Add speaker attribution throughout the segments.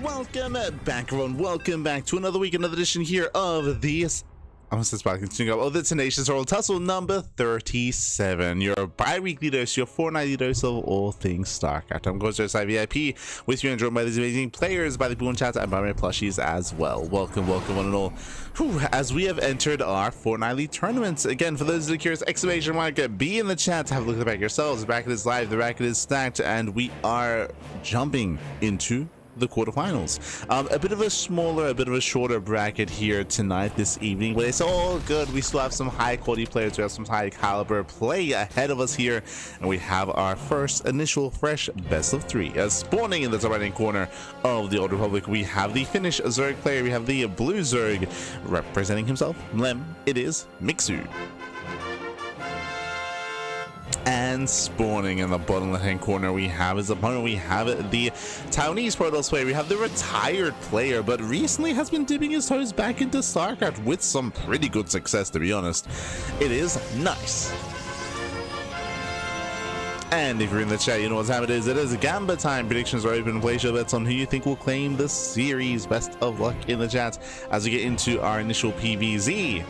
Speaker 1: Welcome back, everyone. Welcome back to another week, another edition here of the the Tenacious or Tussle number 37. Your bi-weekly dose, your fortnightly dose of all things StarCraft. I'm Ghost VIP with you and joined by these amazing players, by the ByuN chat, and by my plushies as well. Welcome, welcome, one and all. Whew, as we have entered our fortnightly tournaments. Again, for those that are curious, exclamation mark, be in the chat to have a look at the bracket yourselves. The bracket is live, the bracket is stacked, and we are jumping into the quarterfinals. A bit of a smaller, a bit of a shorter bracket here tonight, this evening, but it's all good. We still have some high quality players, we have some high caliber play ahead of us here, and we have our first initial fresh best of three. As spawning in the top right hand corner of the Old Republic, we have the Finnish Zerg player, we have the blue Zerg representing himself, it is Mixu. And spawning in the bottom left hand corner, we have his opponent. We have the Taiwanese Protoss player. We have the retired player, but recently has been dipping his toes back into StarCraft with some pretty good success, to be honest. It is nice. And if you're in the chat, you know what time it is. It is Gamba time. Predictions are open. Place your bets on who you think will claim the series. Best of luck in the chat as we get into our initial PvZ.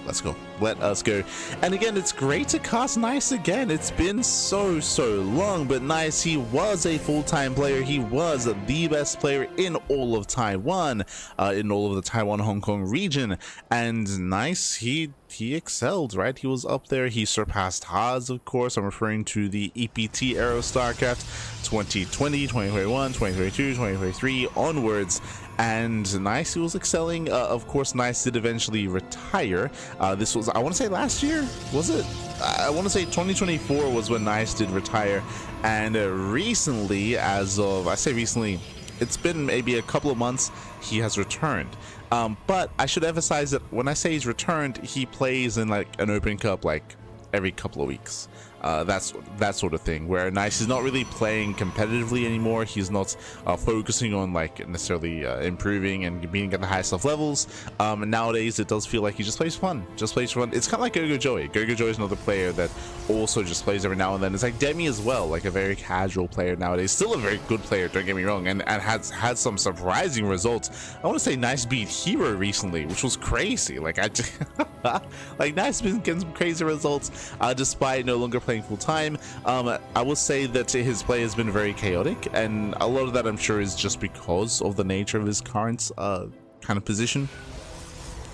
Speaker 1: Let's go. Let us go. And again, it's great to cast Nice again. It's been so long, but Nice, he was a full-time player. He was the best player in all of Taiwan, in all of the Taiwan-Hong Kong region. And Nice, he excelled, right? He was up there. He surpassed Haas, of course. I'm referring to the EPT era of StarCraft 2020, 2021, 2022, 2023 onwards. And Nice, he was excelling. Of course, Nice did eventually retire. This was, I want to say, last year, was it? I want to say 2024 was when Nice did retire. And recently, as of, I say recently, it's been maybe a couple of months, he has returned. But I should emphasize that when I say he's returned, he plays in like an open cup like every couple of weeks. That sort of thing, where Nice is not really playing competitively anymore. He's not focusing on like necessarily improving and being at the highest of levels. And nowadays it does feel like he just plays fun. It's kind of like Gogo Joey. Gogo Joey is another player that also just plays every now and then. It's like Demi as well, like a very casual player nowadays. Still a very good player, don't get me wrong, and has had some surprising results. I want to say Nice beat Hero recently, which was crazy. Like like Nice been getting some crazy results despite no longer playing full time. I will say that his play has been very chaotic, and a lot of that I'm sure is just because of the nature of his current kind of position,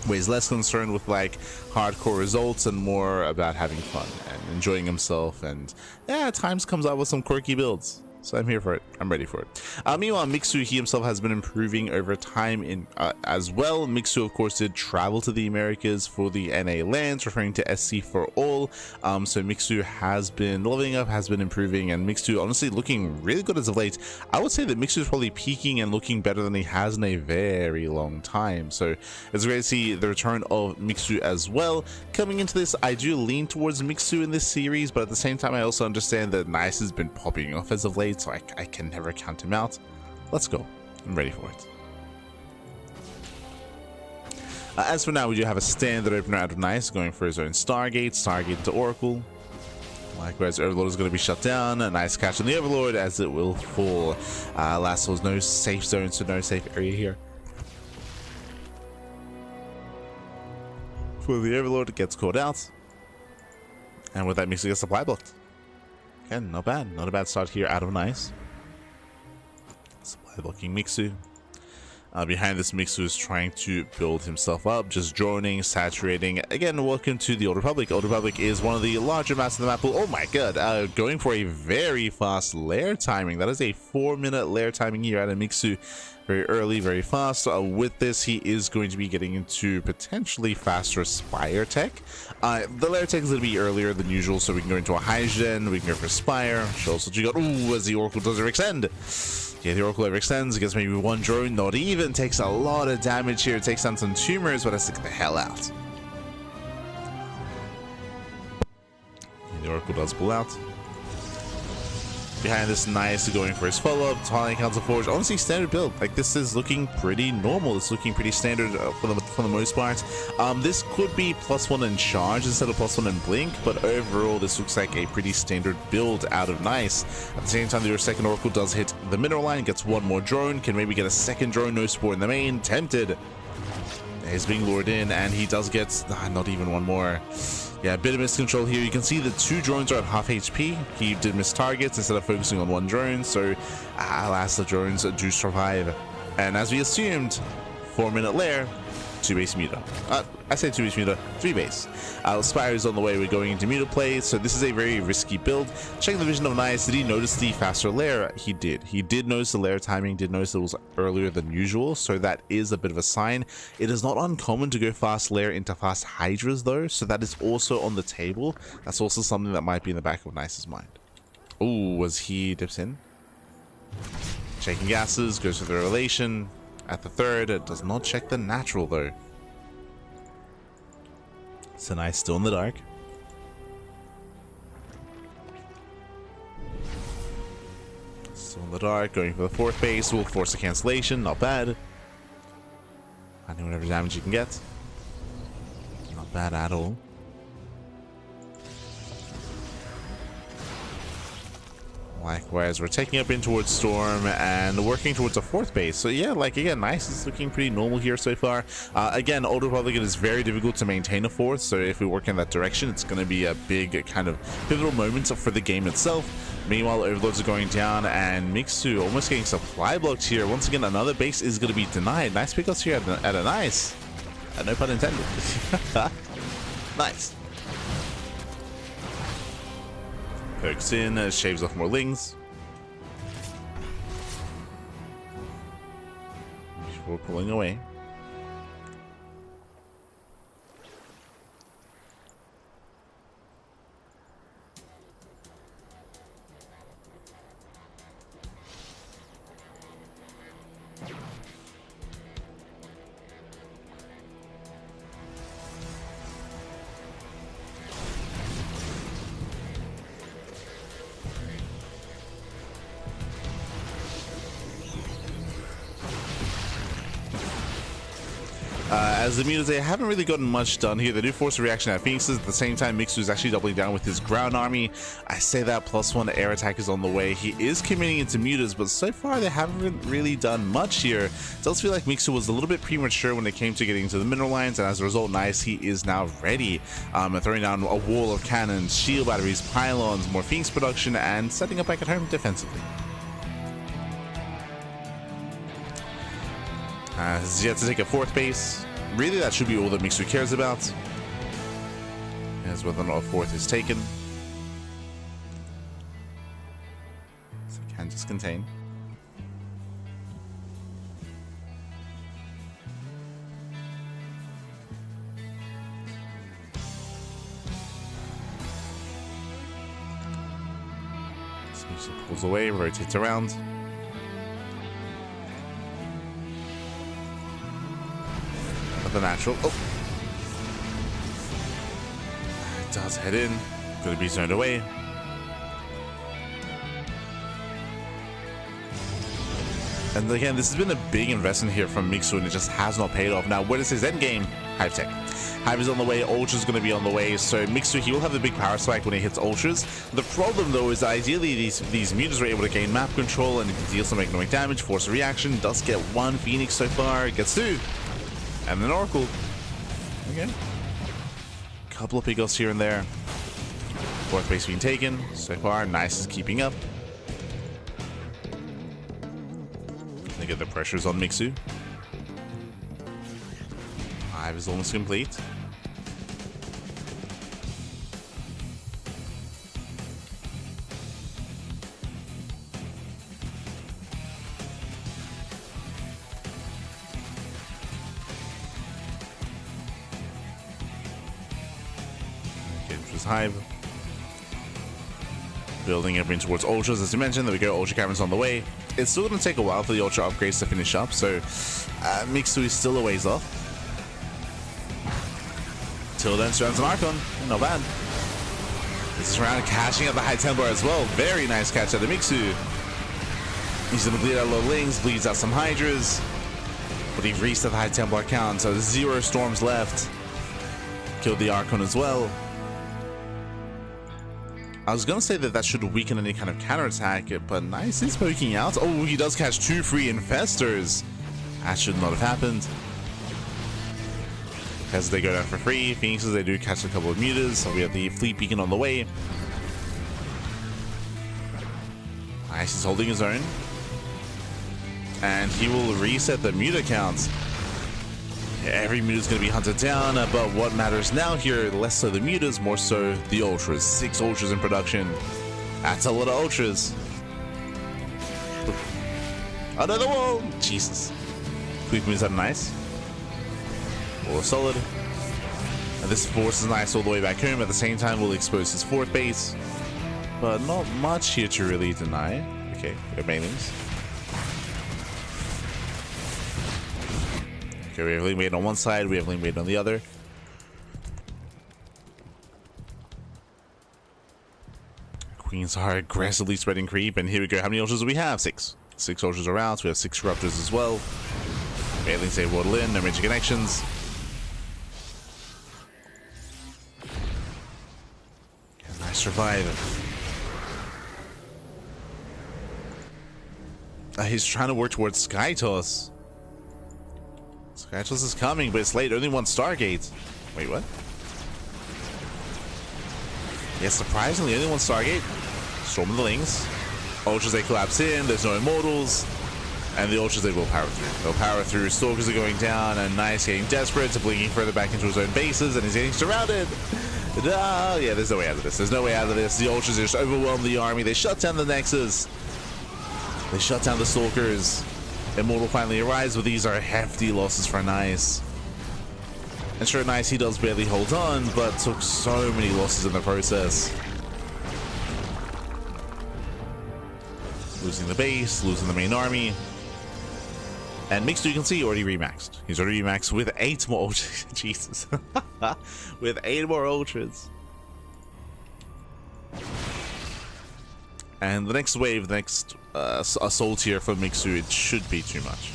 Speaker 1: where he's less concerned with like hardcore results and more about having fun and enjoying himself, and yeah, at times comes out with some quirky builds. So I'm here for it. I'm ready for it. Meanwhile, Mixu, he himself has been improving over time in as well. Mixu, of course, did travel to the Americas for the NA lands, referring to SC for all. So Mixu has been leveling up, has been improving, and Mixu honestly looking really good as of late. I would say that Mixu is probably peaking and looking better than he has in a very long time. So it's great to see the return of Mixu as well. Coming into this, I do lean towards Mixu in this series, but at the same time, I also understand that Nice has been popping off as of late, so I can never count him out. Let's go. I'm ready for it. As for now, we do have a standard opener out of Nice going for his own Stargate into Oracle. Likewise, Overlord is going to be shut down. A nice catch on the Overlord as it will fall. Last was no safe zone, so no safe area here. For the Overlord, it gets caught out. And with that, Mixu gets supply blocked. Again, not bad. Not a bad start here out of Nice. Supply blocking Mixu. Behind this, Mixu is trying to build himself up, just droning, saturating. Again, welcome to the Old Republic. Old Republic is one of the larger maps of the map pool. Oh my god, going for a very fast lair timing. That is a 4-minute lair timing here out of Mixu. Very early, very fast. With this, he is going to be getting into potentially faster Spire tech. The lair tech is going to be earlier than usual, so we can go into a Hydrogen, we can go for Spire. Shows what you got. Ooh, as the Oracle does extend. Yeah, the Oracle overextends, gets maybe one drone, not even, takes a lot of damage here, takes down some tumors, but has to get the hell out. And the Oracle does pull out. Behind this, Nice going for his follow-up, Tawny Council Forge. Honestly, standard build. Like, this is looking pretty normal. It's looking pretty standard for the most part. This could be +1 in charge instead of +1 in blink, but overall, this looks like a pretty standard build out of Nice. At the same time, your second Oracle does hit the mineral line, gets one more drone, can maybe get a second drone, no spore in the main, tempted. He's being lured in, and he does get not even one more. Yeah, a bit of miscontrol here. You can see the 2 drones are at half HP. He did miss targets instead of focusing on 1 drone, so alas, the drones do survive. And as we assumed, 4-minute lair, 2 base muta. I say 2 base muta, 3 base. Spire is on the way, we're going into muta play, so this is a very risky build. Checking the vision of Nice, did he notice the faster lair? He did. He did notice the lair timing, did notice it was earlier than usual, so that is a bit of a sign. It is not uncommon to go fast lair into fast Hydras though, so that is also on the table. That's also something that might be in the back of Nice's mind. Oh, was he dips in? Checking gases, goes for the relation. At the third, it does not check the natural though. So Nice still in the dark. Still in the dark, going for the 4th base, will force a cancellation, not bad. Finding whatever damage you can get. Not bad at all. Likewise, we're taking up in towards Storm and working towards a 4th base. So yeah, like again, Nice is looking pretty normal here so far. Again, Old Republic, it is very difficult to maintain a 4th. So if we work in that direction, it's going to be a big kind of pivotal moment for the game itself. Meanwhile, Overlords are going down and Mixu almost getting supply blocked here. Once again, another base is going to be denied. Nice pickups here at a Nice. No pun intended. Nice. Pokes in, shaves off more lings. Before pulling away. As the mutas, they haven't really gotten much done here. They do force a reaction at Phoenixes. At the same time, Mixu is actually doubling down with his ground army. I say that +1 air attack is on the way. He is committing into mutas, but so far they haven't really done much here. It does feel like Mixu was a little bit premature when it came to getting into the mineral lines, and as a result, Nice, he is now ready. Throwing down a wall of cannons, shield batteries, pylons, more Phoenix production, and setting up back at home defensively. He's yet to take a 4th base. Really, that should be all that Mixu cares about, as whether or not a 4th is taken. So contain. So pulls away, rotates around. The natural. Oh, it does head in. Gonna be zoned away. And again, this has been a big investment here from Mixu, and it just has not paid off. Now, what is his end game? Hive Tech. Hive is on the way. Ultra's going to be on the way. So Mixu, he will have the big power spike when he hits Ultras. The problem, though, is that ideally these mutants are able to gain map control and deal some economic damage, force a reaction. Does get one Phoenix so far. Gets two. And then Oracle. Okay. Couple of pickoffs here and there. Fourth base being taken. So far, Nice is keeping up. They get the pressures on Mixu. Hive is almost complete. Hive. Building everything towards Ultras, as you mentioned. There we go, Ultra Caverns on the way. It's still going to take a while for the Ultra upgrades to finish up, so Mixu is still a ways off. Till then, surrounds an Archon. Not bad. This is around cashing at the high Templar as well. Very nice catch out of Mixu. He's going to bleed out low Lings, bleeds out some Hydras. But he reset the high Templar count, so 0 storms left. Killed the Archon as well. I was going to say that should weaken any kind of counterattack, but Nice is poking out. Oh, he does catch 2 free Infestors. That should not have happened. As they go down for free, Phoenixes, they do catch a couple of mutas. So we have the Fleet Beacon on the way. Nice is holding his own. And he will reset the muta count. Every muta is going to be hunted down, but what matters now here, less so the mutas, more so the Ultras. 6 Ultras in production. That's a lot of Ultras. Another one! Jesus. Quick moves out Nice. Or solid. And this forces Nice all the way back home. At the same time, will expose his 4th base. But not much here to really deny. Okay, we have Banelings. Okay, we have Link Maiden on one side, we have Link Maiden on the other. Queens are aggressively spreading creep, and here we go. How many Ultras do we have? 6. 6 Ultras around, so we have 6 Corruptors as well. Banelings save waddle in, no major connections. Nice survive. He's trying to work towards Sky Toss. Sky Toss is coming, but it's late. Only 1 Stargate. Wait, what? Yeah, surprisingly, only 1 Stargate. Storm of the Lings. Ultras, they collapse in. There's no Immortals. And the Ultras, they will power through. They'll power through. Stalkers are going down, and Nice getting desperate, to blinking further back into his own bases, and he's getting surrounded. Yeah, there's no way out of this. There's no way out of this. The Ultras just overwhelm the army. They shut down the Nexus. They shut down the Stalkers. Immortal finally arrives, but these are hefty losses for Nice. And sure, Nice, he does barely hold on, but took so many losses in the process. Losing the base, losing the main army. And Mixu, you can see, already remaxed. He's already remaxed with 8 more Ultras. Jesus. With 8 more Ultras. And the next wave, the next assault here for Mixu, it should be too much.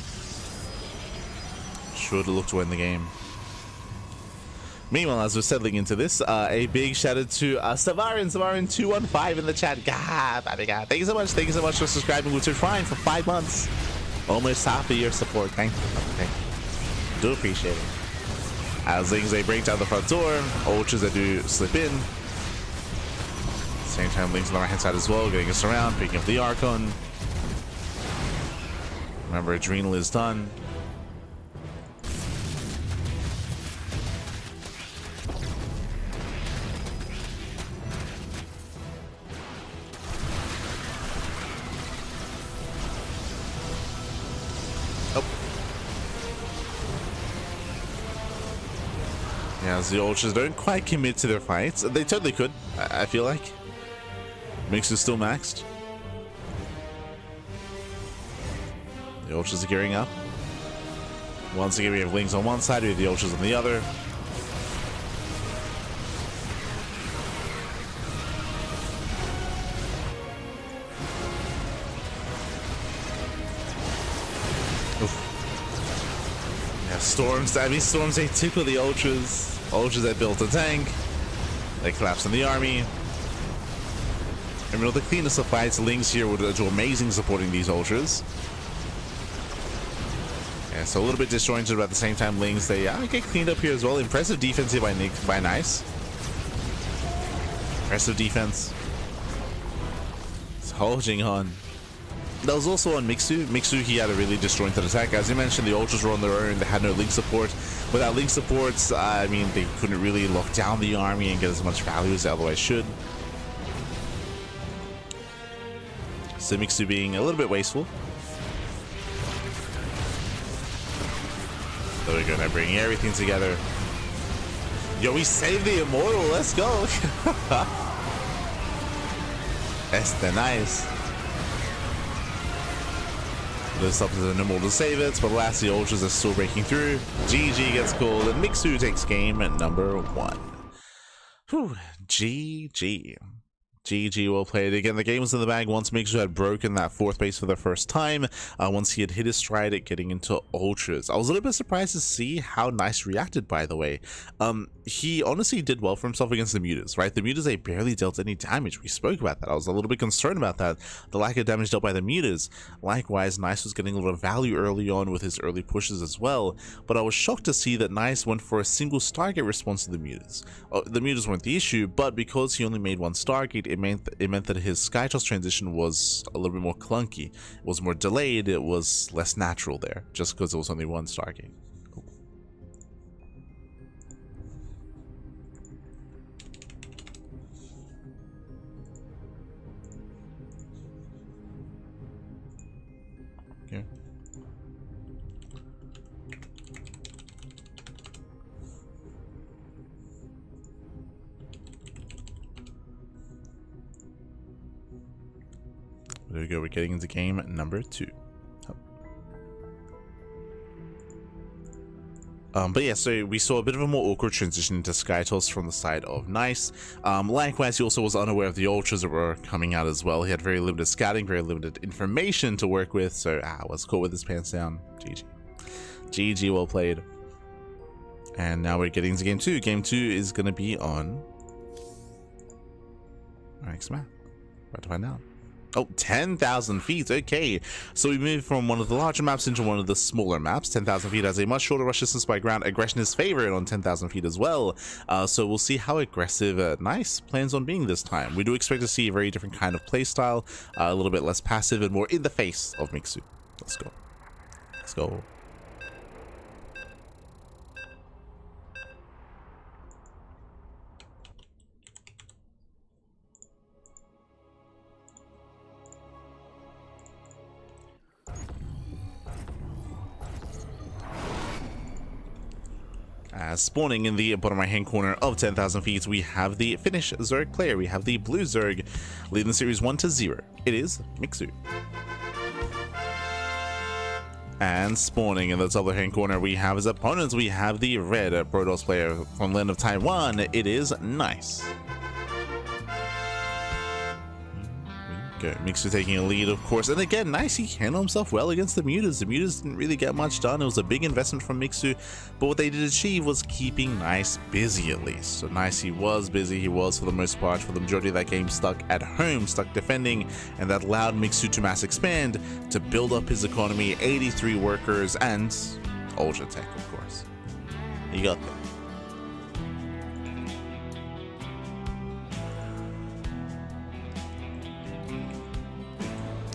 Speaker 1: Should look to win the game. Meanwhile, as we're settling into this, a big shout out to Savarin215 in the chat. God, thank you so much. Thank you so much for subscribing with Twitch Prime for 5 months. Almost half of your support. Thank you. Thank you. Do appreciate it. As things, they break down the front door. Ultras, that do slip in. Same time, Link's on the right hand side as well, getting us around, picking up the Archon. Remember, Adrenal is done. Yeah, as the Ultras don't quite commit to their fights. They totally could, I feel like. Mix is still maxed. The Ultras are gearing up. Once again, we have Lings on one side, we have the Ultras on the other. Yeah, Storms, I mean, Storms, they tickle the Ultras. Ultras that built a tank. They collapse on the army. And you know, the cleanest of fights, Lings here would do amazing supporting these Ultras. Yeah, so a little bit disjointed, but at the same time, Lings, they get cleaned up here as well. Impressive defense here by Nice. Impressive defense. It's holding on. That was also on Mixu. Mixu, he had a really disjointed attack. As you mentioned, the Ultras were on their own. They had no link support. Without link supports, I mean, they couldn't really lock down the army and get as much value as they otherwise should. So Mixu being a little bit wasteful. There we go, now bringing everything together. Yo, we saved the Immortal, let's go! Nice. This up to the Immortal to save it, but last the Ultras are still breaking through. GG gets called, and Mixu takes game at number 1. Whew, GG. GG, well played. Again, the game was in the bag once Mixu had broken that 4th base for the first time. Once he had hit his stride at getting into Ultras. I was a little bit surprised to see how Nice reacted, by the way. He honestly did well for himself against the Mutas, right? The Mutas, they barely dealt any damage. We spoke about that. I was a little bit concerned about that. The lack of damage dealt by the Mutas. Likewise, Nice was getting a lot of value early on with his early pushes as well. But I was shocked to see that Nice went for a single Stargate response to the Mutas. The Mutas weren't the issue, but because he only made 1 Stargate, it meant that his Sky Toss transition was a little bit more clunky. It was more delayed, it was less natural there, just because it was only 1 Stargate. Okay. There we go, we're getting into game number 2. But yeah, so we saw a bit of a more awkward transition into Sky Toss from the side of Nice. Likewise, he also was unaware of the Ultras that were coming out as well. He had very limited scouting, very limited information to work with, so was caught with his pants down. GG. GG, well played. And now we're getting into game 2. Game 2 is going to be on our next map. About to find out. Oh, 10,000 feet. Okay, so we moved from one of the larger maps into one of the smaller maps. 10,000 feet has a much shorter rush distance by ground. Aggression is favored on 10,000 feet as well. So we'll see how aggressive Nice plans on being this time. We do expect to see a very different kind of playstyle, a little bit less passive and more in the face of Mixu. Let's go. Let's go. Spawning in the bottom right hand corner of 10,000 feet, we have the Finnish Zerg player. We have the blue Zerg leading the series 1-0. It is Mixu. And spawning in the top left hand corner, we have his opponents. We have the red Protoss player from the land of Taiwan. It is Nice. Mixu taking a lead, of course, and again, Nice, he handled himself well against the Mutas. The Mutas didn't really get much done. It was a big investment from Mixu, but what they did achieve was keeping Nice busy at least. So Nice, he was busy. He was, for the most part, for the majority of that game, stuck at home, stuck defending, and that allowed Mixu to mass expand, to build up his economy, 83 workers, and Ultra Tech, of course. He got them.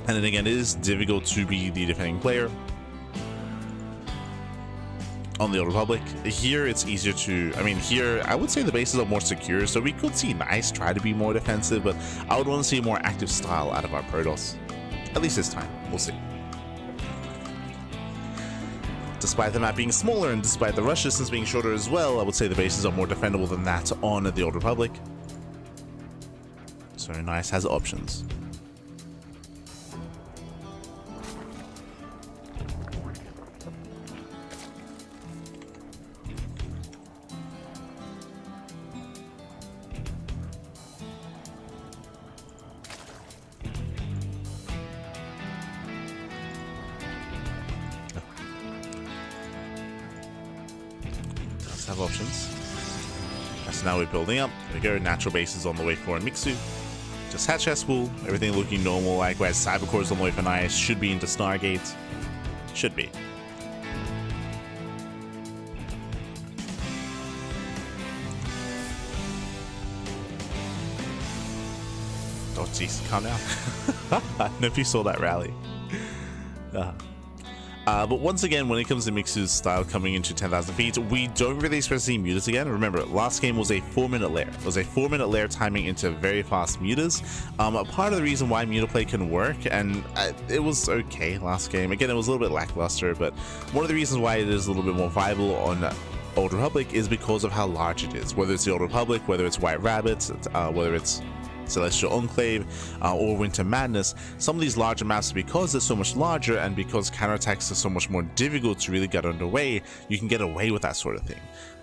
Speaker 1: And then again, it is difficult to be the defending player on the Old Republic. Here, it's easier to, I mean, here, I would say the bases are more secure, so we could see Nice try to be more defensive, but I would want to see a more active style out of our Protoss. At least this time. We'll see. Despite the map being smaller and despite the rush distance being shorter as well, I would say the bases are more defendable than that on the Old Republic. So Nice has options. Have options. So now we're building up. There we go. Natural bases on the way for Mixu. Just hatch school. Everything looking normal. Likewise, Cybercore's on the way for Nice. Should be into Stargate. Should be. Oh jeez, calm down. I don't know if you saw that rally. But once again, when it comes to Mixu's style coming into 10,000 feet, we don't really expect to see mutas again. Remember, last game was a 4-minute lair. It was a 4-minute lair timing into very fast mutas. Part of the reason why muta play can work, and it was okay last game. Again, it was a little bit lackluster, but one of the reasons why it is a little bit more viable on Old Republic is because of how large it is. Whether it's the Old Republic, whether it's White Rabbits, whether it's Celestial Enclave or Winter Madness, some of these larger maps, because they're so much larger and because counterattacks are so much more difficult to really get underway, you can get away with that sort of thing.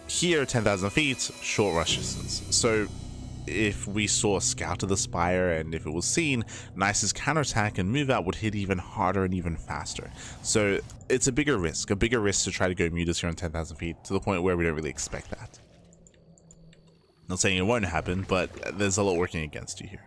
Speaker 1: Here, 10,000 feet, short rush distance. So if we saw a scout of the Spire and if it was seen, Nice's counterattack and move out would hit even harder and even faster. So it's a bigger risk to try to go mutas here on 10,000 feet, to the point where we don't really expect that. Not saying it won't happen, but there's a lot working against you here.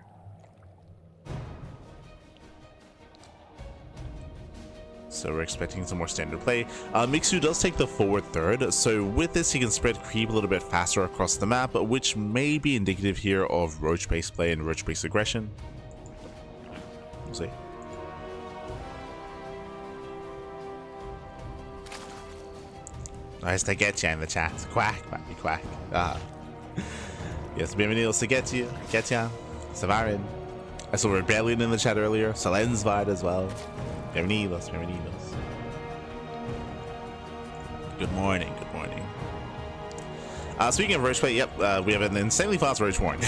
Speaker 1: So we're expecting some more standard play. Mixu does take the forward third, so with this he can spread creep a little bit faster across the map, which may be indicative here of roach-based play and roach-based aggression. We'll see. Nice to get you in the chat. Quack, quacky, quack. Yes, bienvenidos to get ya, Savarin. I saw Rebellion in the chat earlier, Salensvard as well. Bienvenidos. Good morning. Speaking of roach play, yep, we have an insanely fast roach warning.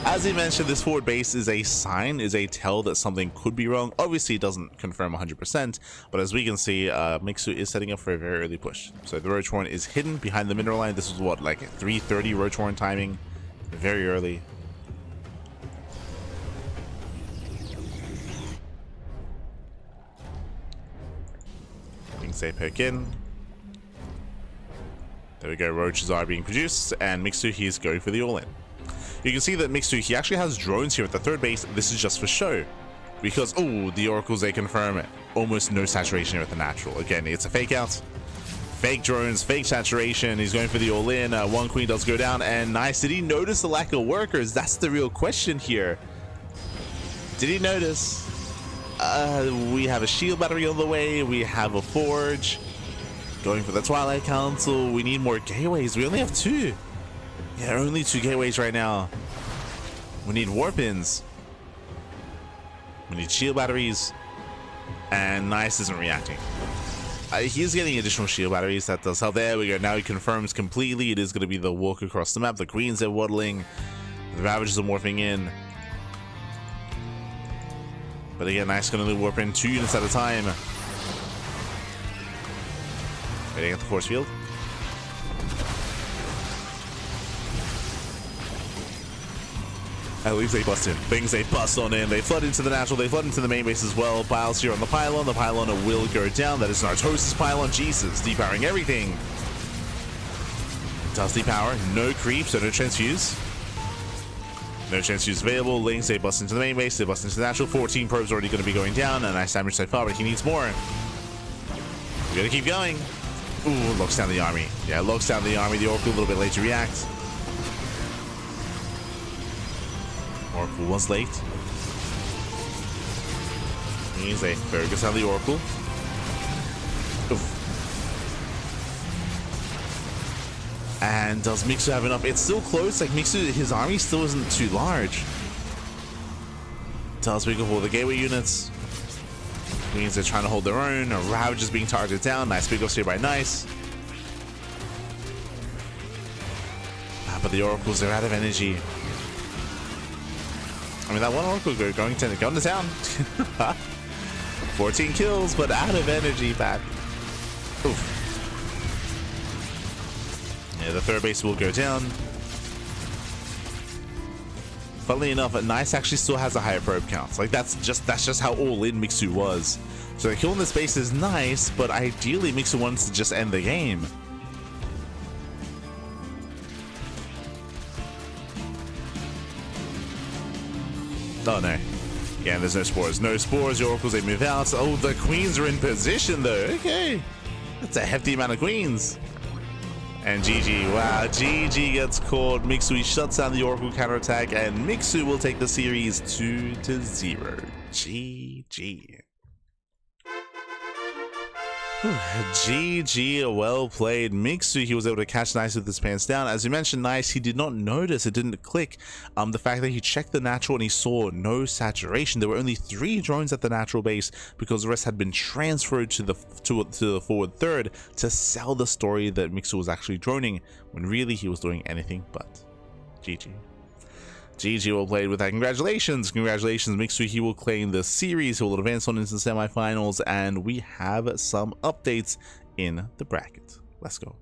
Speaker 1: As he mentioned, this forward base is a sign, is a tell that something could be wrong. Obviously, it doesn't confirm 100%, but as we can see, Mixu is setting up for a very early push. So the roach warren is hidden behind the mineral line. This was what, like a 3:30 roach warren timing, very early. Things they poke in. There we go, roaches are being produced, and Mixu, he's going for the all-in. You can see that Mixu, he actually has drones here at the third base. This is just for show, because, oh, the oracles, they confirm it. Almost no saturation here at the natural. Again, it's a fake out. Fake drones, fake saturation. He's going for the all-in. One queen does go down, and Nice. Did he notice the lack of workers? That's the real question here. Did he notice? We have a shield battery on the way. We have a forge. Going for the Twilight Council. We need more gateways. We only have 2. Yeah, only 2 gateways right now. We need warpins. We need shield batteries. And Nice isn't reacting. He's getting additional shield batteries. That does help. There we go. Now he confirms completely. It is going to be the walk across the map. The queens are waddling. The Ravagers are morphing in. But again, Nice going to only warp in 2 units at a time. Waiting at the force field. At least they bust in. Things they bust on in. They flood into the natural. They flood into the main base as well. Piles here on the pylon. The pylon will go down. That is Nartosis pylon. Jesus, depowering everything. Does depower. No creep, so no transfuse. No transfuse available. Links, they bust into the main base. They bust into the natural. 14 probes already going to be going down. A nice damage so far, but he needs more. We gotta keep going. Ooh, locks down the army. Yeah, locks down the army. The Oracle a little bit late to react. Oracle was late. Means they focus on the Oracle. Oof. And does Mixu have enough? It's still close. Like Mixu, his army still isn't too large. Does we go for the gateway units? Queens are trying to hold their own. Ravage is being targeted down. Nice big offs here by Nice. But the Oracles are out of energy. I mean, that one Oracle going to town. 14 kills, but out of energy, bad. Oof. Yeah, the third base will go down. Funnily enough, Nice actually still has a higher probe count. Like that's just how all in Mixu was. So the kill in this base is nice, but ideally Mixu wants to just end the game. Oh no. Yeah, there's no spores. No spores, the Oracles, they move out. Oh, the Queens are in position though. Okay. That's a hefty amount of Queens. And GG. Wow, GG gets caught. Mixu shuts down the Oracle counterattack, and Mixu will take the series 2-0. GG. GG, well played. Mixu, he was able to catch Nice with his pants down. As you mentioned, Nice, he did not notice, it didn't click. The fact that he checked the natural and he saw no saturation. There were only 3 drones at the natural base because the rest had been transferred to the forward third to sell the story that Mixu was actually droning, when really he was doing anything but. GG. GG, well played with that. Congratulations, Mixu. He will claim the series. He will advance on into the semifinals, and we have some updates in the bracket. Let's go.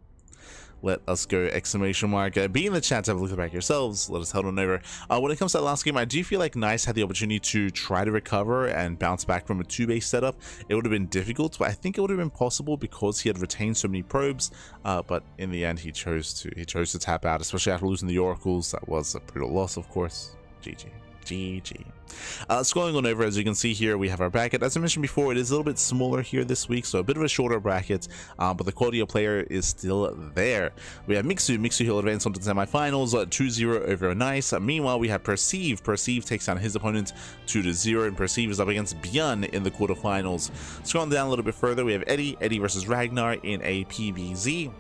Speaker 1: Let us go! Exclamation mark. Be in the chat to have a look at the back yourselves. Let us head on over. When it comes to that last game, I do feel like Nice had the opportunity to try to recover and bounce back from a 2-base setup. It would have been difficult, but I think it would have been possible because he had retained so many probes. But in the end, he chose to tap out, especially after losing the Oracles. That was a brutal loss, of course. GG. GG. Scrolling on over, as you can see here, we have our bracket. As I mentioned before, it is a little bit smaller here this week, so a bit of a shorter bracket, but the quality of player is still there. We have Mixu, he'll advance on to the semifinals, 2-0 over Nice. Meanwhile, we have Percival takes down his opponent 2-0, and Percival is up against ByuN in the quarterfinals. Scrolling down a little bit further, we have Eddie versus Ragnar in a PvZ.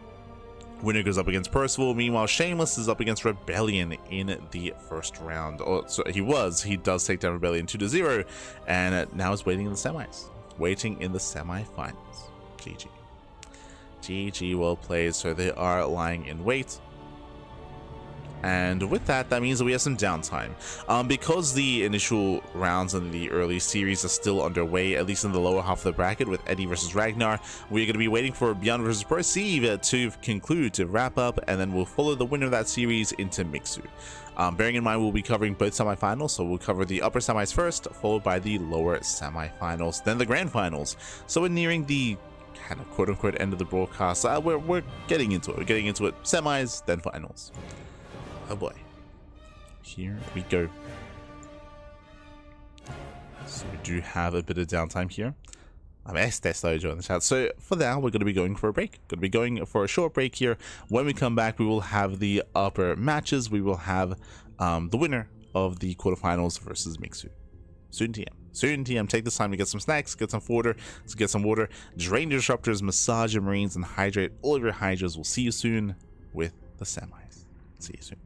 Speaker 1: Winner goes up against Percival. Meanwhile, Shameless is up against Rebellion in the first round. Oh, so he does take down Rebellion 2-0, and now is waiting in the semis. Waiting in the semifinals. GG. GG, well played. So they are lying in wait. And with that, that means that we have some downtime. Because the initial rounds in the early series are still underway, at least in the lower half of the bracket with Eddie versus Ragnar, we're going to be waiting for ByuN versus Percival to conclude, to wrap up, and then we'll follow the winner of that series into Mixu. Bearing in mind, we'll be covering both semifinals, so we'll cover the upper semis first, followed by the lower semifinals, then the grand finals. So we're nearing the kind of quote-unquote end of the broadcast. We're getting into it. We're getting into it. Semis, then finals. Oh boy, here we go. So we do have a bit of downtime here. I'm slow in the chat. So for now, we're going to be going for a break. Going to be going for a short break here. When we come back, we will have the upper matches. We will have the winner of the quarterfinals versus Mixu. Soon TM. Soon TM. Take this time to get some snacks, get some water, drain your disruptors, massage your marines, and hydrate all of your hydras. We'll see you soon with the semis. See you soon.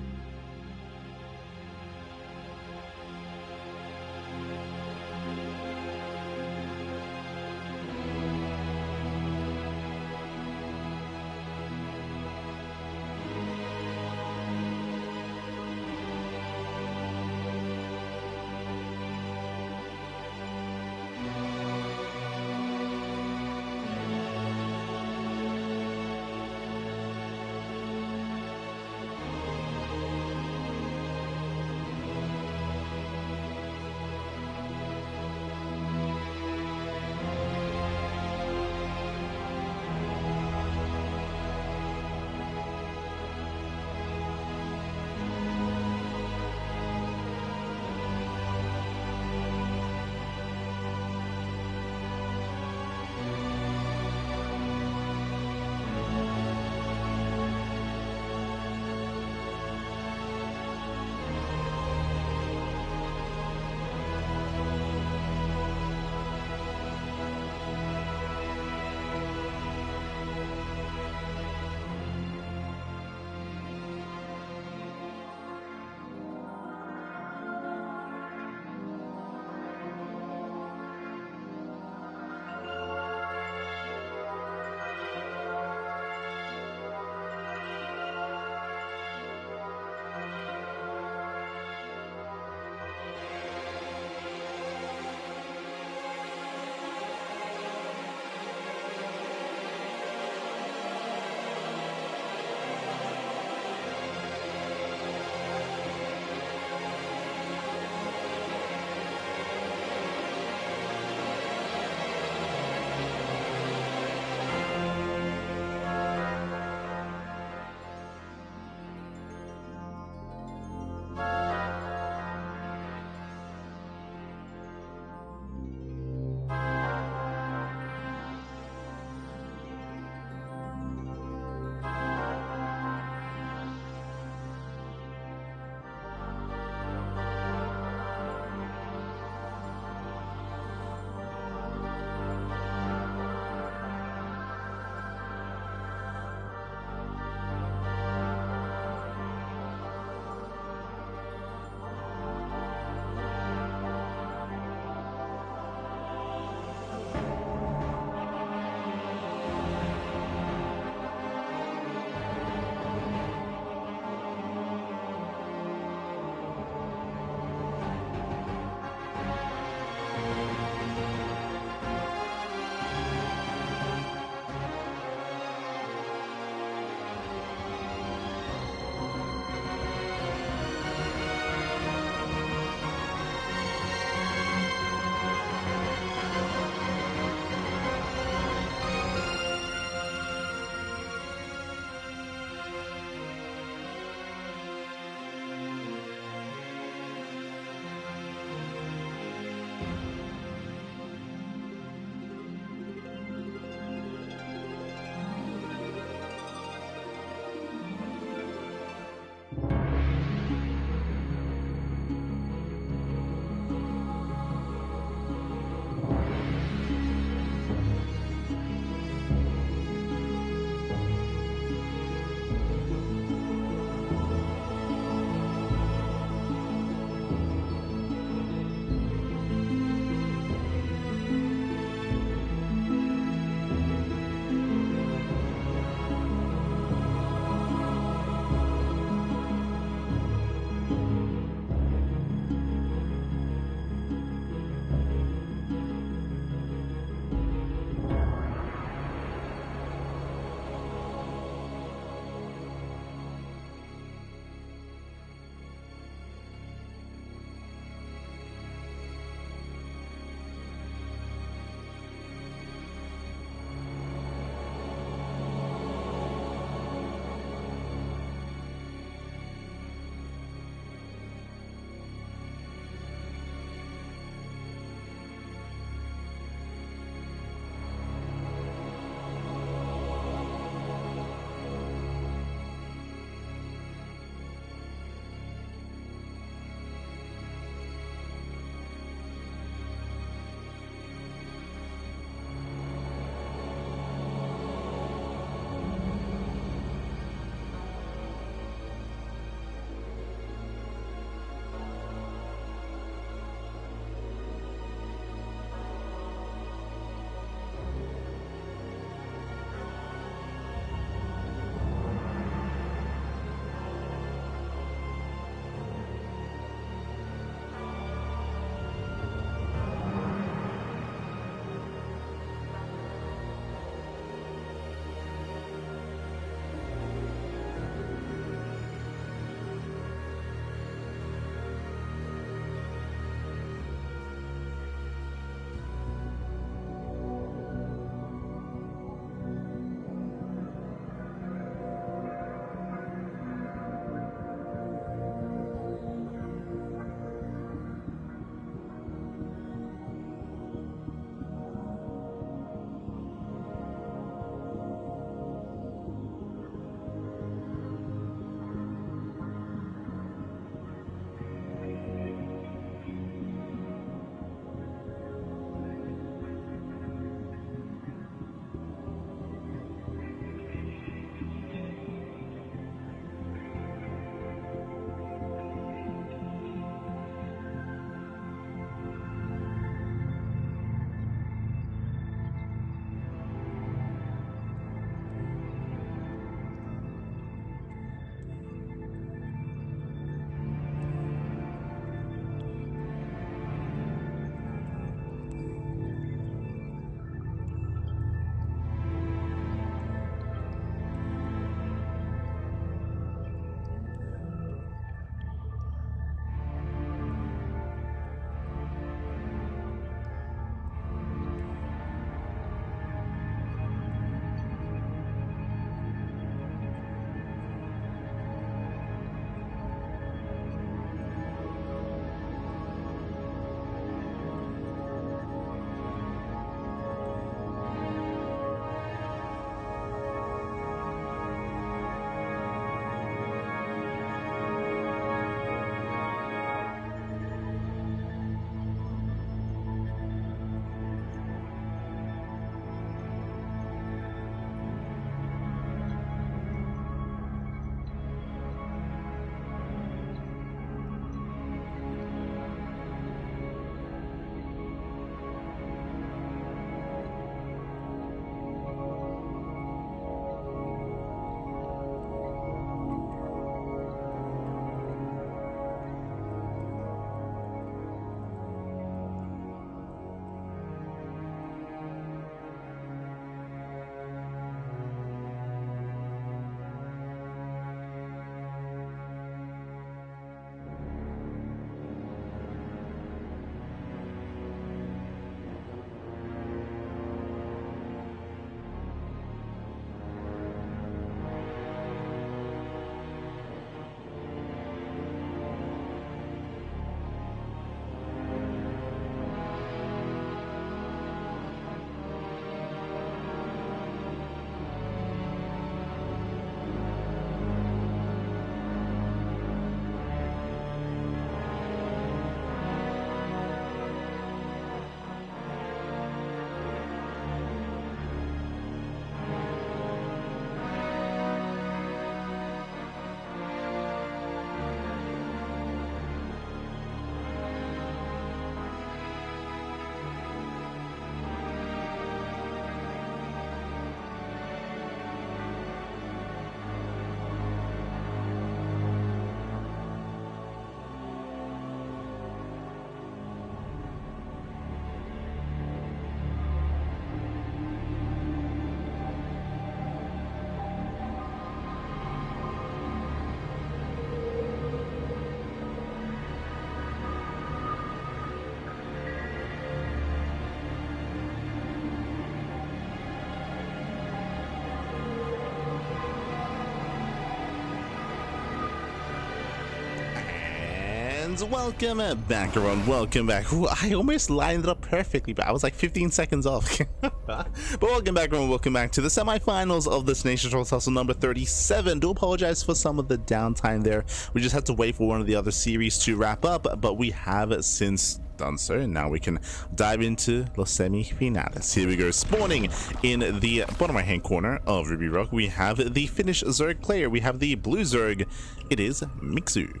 Speaker 1: And welcome back, everyone. Welcome back. Ooh, I almost lined it up perfectly, but I was like 15 seconds off. But welcome back, everyone. Welcome back to the semifinals of this Tenacious Tussle number 37. Do apologize for some of the downtime there. We just had to wait for one of the other series to wrap up, but we have since done so, and now we can dive into los semifinales. Here we go. Spawning in the bottom right hand corner of Ruby Rock, we have the Finnish Zerg player. We have the blue Zerg. It is Mixu.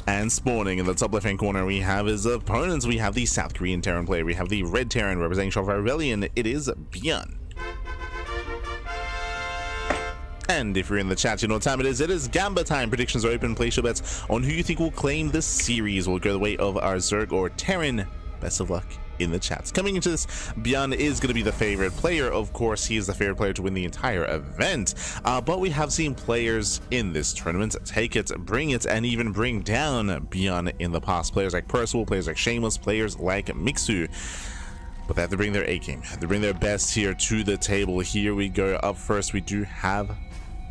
Speaker 1: And spawning in the top left hand corner, we have his opponents. We have the South Korean Terran player. We have the red Terran representing Shofar Rebellion. It is ByuN. And if you're in the chat, you know what time it is. It is Gamba time. Predictions are open. Place your bets on who you think will claim this series. Will go the way of our Zerg or Terran. Best of luck in the chats. Coming into this, ByuN is going to be the favorite player. Of course, he is the favorite player to win the entire event. But we have seen players in this tournament take it, bring it, and even bring down ByuN in the past. Players like Percival, players like Shameless, players like Mixu. But they have to bring their A game. They have to bring their best here to the table. Here we go. Up first, we do have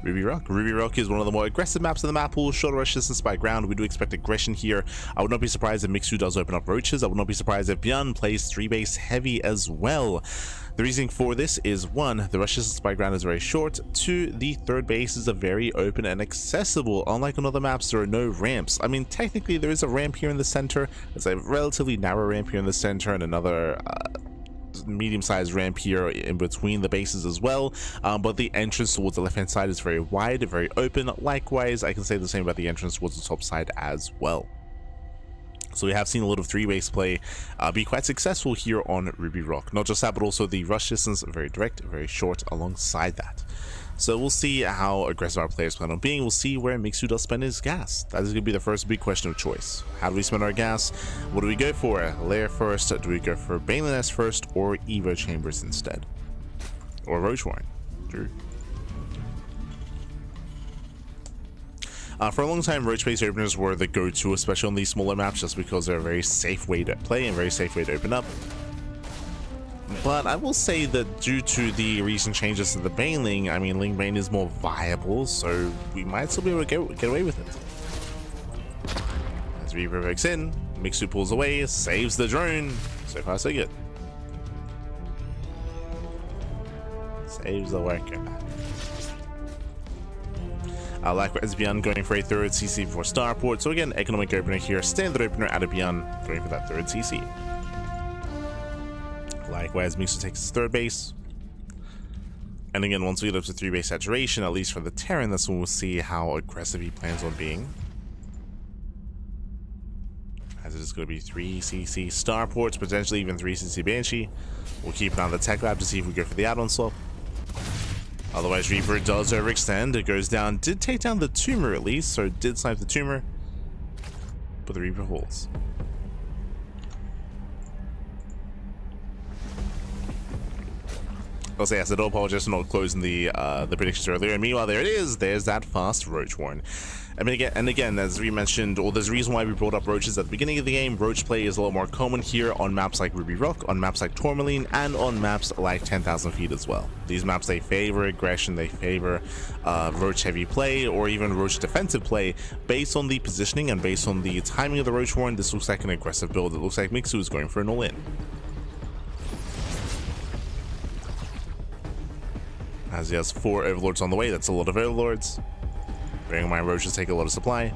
Speaker 1: Ruby Rock. Ruby Rock is one of the more aggressive maps in the map pool. Shorter rush distance by ground. We do expect aggression here. I would not be surprised if Mixu does open up roaches. I would not be surprised if ByuN plays 3-base heavy as well. The reason for this is 1, the rush distance by ground is very short. 2, the third base is a very open and accessible. Unlike on other maps, there are no ramps. I mean, technically there is a ramp here in the center. It's a relatively narrow ramp here in the center, and another medium-sized ramp here in between the bases as well, but the entrance towards the left-hand side is very wide, very open. Likewise, I can say the same about the entrance towards the top side as well. So we have seen a lot of 3-base play be quite successful here on Ruby Rock. Not just that, but also the rush distance, very direct, very short alongside that. So we'll see how aggressive our players plan on being. We'll see where Mixu does spend his gas. That is going to be the first big question of choice. How do we spend our gas? What do we go for? Lair first? Do we go for Baneliness first, or Evo Chambers instead? Or Roach Warren? True. For a long time, roach base openers were the go-to, especially on these smaller maps, just because they're a very safe way to play and a very safe way to open up. But I will say that due to the recent changes to the Baneling, I mean, Ling Bane is more viable, so we might still be able to get away with it. As Reaper pokes in, Mixu pulls away, saves the drone. So far, so good. Saves the worker. Likewise, ByuN going for a third CC before Starport. So again, economic opener here, standard opener out of ByuN, going for that third CC. Likewise, Mixu takes his third base. And again, once we get up to 3-base saturation, at least for the Terran, that's when we'll see how aggressive he plans on being. As it is going to be 3 CC Starports, potentially even 3 CC Banshee. We'll keep an eye on the Tech Lab to see if we go for the add-on swap. Otherwise, Reaper does overextend. It goes down. Did take down the Tumor at least, so did snipe the Tumor. But the Reaper holds. I'll say, yes, I do apologize for not closing the predictions earlier. And meanwhile, there it is. There's that fast Roach Warren. I mean, again, as we mentioned, or there's a reason why we brought up roaches at the beginning of the game. Roach play is a lot more common here on maps like Ruby Rock, on maps like Tourmaline, and on maps like 10,000 feet as well. These maps, they favor aggression, they favor roach heavy play, or even roach defensive play, based on the positioning and based on the timing of the Roach Warren. This looks like an aggressive build. It looks like Mixu is going for an all-in. As he has 4 Overlords on the way. That's a lot of Overlords. Bearing in mind, roaches take a lot of supply.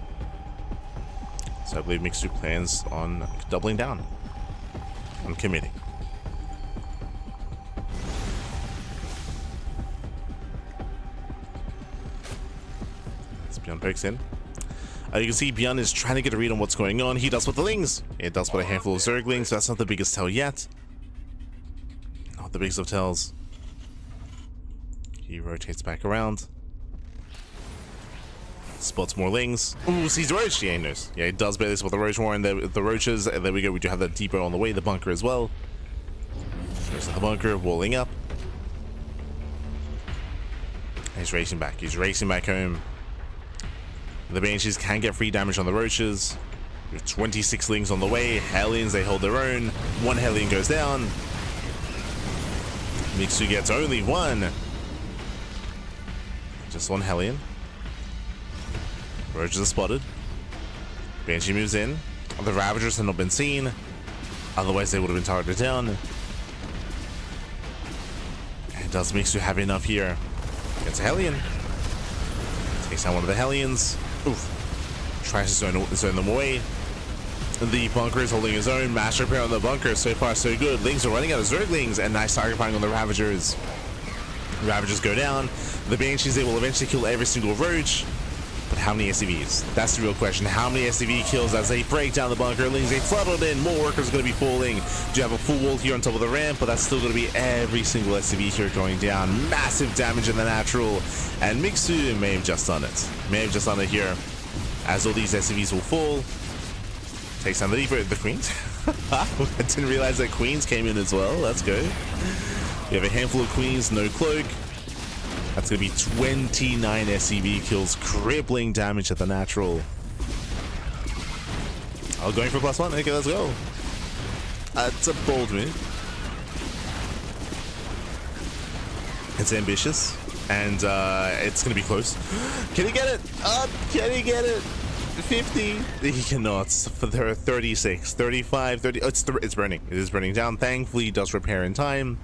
Speaker 1: So I believe Mixu plans on doubling down, on committing. As ByuN pokes in. You can see ByuN is trying to get a read on what's going on. He does with the Lings. It does with a handful of Zerglings, so that's not the biggest tell yet. Not the biggest of tells. He rotates back around. Spots more Lings. Ooh, sees the Roach. Yeah, he knows. Yeah, he does barely spot the Roach Warren. The Roaches. And there we go. We do have the depot on the way. The bunker as well. There's the bunker. Walling up. He's racing back. He's racing back home. The Banshees can get free damage on the Roaches. We have 26 Lings on the way. Hellions, they hold their own. 1 Hellion goes down. Mixu gets only 1. Just 1 Hellion. Roaches are spotted. Banshee moves in. The Ravagers have not been seen. Otherwise, they would have been targeted down. And does Mixu have enough here? Gets a Hellion. Takes down one of the Hellions. Oof. Tries to zone them away. The bunker is holding his own. Master repair on the bunker. So far, so good. Lings are running out of Zerglings. And nice target finding on the Ravagers. Ravagers go down. The Banshees, they will eventually kill every single Roach. But how many SCVs? That's the real question. How many SCV kills as they break down the bunker? Lings, they flooded in. More workers are going to be falling. Do you have a full wall here on top of the ramp? But that's still going to be every single SCV here going down. Massive damage in the natural. And Mixu may have just done it. May have just done it here. As all these SCVs will fall. Takes down the Queens. I didn't realize that Queens came in as well. Let's go. We have a handful of Queens, no cloak. That's going to be 29 SCV kills, crippling damage at the natural. Oh, going for +1. Okay, let's go. It's a bold move. It's ambitious. And it's going to be close. Can he get it? Can he get it? 50. He cannot. For 36, 35, 30. Oh, it's burning. It is burning down. Thankfully, he does repair in time.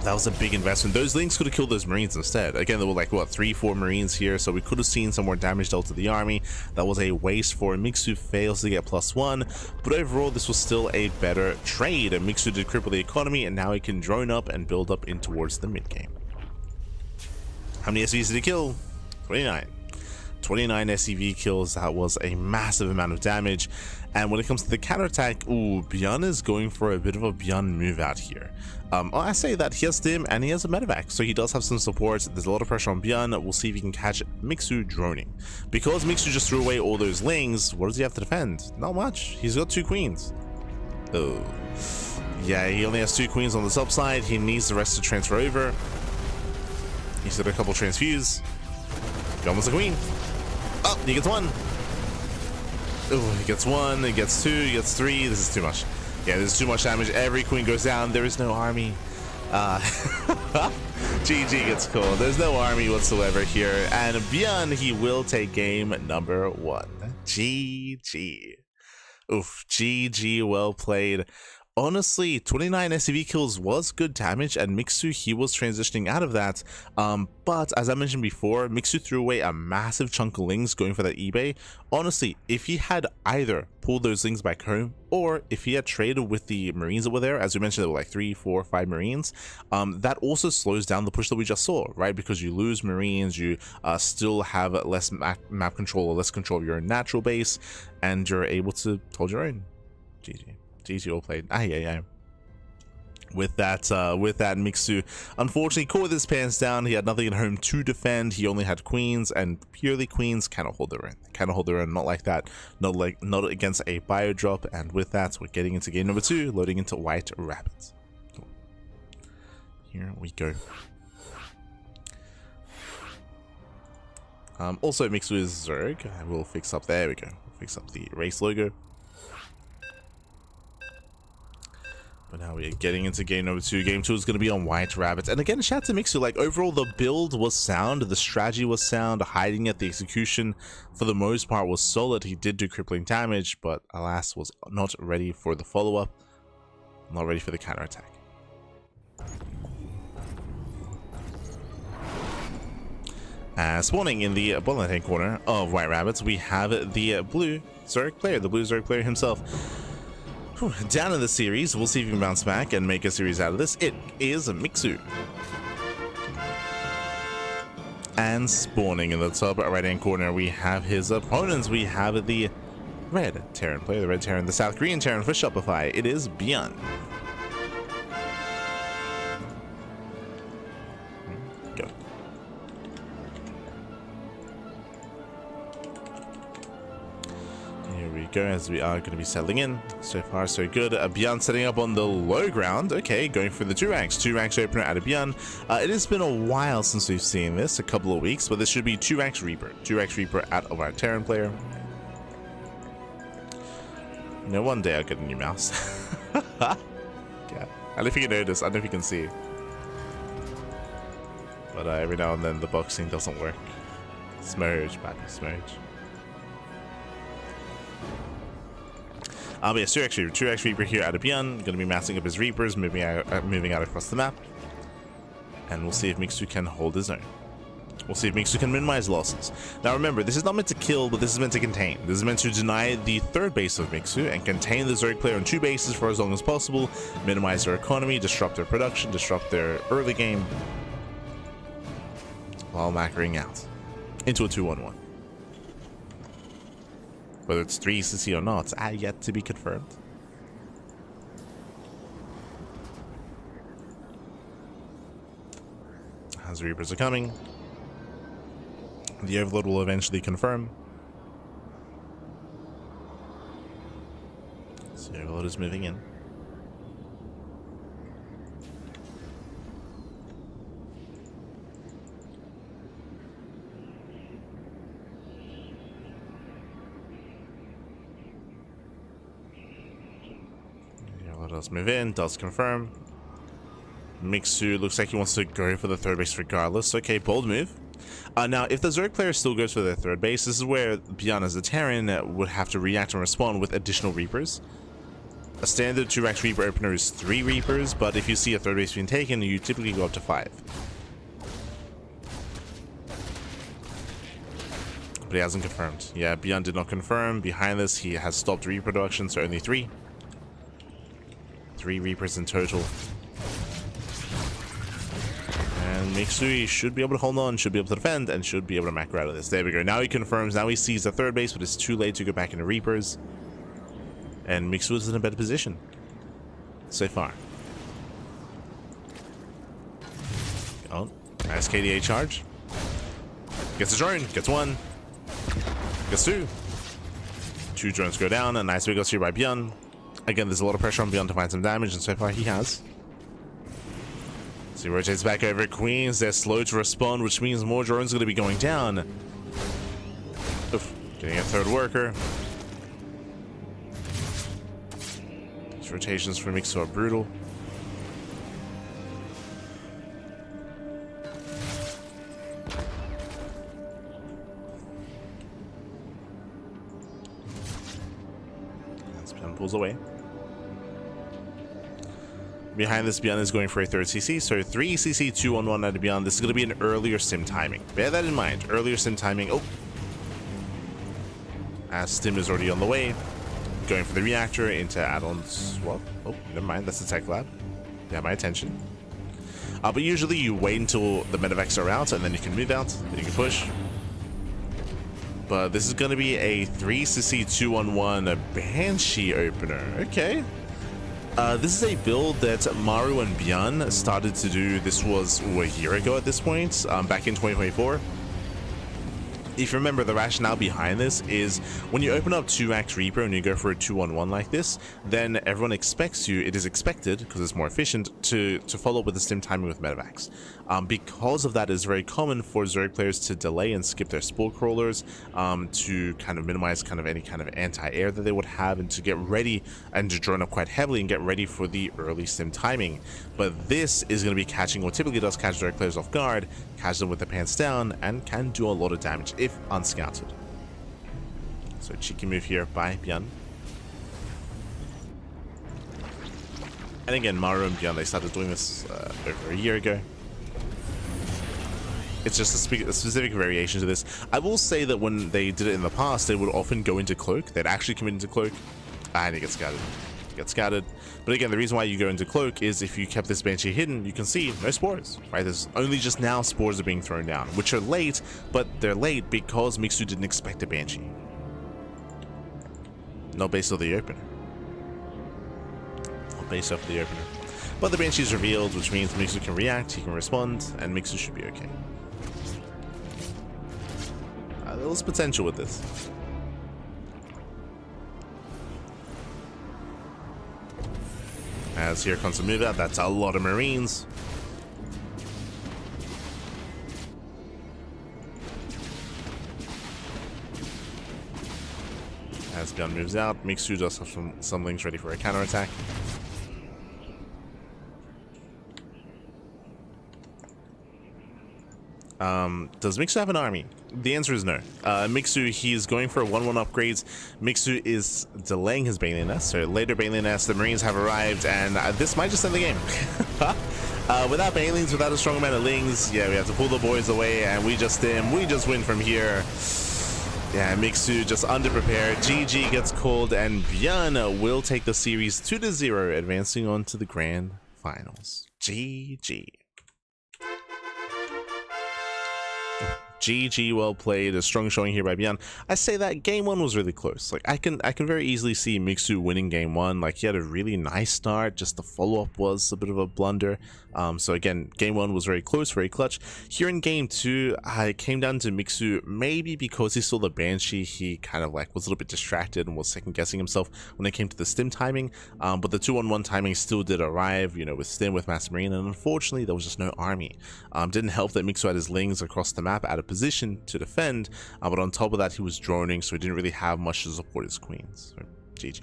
Speaker 1: That was a big investment. Those Lings could have killed those Marines instead. Again, there were like, what, 3-4 Marines here, so we could have seen some more damage dealt to the army. That was a waste for Mixu. Fails to get +1, but overall, this was still a better trade. And Mixu did cripple the economy, and now he can drone up and build up in towards the mid-game. How many SCVs did he kill? 29. 29 SCV kills. That was a massive amount of damage. And when it comes to the counterattack, ooh, ByuN is going for a bit of a ByuN move out here. I say that he has Stim and he has a medevac, so he does have some support. There's a lot of pressure on ByuN. We'll see if he can catch Mixu droning. Because Mixu just threw away all those Lings, what does he have to defend? Not much. He's got 2 Queens. Oh. Yeah, he only has 2 Queens on the sub side. He needs the rest to transfer over. He's got a couple transfuse. He almost a Queen. Oh, he gets 1. Oh, he gets 1, he gets 2, he gets 3. This is too much. Yeah, there's too much damage. Every Queen goes down. There is no army. GG gets called. There's no army whatsoever here. And ByuN, he will take game number 1. GG. Oof, GG, well played. Honestly, 29 SCV kills was good damage, and Mixu, he was transitioning out of that. But as I mentioned before, Mixu threw away a massive chunk of Lings going for that eBay. Honestly, if he had either pulled those Lings back home, or if he had traded with the Marines that were there, as we mentioned, there were like 3, 4, 5 Marines, that also slows down the push that we just saw, right? Because you lose Marines, you still have less map control or less control of your natural base, and you're able to hold your own. GG. GG all played. Yeah. With that Mixu, unfortunately, caught with his pants down. He had nothing at home to defend. He only had Queens, and purely Queens cannot hold their own. Cannot hold their own. Not like that. Not against a bio drop. And with that, we're getting into game number 2, loading into White Rabbit. Cool. Here we go. Also, Mixu is Zerg. I will fix up. There we go. Fix up the race logo. But now we are getting into game number 2. Game 2 is going to be on White Rabbit. And again, shout out to Mixu. Like, overall, the build was sound. The strategy was sound. Hiding at the execution, for the most part, was solid. He did do crippling damage, but alas, was not ready for the follow-up. Not ready for the counterattack. Spawning in the bottom left-hand corner of White Rabbits, we have the blue Zerg player himself. Down in the series, we'll see if he can bounce back and make a series out of this. It is Mixu. And spawning in the top right-hand corner, we have his opponents. We have the red Terran player, the red Terran, the South Korean Terran for Shopify. It is ByuN. Go. Here we go, as we are going to be settling in. So far, so good. ByuN setting up on the low ground. Okay, going for the 2 ranks. 2 ranks opener out of ByuN. It has been a while since we've seen this, a couple of weeks, but this should be 2 ranks Reaper. 2 ranks Reaper out of our Terran player. You know, one day I'll get a new mouse. Yeah. I don't know if you can notice, I don't know if you can see. But every now and then the boxing doesn't work. Smurge, baby, smurge. But yes, 2x Reaper. 2x Reaper here out of ByuN. Going to be massing up his Reapers, moving out across the map. And we'll see if Mixu can hold his own. We'll see if Mixu can minimize losses. Now remember, this is not meant to kill, but this is meant to contain. This is meant to deny the third base of Mixu and contain the Zerg player on 2 bases for as long as possible, minimize their economy, disrupt their production, disrupt their early game, while macroing out into a 2-1-1. Whether it's 3 CC or not, yet to be confirmed. As Reapers are coming, the Overlord will eventually confirm. So the Overlord is moving in. Does move in, does confirm. Mixu looks like he wants to go for the third base regardless. Okay, bold move. Now, if the Zerg player still goes for their third base, this is where ByuN as a Terran would have to react and respond with additional Reapers. A standard 2x Reaper opener is 3 Reapers, but if you see a third base being taken, you typically go up to 5. But he hasn't confirmed. Yeah, ByuN did not confirm. Behind this, he has stopped reproduction, so only 3. 3 Reapers in total. And Mixu should be able to hold on, should be able to defend, and should be able to macro out of this. There we go. Now he confirms. Now he sees the third base, but it's too late to go back into Reapers. And Mixu is in a better position so far. Oh, nice KDA charge. Gets a drone, gets 1, gets 2. 2 drones go down. A nice big goes here by ByuN. Again, there's a lot of pressure on ByuN to find some damage, and so far he has. So he rotates back over Queens. They're slow to respond, which means more drones are going to be going down. Oof, getting a third worker. These rotations for Mixu are brutal. As ByuN pulls away. Behind this, ByuN is going for a third CC, so 3 CC, 2-1-1 out of ByuN. This is going to be an earlier stim timing. Bear that in mind. Earlier stim timing. Oh. As stim is already on the way. Going for the reactor into add-ons. Well, oh, never mind. That's the tech lab. Yeah, my attention. But usually you wait until the medevacs are out, and then you can move out. Then you can push. But this is going to be a 3 CC, 2-1-1 Banshee opener. Okay. This is a build that Maru and ByuN started to do. This was a year ago at this point, back in 2024. If you remember, the rationale behind this is when you open up 2x Reaper and you go for a 2-1-1 like this, then everyone expects you, it is expected, because it's more efficient, to follow up with the stim timing with medevacs. Because of that, it's very common for Zerg players to delay and skip their spore crawlers, to kind of minimize kind of any kind of anti-air that they would have, and to get ready and to drone up quite heavily and get ready for the early stim timing. But this is going to be catching what typically does catch Zerg players off guard, catch them with the pants down, and can do a lot of damage if unscouted. So cheeky move here by ByuN. And again, Maru and ByuN, they started doing this over a year ago. It's just a specific variation to this. I will say that when they did it in the past, they would often go into Cloak. They'd actually come into Cloak, and it gets scattered. Get scattered. But again, the reason why you go into Cloak is if you kept this Banshee hidden, you can see no spores, right? There's only just now spores are being thrown down, which are late, but they're late because Mixu didn't expect a Banshee. Not based on the opener. Not based off the opener. But the Banshee is revealed, which means Mixu can react, he can respond, and Mixu should be okay. There's potential with this. As here comes a move out, that's a lot of Marines. As ByuN moves out, Mixu does have some links ready for a counterattack. Does Mixu have an army? The answer is no. Mixu, he's going for 1-1 upgrades. Mixu is delaying his Baneling Nest, so later Baneling Nest, the Marines have arrived, and this might just end the game. Without Banelings, without a strong amount of Lings, yeah, we have to pull the boys away, and we just win from here. Yeah, Mixu just underprepared. GG gets called, and ByuN will take the series 2-0, advancing on to the grand finals. GG. GG, well played. A strong showing here by ByuN. I say that game one was really close. Like I can very easily see Mixu winning game one. Like he had a really nice start, just the follow-up was a bit of a blunder. So again, game one was very close, very clutch. Here in game two, I came down to Mixu, maybe because he saw the Banshee, he kind of like was a little bit distracted and was second guessing himself when it came to the stim timing. But the 2-on-1 timing still did arrive, you know, with stim, with Master Marine, and unfortunately there was just no army. Didn't help that Mixu had his Lings across the map out of position to defend, but on top of that he was droning, so he didn't really have much to support his queens. So GG.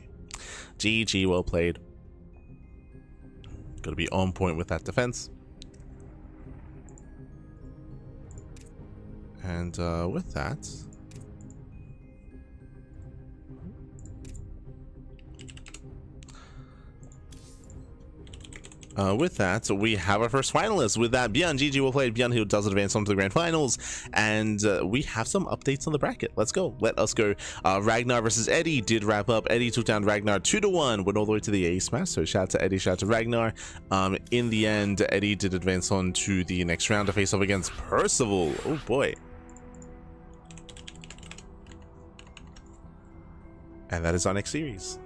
Speaker 1: GG, well played. Got to be on point with that defense. And with that, we have our first finalist. With that, ByuN, GG, well played. ByuN, who does advance on to the grand finals, and we have some updates on the bracket. Let's go. Let us go. Ragnar versus Eddie did wrap up. Eddie took down Ragnar 2-1, went all the way to the ace match. So shout out to Eddie, shout out to Ragnar. In the end, Eddie did advance on to the next round to face off against Percival. Oh boy. And that is our next series.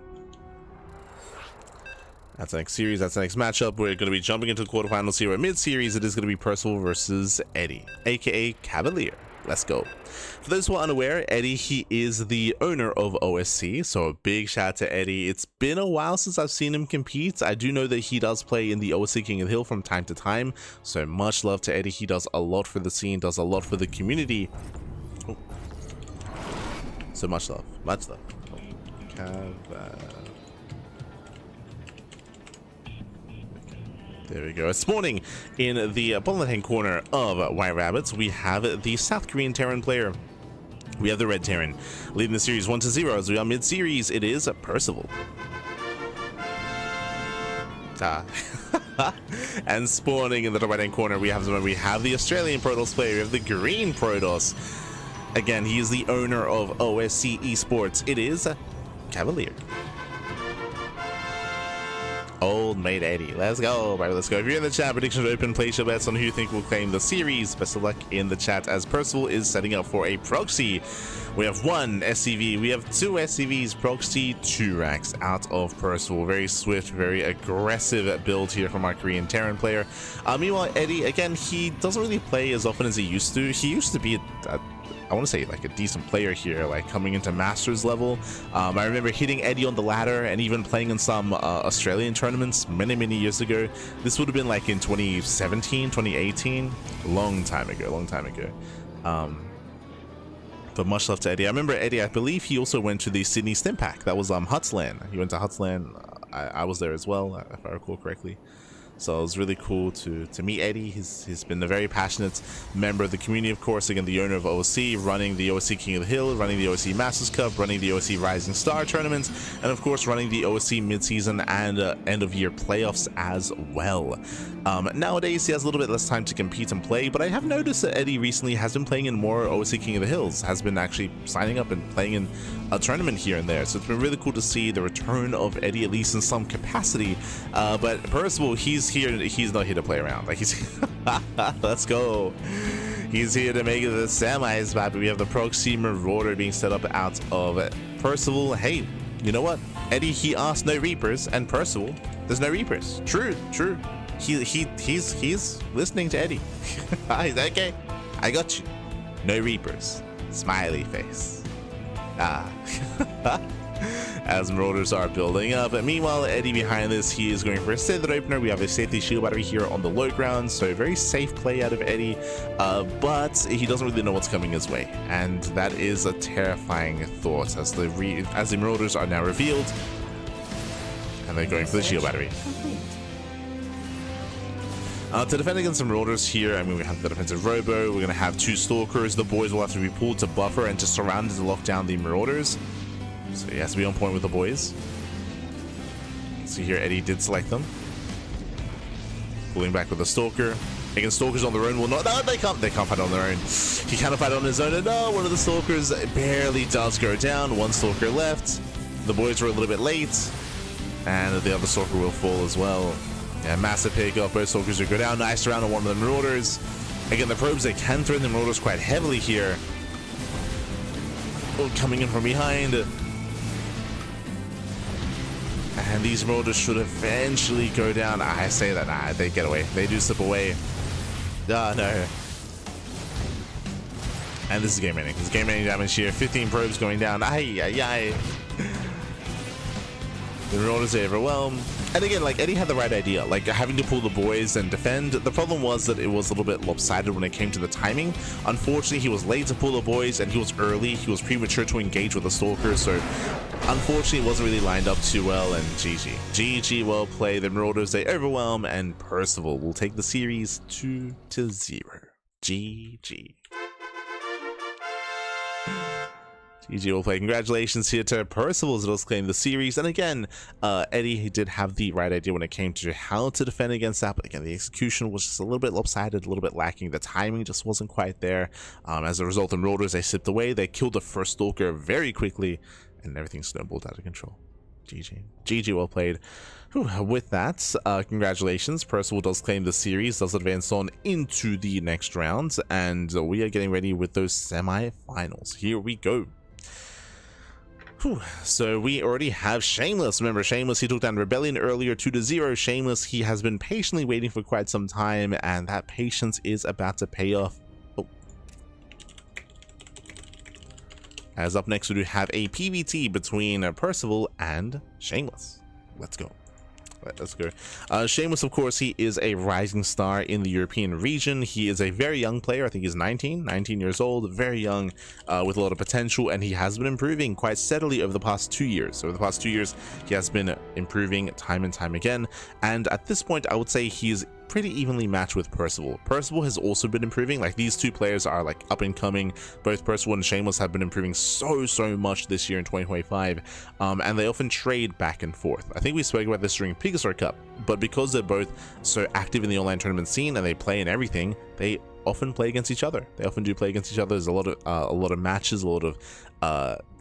Speaker 1: That's the next series, that's the next matchup. We're going to be jumping into the quarterfinals here. At mid-series, it is going to be Percival versus Eddie, aka Cavalier. Let's go. For those who are unaware, Eddie, he is the owner of OSC, so a big shout out to Eddie. It's been a while since I've seen him compete. I do know that he does play in the OSC King of the Hill from time to time, so much love to Eddie. He does a lot for the scene, does a lot for the community. Oh. So much love, much love. There we go. Spawning in the bottom left-hand corner of White Rabbits, we have the South Korean Terran player. We have the Red Terran leading the series 1-0. As we are mid-series, it is Percival. And spawning in the right-hand corner, we have the Australian Protoss player. We have the Green Protoss. Again, he is the owner of OSC Esports. It is Cavalier. Old mate Eddie. Let's go, bro. Let's go. If you're in the chat, predictions are open. Place your bets on who you think will claim the series. Best of luck in the chat as Percival is setting up for a proxy. We have one SCV. We have two SCVs. Proxy, 2 racks out of Percival. Very swift, very aggressive build here from our Korean Terran player. Meanwhile, Eddie, again, he doesn't really play as often as he used to. He used to be I want to say like a decent player here, like coming into Masters level. I remember hitting Eddie on the ladder and even playing in some Australian tournaments many years ago. This would have been like in 2017, 2018, long time ago. But much love to Eddie. I remember Eddie, I believe he also went to the Sydney Stim Pack. That was Hutsland. He went to Hutsland. I was there as well, if I recall correctly. So it was really cool to meet Eddie. He's been a very passionate member of the community, of course. Again, the owner of OSC, running the OSC King of the Hill, running the OSC Masters Cup, running the OSC Rising Star tournaments, and of course running the OSC mid-season and end-of-year playoffs as well. Nowadays, he has a little bit less time to compete and play, but I have noticed that Eddie recently has been playing in more OSC King of the Hills, has been actually signing up and playing in a tournament here and there. So it's been really cool to see the return of Eddie, at least in some capacity. But Percival, he's here. He's not here to play around. Like he's let's go. He's here to make it the semis, but we have the proxy Marauder being set up out of Percival. Hey, you know what? Eddie, he asked no Reapers, and Percival, there's no Reapers. True. He's listening to Eddie. He's okay. I got you. No Reapers. Smiley face. As Marauders are building up. Meanwhile, Eddie behind this, he is going for a Scyther opener. We have a safety shield battery here on the low ground, so very safe play out of Eddie, but he doesn't really know what's coming his way, and that is a terrifying thought as the Marauders are now revealed, and they're going for the shield battery. To defend against some Marauders here, I mean, we have the defensive Robo, we're going to have 2 Stalkers, the boys will have to be pulled to buffer and just surrounded to lock down the Marauders. So he has to be on point with the boys. See here, Eddie did select them. Pulling back with the Stalker. Against Stalkers on their own will not. No, they can't fight on their own. He cannot fight on his own. And no, one of the Stalkers barely does go down. 1 Stalker left. The boys were a little bit late. And the other Stalker will fall as well. Yeah, massive pick up. Both Stalkers will go down. Nice round on one of the Marauders. Again, the probes, they can threaten the Marauders quite heavily here. Oh, coming in from behind. And these Marauders should eventually go down. I say that, nah, they get away. They do slip away. Ah, no. And this is game ending. This is game ending damage here. 15 probes going down. Ay, ay, ay. The Marauders are overwhelmed. And again, like, Eddie had the right idea. Like, having to pull the boys and defend. The problem was that it was a little bit lopsided when it came to the timing. Unfortunately, he was late to pull the boys, and he was early. He was premature to engage with the Stalker, so unfortunately, it wasn't really lined up too well, and GG. GG, well played. The Marauders, they overwhelm, and Percival will take the series 2-0. GG. GG will play. Congratulations here to Percival as well claim the series. And again, Eddie did have the right idea when it came to how to defend against that. But again, the execution was just a little bit lopsided, a little bit lacking. The timing just wasn't quite there. As a result, the Marauders, they slipped away. They killed the first Stalker very quickly, and everything snowballed out of control. GG. GG, well played. Whew. With that, congratulations. Percival does claim the series, does advance on into the next round, and we are getting ready with those semi-finals. Here we go. Whew. So we already have Shameless. Remember, Shameless, he took down Rebellion earlier 2-0. Shameless, he has been patiently waiting for quite some time, and that patience is about to pay off. Oh. As up next, we do have a PvT between Percival and Shameless. Let's go. Let's go. Shameless, of course, he is a rising star in the European region. He is a very young player. I think he's 19 years old, very young, with a lot of potential, and he has been improving quite steadily over the past 2 years. So over the past 2 years, he has been improving time and time again. And at this point, I would say he's pretty evenly matched with Percival. Percival has also been improving. Like, these two players are like up and coming. Both Percival and Shameless have been improving so much this year in 2025, and they often trade back and forth. I think we spoke about this during Pegastar Cup, but because they're both so active in the online tournament scene and they play in everything, they often play against each other. They often do play against each other. There's a lot of matches, a lot of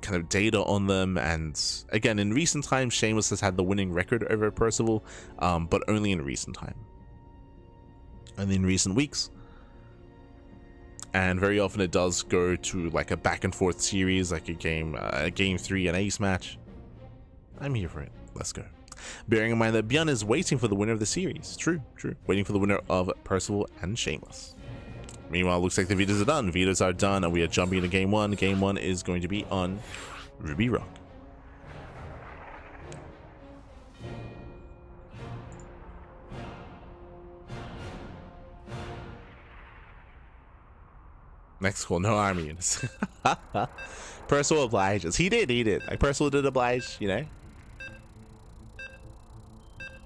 Speaker 1: kind of data on them. And again, in recent times, Shameless has had the winning record over Percival, but only in recent time. And in recent weeks, and very often it does go to like a back and forth series, like a game 3, an ace match. I'm here for it. Let's go. Bearing in mind that ByuN is waiting for the winner of the series. True. Waiting for the winner of Percival and Shameless. Meanwhile, looks like the vetoes are done. Vetoes are done, and we are jumping into game 1. Game 1 is going to be on Ruby Rock. Next call, no army units. Percival obliges. He did. Like, Percival did oblige, you know?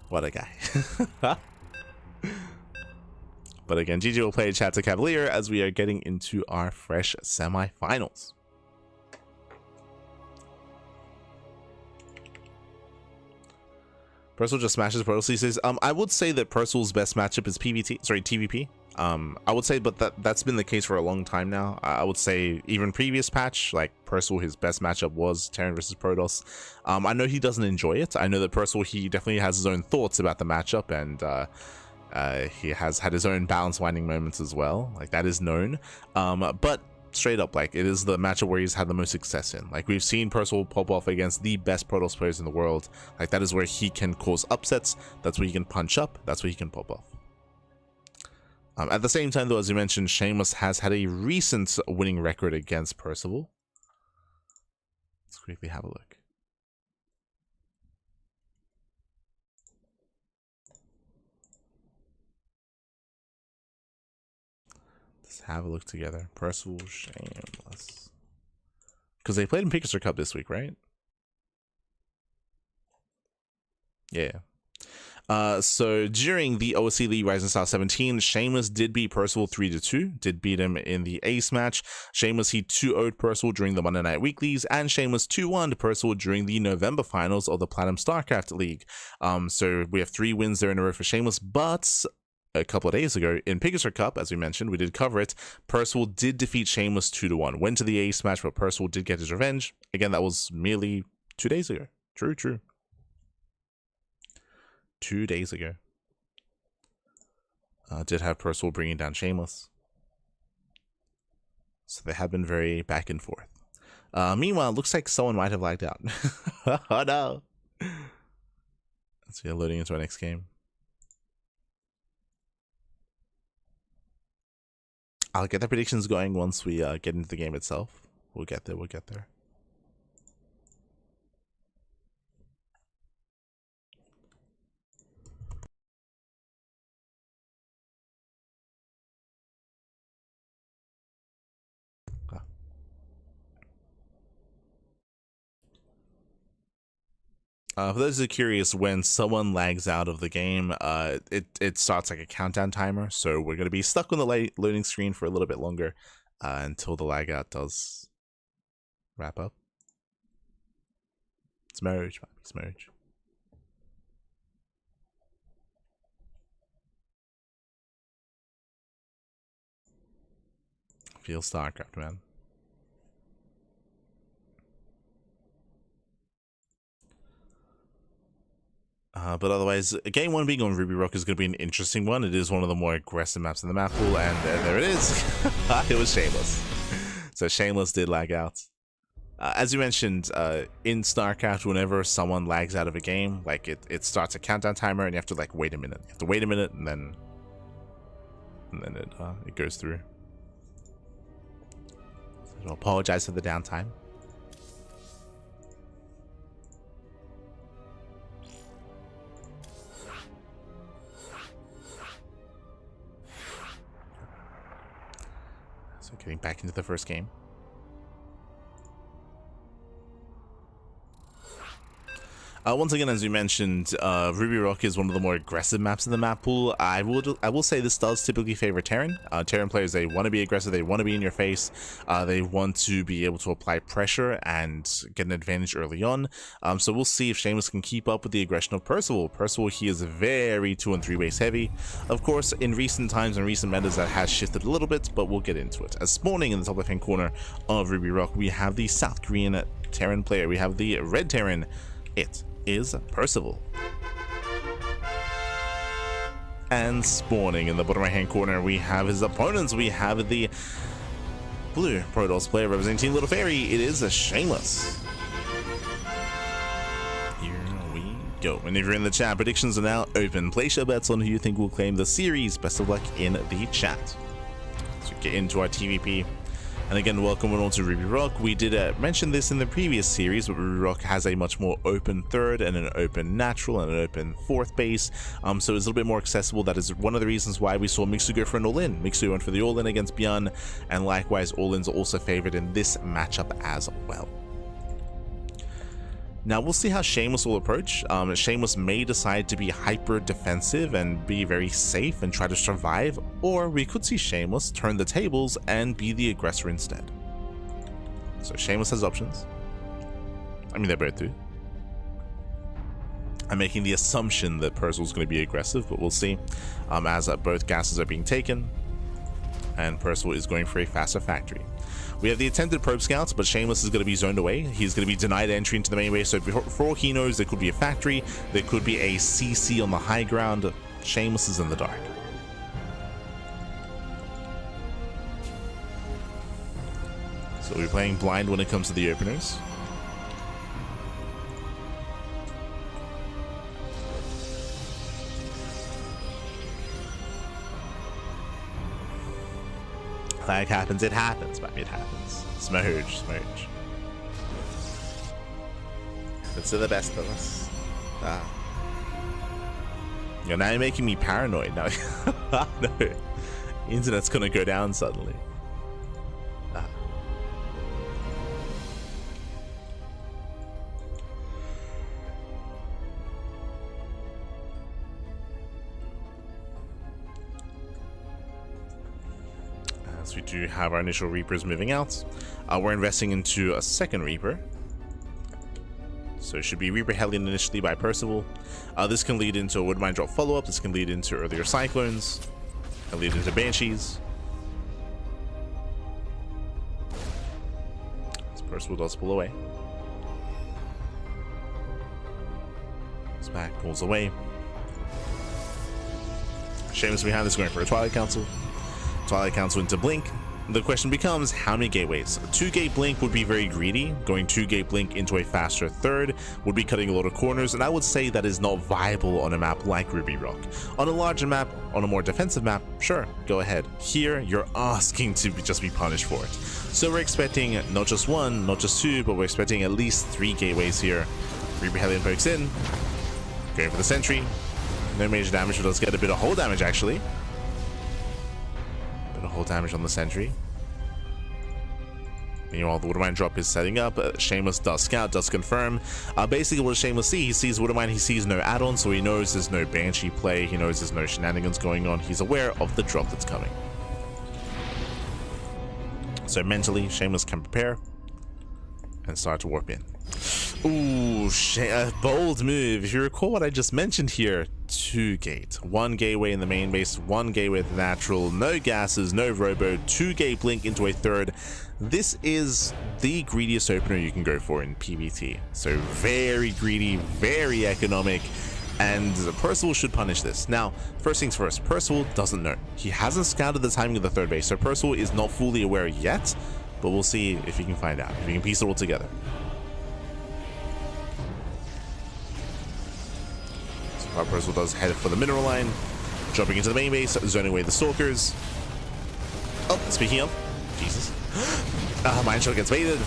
Speaker 1: What a guy. But again, GG will play Chatter Cavalier as we are getting into our fresh semi-finals. Percival just smashes Protoss. He says, I would say that Percival's best matchup is TVP. I would say, but that's been the case for a long time now. I would say even previous patch, like Percival, his best matchup was Terran versus Protoss. I know he doesn't enjoy it. I know that Percival, he definitely has his own thoughts about the matchup, and he has had his own balance winding moments as well. Like, that is known. But straight up, like, it is the matchup where he's had the most success in. Like, we've seen Percival pop off against the best Protoss players in the world. Like, that is where he can cause upsets. That's where he can punch up. That's where he can pop off. At the same time, though, as you mentioned, Shameless has had a recent winning record against Percival. Let's quickly have a look. Let's have a look together. Percival, Shameless. Because they played in Pegastar Cup this week, right? Yeah. So during the OSC League Rising Star 17, Shameless did beat Percival 3-2, did beat him in the ace match. Shameless, he 2-0'd Percival during the Monday Night Weeklies, and Shameless 2-1'd Percival during the November finals of the Platinum StarCraft League. So we have 3 wins there in a row for Shameless, but a couple of days ago in Pegasus Cup, as we mentioned, we did cover it, Percival did defeat Shameless 2-1. Went to the ace match, but Percival did get his revenge. Again, that was merely 2 days ago. True. 2 days ago. Did have Percival bringing down Shameless. So they have been very back and forth. Meanwhile, looks like someone might have lagged out. Oh no! So we are loading into our next game. I'll get the predictions going once we get into the game itself. We'll get there. For those who are curious, when someone lags out of the game, it starts like a countdown timer. So we're going to be stuck on the loading screen for a little bit longer until the lag out does wrap up. Smurge. Feel StarCraft, man. But otherwise, game 1 being on Ruby Rock is going to be an interesting one. It is one of the more aggressive maps in the map pool, and there it is. It was Shameless. So Shameless did lag out. As you mentioned, in StarCraft, whenever someone lags out of a game, like it starts a countdown timer, and you have to like wait a minute. You have to wait a minute, and then it goes through. So I apologize for the downtime. So getting back into the first game. Once again, as you mentioned, Ruby Rock is one of the more aggressive maps in the map pool. I will say this does typically favor Terran. Terran players, they want to be aggressive, they want to be in your face, they want to be able to apply pressure and get an advantage early on. So we'll see if Shameless can keep up with the aggression of Percival. Percival, he is very 2 and 3 base heavy. Of course, in recent times and recent metas, that has shifted a little bit, but we'll get into it. As spawning in the top left hand corner of Ruby Rock, we have the South Korean Terran player. We have the red Terran. It is Percival. And spawning in the bottom right hand corner, we have his opponents. We have the blue Protoss player representing Team Little Fairy. It is a Shameless. Here we go. And if you're in the chat, predictions are now open. Place your bets on who you think will claim the series. Best of luck in the chat. So get into our TVP. And again, welcome on to Ruby Rock. We did mention this in the previous series, but Ruby Rock has a much more open third and an open natural and an open fourth base. So it's a little bit more accessible. That is one of the reasons why we saw Mixu go for an all-in. Mixu went for the all-in against ByuN, and likewise, all-ins are also favored in this matchup as well. Now we'll see how Shameless will approach. Shameless may decide to be hyper defensive and be very safe and try to survive, or we could see Shameless turn the tables and be the aggressor instead. So Shameless has options. I mean, they both do. I'm making the assumption that Percival's going to be aggressive, but we'll see. As both gases are being taken, and Percival is going for a faster factory. We have the attempted probe scouts, but Shameless is going to be zoned away. He's going to be denied entry into the main base, so for all he knows, there could be a factory, there could be a CC on the high ground. Shameless is in the dark. So we're playing blind when it comes to the openers. Lag happens, it happens, baby, it happens. Smurge. Happens to the best of us. Now you're making me paranoid. Now, no, internet's gonna go down suddenly. So we do have our initial Reapers moving out. We're investing into a second Reaper. So it should be Reaper Hellion initially by Percival. This can lead into a Woodmine drop follow-up. This can lead into earlier Cyclones. Can lead into Banshees. So Percival does pull away. It's back, pulls away. Shameless behind this, going for a Twilight Council. Twilight Council into Blink. The question becomes, how many gateways? 2-gate Blink would be very greedy. Going 2-gate Blink into a faster third would be cutting a lot of corners, and I would say that is not viable on a map like Ruby Rock. On a larger map, on a more defensive map, sure, go ahead. Here, you're asking to just be punished for it. So we're expecting not just 1, not just 2, but we're expecting at least 3 gateways here. Reaper Hellion pokes in, going for the sentry. No major damage, but let's get a bit of hull damage actually. Hull damage on the sentry. Meanwhile, the Woodmine drop is setting up. Shameless does scout, does confirm. Basically, what does Shameless see? He sees Woodmine, he sees no add-on, so he knows there's no Banshee play. He knows there's no shenanigans going on. He's aware of the drop that's coming. So mentally, Shameless can prepare and start to warp in. Ooh, a bold move. If you recall what I just mentioned here, 2-gate. 1 gateway in the main base, 1 gateway with natural, no gases, no robo, 2-gate Blink into a third. This is the greediest opener you can go for in PvT. So very greedy, very economic, and Percival should punish this. Now, first things first, Percival doesn't know. He hasn't scouted the timing of the third base, so Percival is not fully aware yet, but we'll see if he can find out, if he can piece it all together. Percival does head for the mineral line, jumping into the main base, zoning away the stalkers. Oh, speaking of, Jesus. Mine shot gets baited.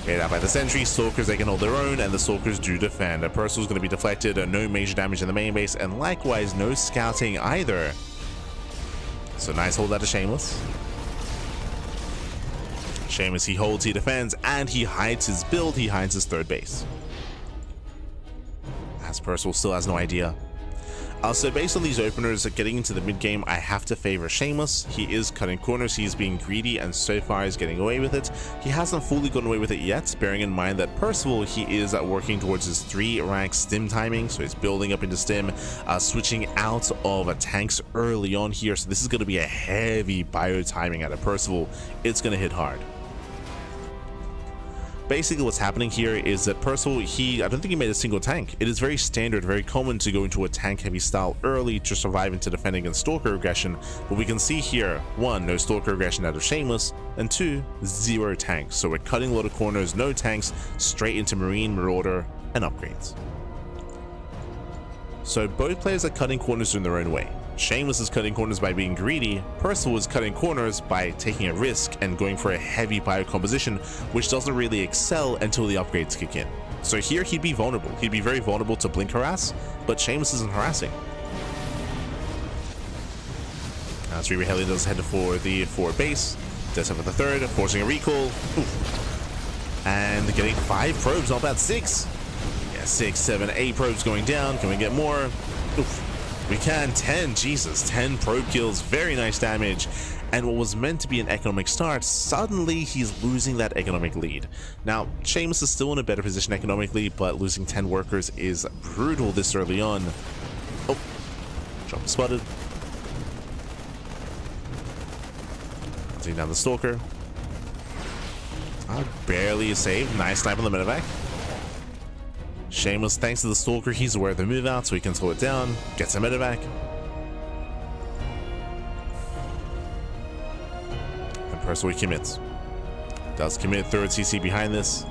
Speaker 1: Baited out by the sentry. Stalkers, they can hold their own, and the stalkers do defend. Percival's going to be deflected, no major damage in the main base, and likewise, no scouting either. So nice hold out of Shameless. Shameless, he holds, he defends, and he hides his build, he hides his third base. As Percival still has no idea. So based on these openers, getting into the mid game, I have to favor Shameless. He is cutting corners, he's being greedy, and so far is getting away with it. He hasn't fully gotten away with it yet, bearing in mind that Percival, he is working towards his 3-rank stim timing, so he's building up into stim, switching out of tanks early on here, so this is going to be a heavy bio timing out of Percival. It's going to hit hard. Basically what's happening here is that Percival, I don't think he made a single tank. It is very standard, very common to go into a tank heavy style early to survive into defending against Stalker aggression, but we can see here, 1, no Stalker aggression out of Shameless, and 2, 0 tanks. So we're cutting a lot of corners, no tanks, straight into Marine, Marauder, and upgrades. So both players are cutting corners in their own way. Shameless is cutting corners by being greedy. Percival is cutting corners by taking a risk and going for a heavy bio composition, which doesn't really excel until the upgrades kick in. So here he'd be vulnerable. He'd be very vulnerable to Blink harass, but Shameless isn't harassing. As Reaper Hellion does head for the forward base, does have for the third, forcing a recall. Oof. And getting 5 probes, not bad. 6. Yeah, 6, 7, 8 probes going down. Can we get more? Oof. We can. 10, Jesus, 10 probe kills, very nice damage. And what was meant to be an economic start, suddenly he's losing that economic lead. Now, Shameless is still in a better position economically, but losing 10 workers is brutal this early on. Oh, drop spotted. Taking down the Stalker. Barely saved. Nice snipe on the medevac. Shameless, thanks to the Stalker, he's aware of the move out, so he can slow it down, gets a medevac. And Percival commits. Does commit, third CC behind this.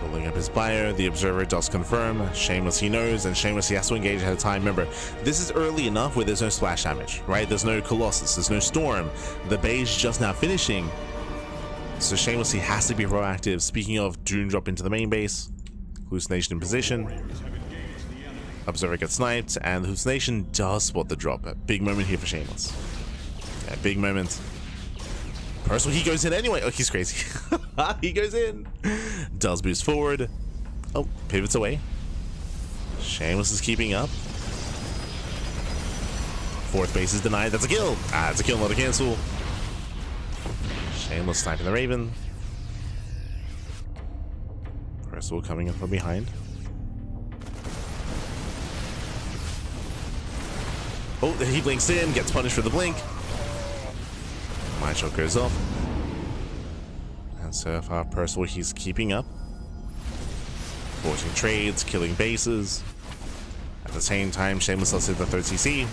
Speaker 1: Building up his bio, the Observer does confirm. Shameless, he knows, and Shameless, he has to engage ahead of time. Remember, this is early enough where there's no splash damage, right? There's no Colossus, there's no Storm. The base just now finishing. So Shameless, he has to be proactive. Speaking of, Dune drop into the main base. Hallucination in position. Observer gets sniped, and the Hallucination does spot the drop. A big moment here for Shameless. Yeah, big moment. Percival, he goes in anyway. Oh, he's crazy. He goes in. Does boost forward. Oh, pivots away. Shameless is keeping up. Fourth base is denied. That's a kill. It's a kill, not a cancel. Shameless sniping the Raven. Percival coming in from behind. Oh, he blinks in, gets punished for the blink. My shot goes off. And so far, Percival, he's keeping up. Forging trades, killing bases. At the same time, Shameless does hit the 3rd CC.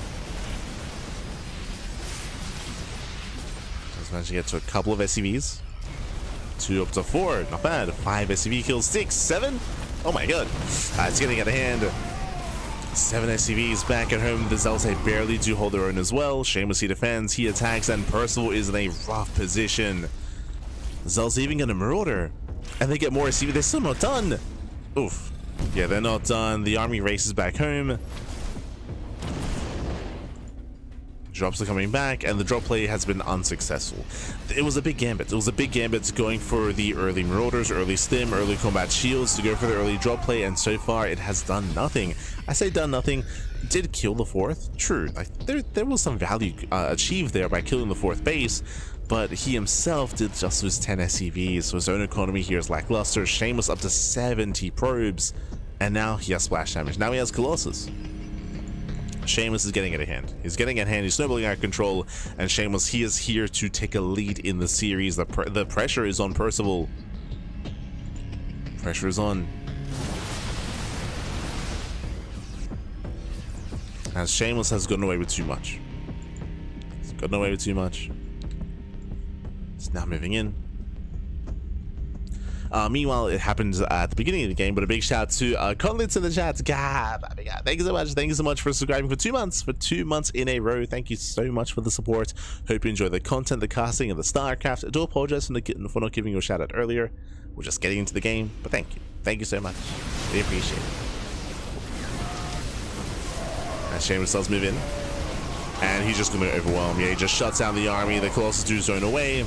Speaker 1: Just managed to get to a couple of SCVs. 2 up to 4, not bad. 5 SCV kills, 6, 7. Oh my god, it's getting out of hand. 7 SCVs back at home. The Zelzay barely do hold their own as well. Shameless, he defends, he attacks, and Percival is in a rough position. Zelzay even gonna Marauder, and they get more SCV. They're still not done. Oof. Yeah, they're not done. The army races back home. Drops are coming back, and the drop play has been unsuccessful. It was a big gambit. It was a big gambit going for the early Marauders, early Stim, early Combat Shields to go for the early drop play, and so far it has done nothing. I say done nothing. Did kill the 4th. True. Like there was some value achieved there by killing the 4th base, but he himself did just lose 10 SCVs, so his own economy here is lackluster. Shameless up to 70 probes, and now he has splash damage. Now he has Colossus. Shameless is getting it at hand. He's getting at hand. He's snowballing out of control, and Shameless, he is here to take a lead in the series. The pressure is on Percival. Pressure is on. As Shameless has gotten away with too much. He's gotten away with too much. He's now moving in. Meanwhile, it happens at the beginning of the game, but a big shout to Conlitz in the chat. Gab, thank you so much. Thank you so much for subscribing for 2 months. For 2 months in a row. Thank you so much for the support. Hope you enjoy the content, the casting, and the StarCraft. I do apologize for not giving you a shout out earlier. We're just getting into the game, but thank you. Thank you so much. We appreciate it. As Shameless does move in, and he's just going to overwhelm. Yeah, he just shuts down the army. The Colossus do zone away. You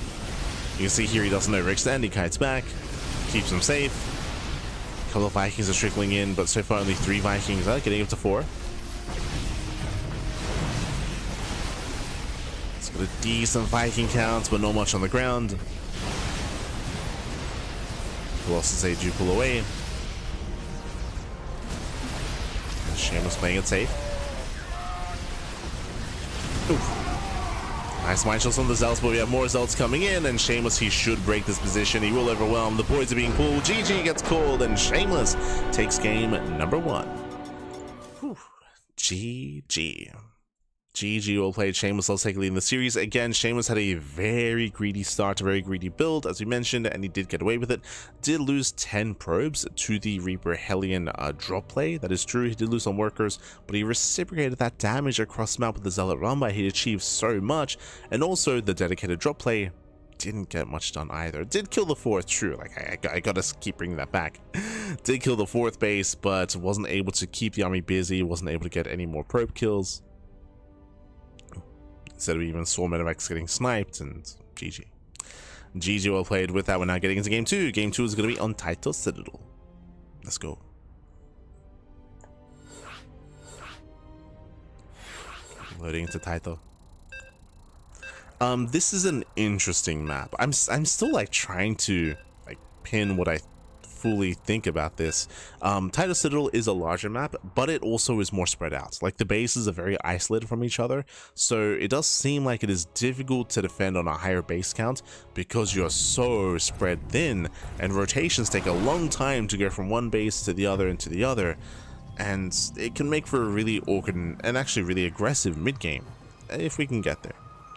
Speaker 1: can see here he doesn't overextend. He kites back. Keeps them safe. A couple of Vikings are trickling in, but so far only 3 Vikings are getting up to 4. It's got a decent Viking count, but not much on the ground. Colossus they do pull away. And Shameless playing it safe. Oof. Nice mind shots on the Zelts, but we have more Zelts coming in, and Shameless, he should break this position. He will overwhelm. The boys are being pulled. GG gets called, and Shameless takes game number 1. Whew. GG. GG will play. Shameless will take lead in the series. Again, Shameless had a very greedy start, a very greedy build, as we mentioned, and he did get away with it. Did lose 10 probes to the Reaper Hellion drop play. That is true. He did lose some workers, but he reciprocated that damage across the map with the Zealot Rumba. He achieved so much, and also the dedicated drop play didn't get much done either. Did kill the 4th, true. Like I gotta keep bringing that back. Did kill the 4th base, but wasn't able to keep the army busy. Wasn't able to get any more probe kills. Instead of even Soul Medivacs getting sniped, and GG. GG well played. With that, we're now getting into game 2. Game 2 is going to be on Title Citadel. Let's go. Loading into Title. This is an interesting map. I'm still like trying to like pin what I fully think about this. Title Citadel is a larger map, but it also is more spread out. Like the bases are very isolated from each other, so it does seem like it is difficult to defend on a higher base count because you're so spread thin, and rotations take a long time to go from one base to the other and to the other, and it can make for a really awkward and actually really aggressive mid game if we can get there.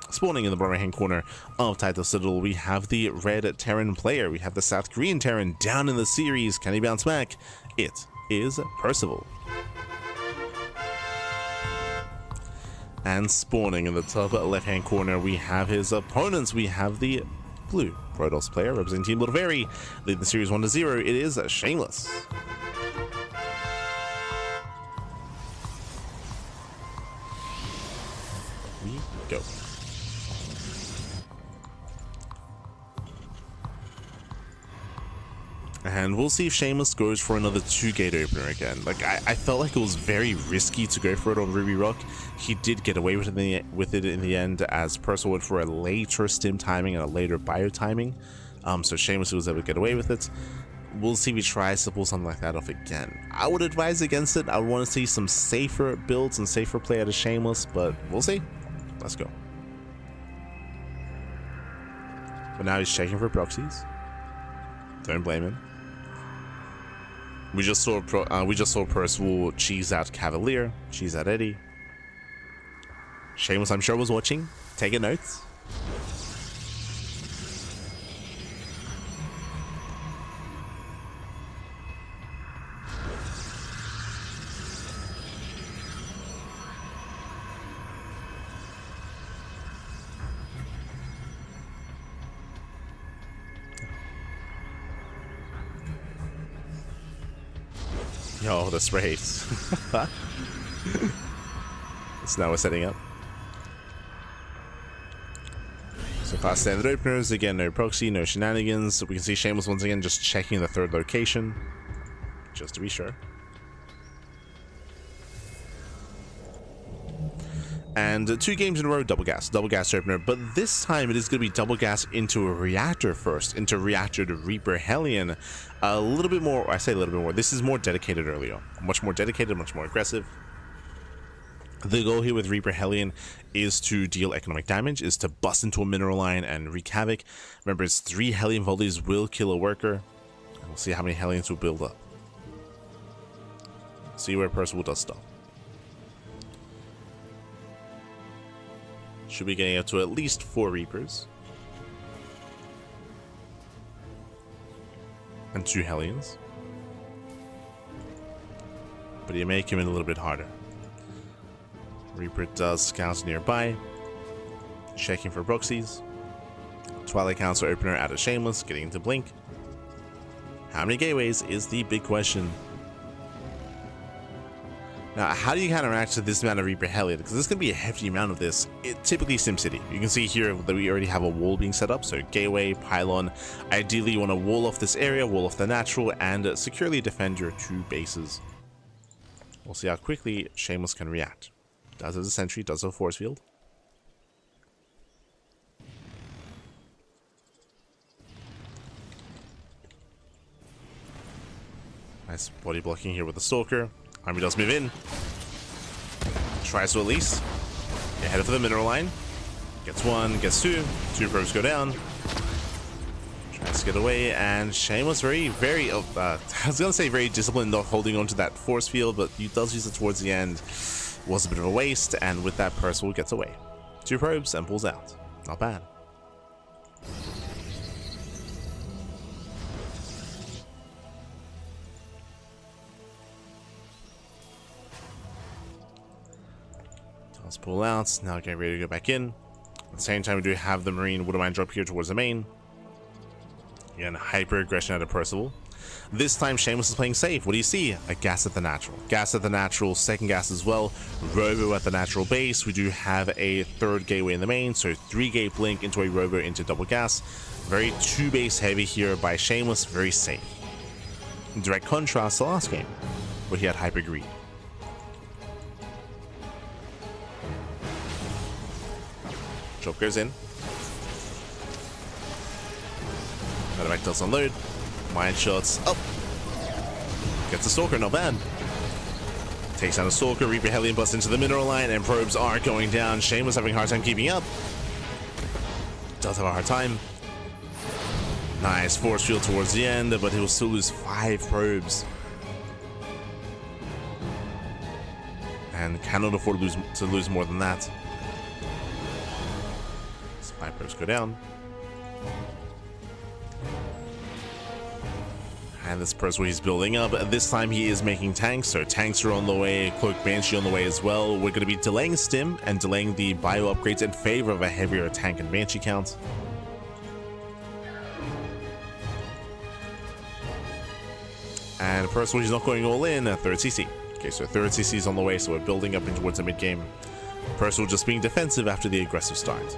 Speaker 1: Spawning in the bottom right hand corner of Title Citadel, we have the red Terran player. We have the South Korean Terran down in the series. Can he bounce back? It is Percival. And spawning in the top left hand corner, we have his opponents. We have the blue Protoss player representing Team Little Fairy, leading the series 1-0. It is Shameless. We go. And we'll see if Shameless goes for another 2-gate opener again. Like, I felt like it was very risky to go for it on Ruby Rock. He did get away with it in the end, as Percival went for a later stim timing and a later bio timing. So Shameless was able to get away with it. We'll see if he tries to pull something like that off again. I would advise against it. I want to see some safer builds and safer play out of Shameless, but we'll see. Let's go. But now he's checking for proxies. Don't blame him. We just saw Percival cheese out Cavalier, cheese out Eddie. Shameless, I'm sure, was watching, taking notes. Yo, the sprays. So now we're setting up. So class standard openers, again, no proxy, no shenanigans. We can see Shameless once again just checking the 3rd location, just to be sure. And 2 games in a row, double gas opener, but this time it is going to be double gas into a reactor first, into reactor to Reaper Hellion. A little bit more, I say a little bit more, this is more dedicated earlier, much more dedicated, much more aggressive. The goal here with Reaper Hellion is to deal economic damage, is to bust into a mineral line and wreak havoc. Remember, it's 3 Hellion volleys will kill a worker, and we'll see how many Hellions will build up. See where Percival does stop. Should be getting up to at least 4 Reapers. And 2 Hellions. But you make him in a little bit harder. Reaper does scout nearby. Checking for proxies. Twilight Council opener out of Shameless, getting into Blink. How many gateways is the big question. Now, how do you counteract to this amount of Reaper Hellion? Because there's going to be a hefty amount of this. Typically SimCity. You can see here that we already have a wall being set up. So gateway, pylon. Ideally, you want to wall off this area, wall off the natural, and securely defend your 2 bases. We'll see how quickly Shameless can react. Does as a sentry, does a force field. Nice body blocking here with the Stalker. Army does move in. Tries to at least get ahead of the mineral line. Gets 1, gets 2. 2 probes go down. Tries to get away, and Shameless very, I was gonna say very disciplined, not holding on to that force field, but he does use it towards the end. Was a bit of a waste, and with that, Percival gets away. 2 probes and pulls out. Not bad. Let's pull out. Now get ready to go back in. At the same time, we do have the Marine Wouldn't drop here towards the main. Again, hyper aggression out of Percival. This time, Shameless is playing safe. What do you see? A gas at the natural. Gas at the natural, 2nd gas as well. Robo at the natural base. We do have a 3rd gateway in the main, so 3-gate blink into a Robo into double gas. Very 2-base heavy here by Shameless. Very safe. In direct contrast to last game, where he had hyper greed. Drop goes in. Medevac does unload. Mine shots up. Gets a Stalker, not bad. Takes down a Stalker. Reaper Hellion busts into the mineral line, and probes are going down. Shameless having a hard time keeping up. Does have a hard time. Nice force field towards the end, but he will still lose 5 probes. And cannot afford to lose more than that. 5 probes go down. And this Percival he's building up. This time he is making tanks, so tanks are on the way, Cloak Banshee on the way as well. We're going to be delaying Stim and delaying the bio upgrades in favor of a heavier tank and Banshee count. And Percival, he's not going all in, 3rd CC. Okay, so 3rd CC is on the way, so we're building up in towards the mid game. Percival just being defensive after the aggressive start.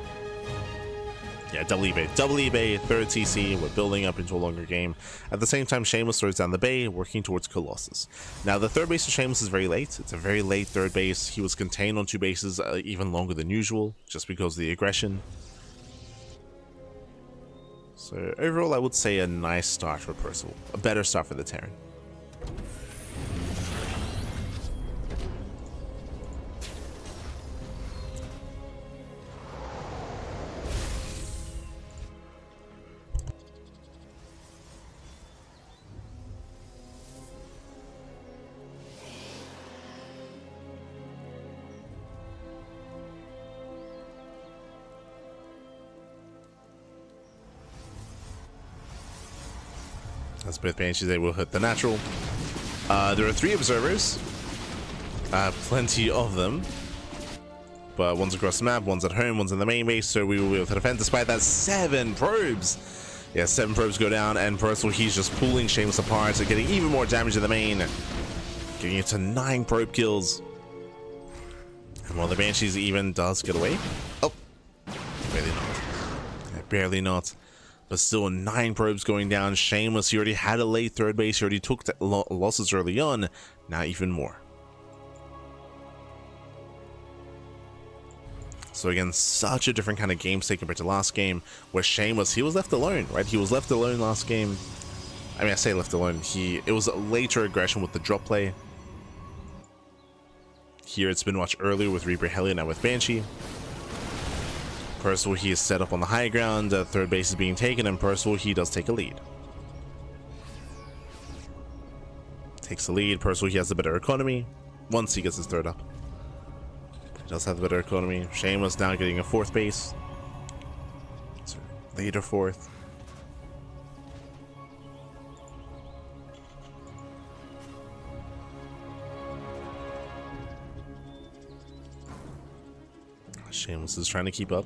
Speaker 1: Yeah, double eBay, third TC. We're building up into a longer game. At the same time, Shameless throws down the bay, working towards Colossus. Now, the third base of Shameless is very late. It's a very late third base. He was contained on 2 bases even longer than usual, just because of the aggression. So overall, I would say a nice start for Percival. A better start for the Terran. As both Banshees, they will hit the natural. There are 3 observers. Plenty of them. But one's across the map, one's at home, one's in the main base, so we will be able to defend. Despite that, 7 probes. Yeah, 7 probes go down, and Percival, he's just pulling Shameless apart, so getting even more damage in the main. Getting it to 9 probe kills. And while the Banshees even does get away. Oh, barely not. Yeah, barely not. But still 9 probes going down. Shameless, he already had a late third base. He already took losses early on. Now even more. So again, such a different kind of game state compared to last game, where Shameless, he was left alone, right? He was left alone last game. I mean, I say left alone. It was a later aggression with the drop play. Here it's been much earlier with Reaper Hellion, now with Banshee. Percival, he is set up on the high ground, third base is being taken, and Percival, he does take a lead. Takes the lead. Percival, he has the better economy once he gets his third up. He does have the better economy. Shameless now getting a 4th base. So later 4th. Shameless is trying to keep up.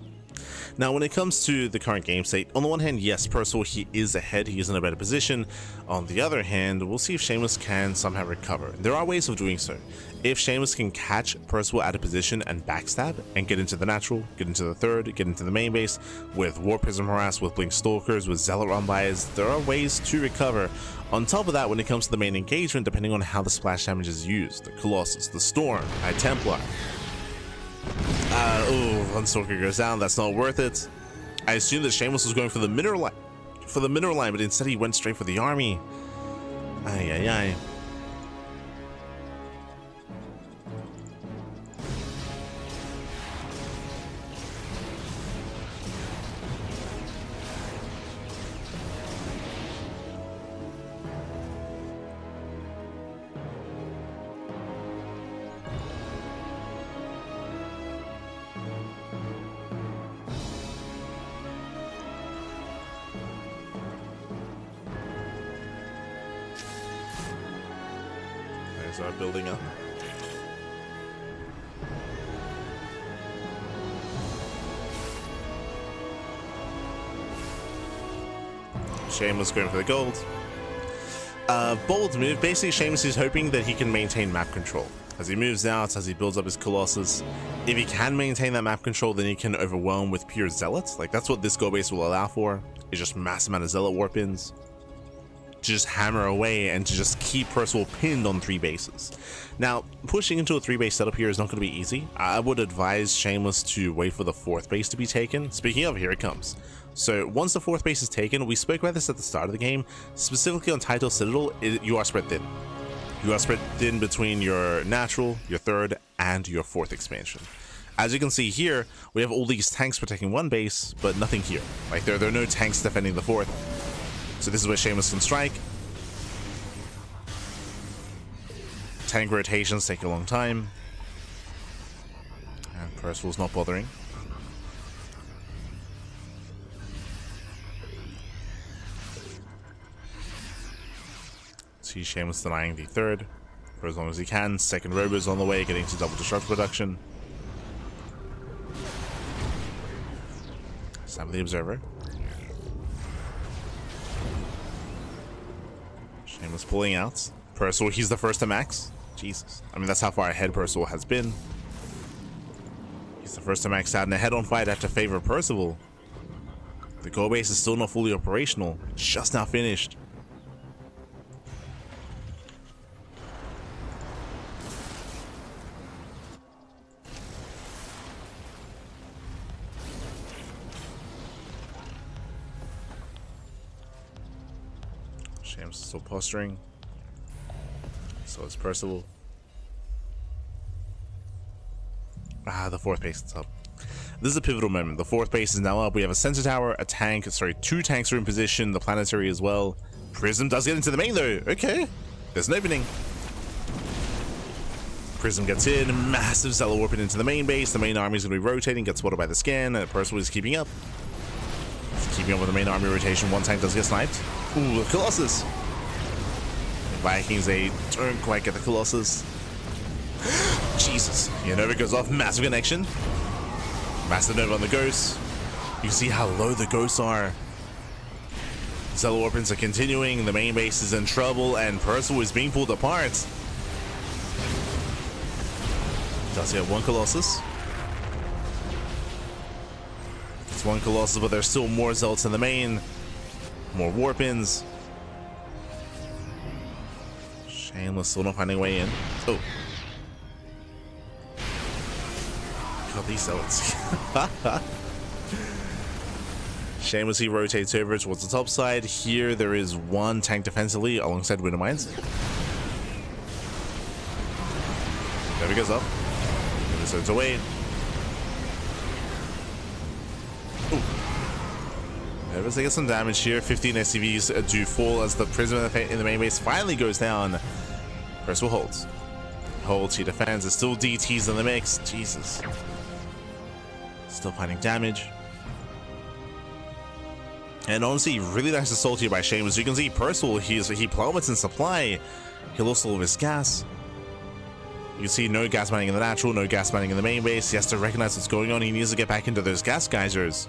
Speaker 1: Now, when it comes to the current game state, on the one hand, yes, Percival, he is ahead, he is in a better position. On the other hand, we'll see if Shameless can somehow recover. There are ways of doing so. If Shameless can catch Percival out of position and backstab, and get into the natural, get into the third, get into the main base, with War Prism Harass, with Blink Stalkers, with Zealot Run-Bys, there are ways to recover. On top of that, when it comes to the main engagement, depending on how the splash damage is used, the Colossus, the Storm, High Templar, one Stalker goes down. That's not worth it. I assumed that Shameless was going for the mineral line, but instead he went straight for the army. Ay, ay, ay. Are building up. Shameless going for the gold. Bold move. Basically, Shameless is hoping that he can maintain map control. As he moves out, as he builds up his Colossus, if he can maintain that map control, then he can overwhelm with pure Zealots. Like, that's what this go base will allow for. It's just massive amount of Zealot warp-ins. To just hammer away and to just keep Percival pinned on 3 bases. Now, pushing into a 3-base setup here is not going to be easy. I would advise Shameless to wait for the 4th base to be taken. Speaking of, here it comes. So once the 4th base is taken, we spoke about this at the start of the game, specifically on Title Citadel, you are spread thin. You are spread thin between your natural, your 3rd, and your 4th expansion. As you can see here, we have all these tanks protecting 1 base, but nothing here. Like, there are no tanks defending the 4th. So this is where Shameless can strike. Tank rotations take a long time. And Percival's not bothering. See Shameless denying the 3rd for as long as he can. 2nd Robo's on the way, getting to double destruct production. Stab the Observer. Shameless pulling out. Percival, he's the first to max. Jesus. I mean, that's how far ahead Percival has been. He's the first to max out in a head-on fight after favor Percival. The goal base is still not fully operational, just now finished. Shameless is still posturing. So is Percival. The fourth base is up. This is a pivotal moment. The fourth base is now up. We have a sensor tower, a tank, sorry, 2 tanks are in position, the planetary as well. Prism does get into the main though. Okay. There's an opening. Prism gets in, massive Zealot warping into the main base. The main army is going to be rotating, gets spotted by the scan. Percival is keeping up. He's keeping up with the main army rotation. One tank does get sniped. Ooh, the Colossus. The Vikings, they don't quite get the Colossus. Jesus. Yeah, Nova goes off. Massive connection. Massive Nova on the Ghosts. You can see how low the Ghosts are. Zealot warpings are continuing. The main base is in trouble, and Percival is being pulled apart. Does he have one Colossus? It's one Colossus, but there's still more Zealots in the main. More warpins. Shameless still not finding a way in. Oh. God, these Zealots. Shameless, he rotates over towards the top side. Here, there is one tank defensively alongside Winter Mines. There he goes up. So it's away. They get some damage here. 15 SCVs do fall as the Prism in the main base finally goes down. Percival holds. Holds, he defends. There's still DTs in the mix. Jesus. Still finding damage. And honestly, really nice assault here by Shameless. You can see Percival, he plummets in supply. He lost all of his gas. You can see no gas mining in the natural, no gas mining in the main base. He has to recognize what's going on. He needs to get back into those gas geysers.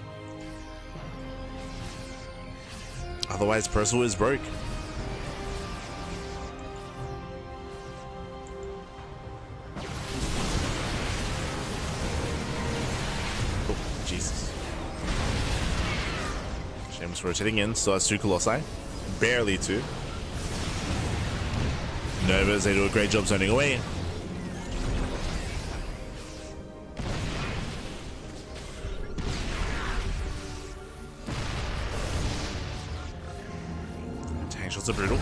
Speaker 1: Otherwise, Percival is broke. Oh, Jesus. Shameless rotating in, so that's 2 Colossi. Barely 2. Novas, they do a great job zoning away. Are brutal.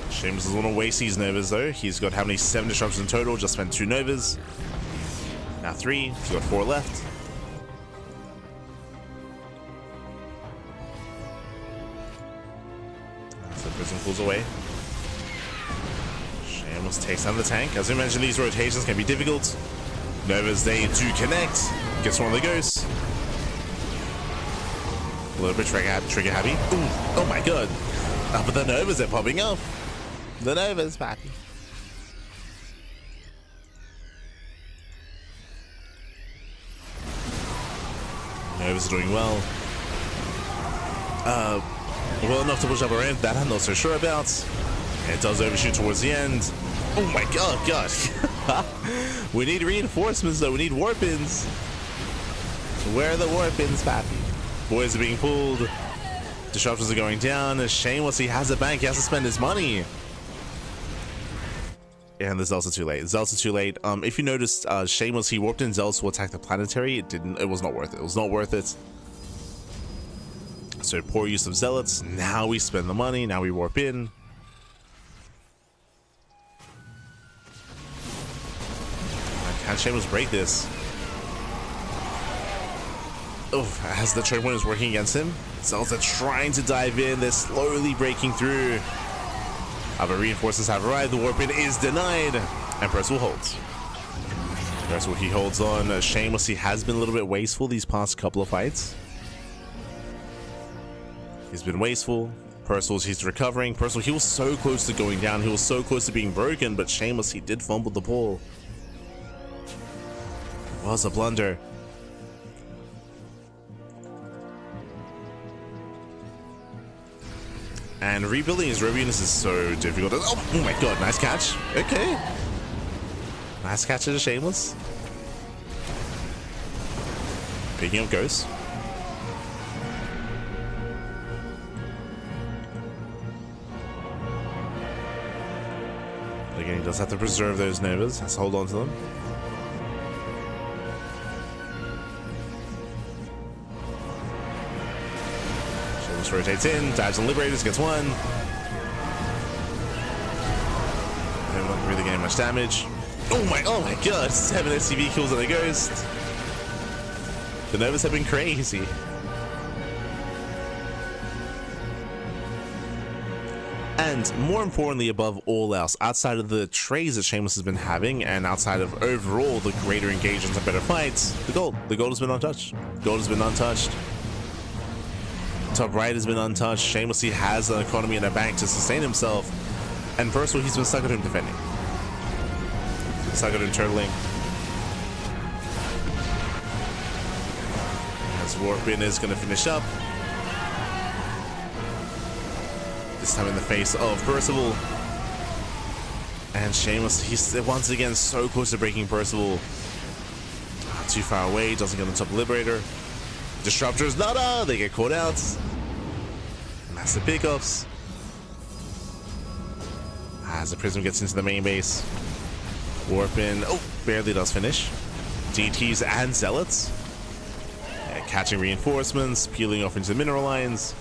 Speaker 1: Shameless doesn't want to waste these Novas though. He's got how many? 7 disruptions in total. Just spent 2 Novas. Now 3. He's got 4 left. So Prism pulls away. Shameless takes down the tank. As we mentioned, these rotations can be difficult. Novas, they do connect. Gets one of the Ghosts. A little bit trigger happy. Ooh, oh my god. But the Novas are popping up. The Novas, pappy. Novas are doing well. Well enough to push up around. That I'm not so sure about. It does overshoot towards the end. Oh my god, gosh. We need reinforcements though. We need warpins. Where are the warpins, pappy? Boys are being pulled. Disruptions are going down. Shameless, he has a bank. He has to spend his money. And the Zealots are too late. Zealots are too late. If you noticed, Shameless, he warped in Zealots to attack the planetary. It was not worth it. It was not worth it. So poor use of Zealots. Now we spend the money. Now we warp in. Can Shameless break this? Oh, as the choke point is working against him, Zealots are trying to dive in. They're slowly breaking through. But reinforcements have arrived. The warp in is denied, and Percival holds. Percival, he holds on. Shameless, he has been a little bit wasteful these past couple of fights. He's been wasteful. Percival's, he's recovering. Percival, he was so close to going down. He was so close to being broken, but Shameless, he did fumble the ball. It was a blunder. And rebuilding his robo units is so difficult. Oh my god, nice catch. Okay. Nice catch at a Shameless. Picking up Ghost. But again, he does have to preserve those Novas. Has to hold on to them. Shameless rotates in, dives on Liberators, gets one. They're not really getting much damage. Oh my god, 7 SCV kills on a Ghost. The Novas have been crazy. And more importantly, above all else, outside of the trades that Shameless has been having, and outside of overall the greater engagements and better fights, the gold has been untouched. Gold has been untouched. Top right has been untouched. Shameless, he has an economy in a bank to sustain himself. And Percival, he's been stuck at him defending. Stuck at him turtling. As Warpin is going to finish up. This time in the face of Percival. And Shameless, he's once again so close to breaking Percival. Too far away, doesn't get on top of Liberator. Disruptors, nada! They get caught out. Massive pickups. As the Prism gets into the main base. Warpin, barely does finish. DTs and Zealots. Catching reinforcements, peeling off into the mineral lines.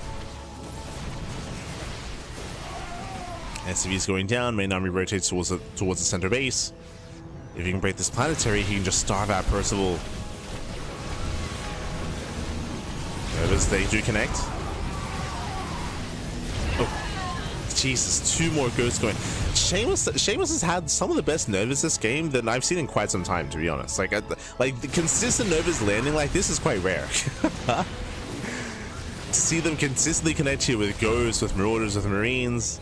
Speaker 1: SCV's going down, main army rotates towards the center base. If he can break this planetary, he can just starve out Percival. Notice they do connect. Oh, Jesus, 2 more ghosts going. Shameless has had some of the best Novas this game that I've seen in quite some time, to be honest. Like the consistent Novas landing like this is quite rare. To see them consistently connect here with Ghosts, with Marauders, with Marines.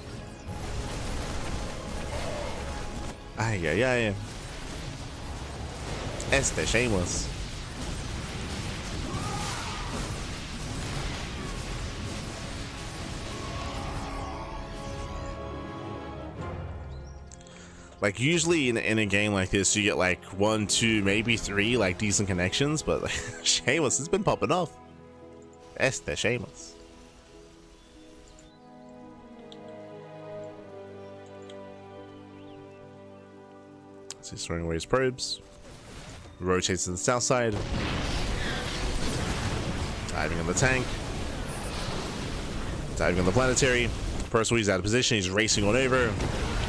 Speaker 1: Ay. Shameless. Like usually in a game like this, you get like 1, 2, maybe 3 like decent connections, but like, Shameless has been popping off. Shameless. So he's throwing away his probes. Rotates to the south side. Diving on the tank. Diving on the planetary. Percival, he's out of position. He's racing on over.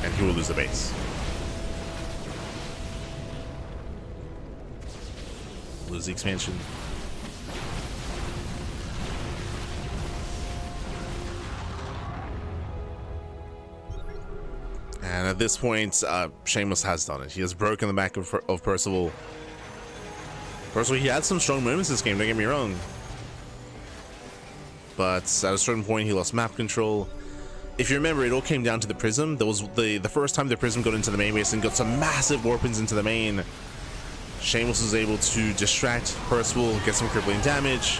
Speaker 1: And he will lose the base. Lose the expansion. And at this point, Shameless has done it. He has broken the back of Percival. Percival, he had some strong moments this game, don't get me wrong. But at a certain point, he lost map control. If you remember, it all came down to the Prism. There was the first time the Prism got into the main base and got some massive warpins into the main. Shameless was able to distract Percival, get some crippling damage.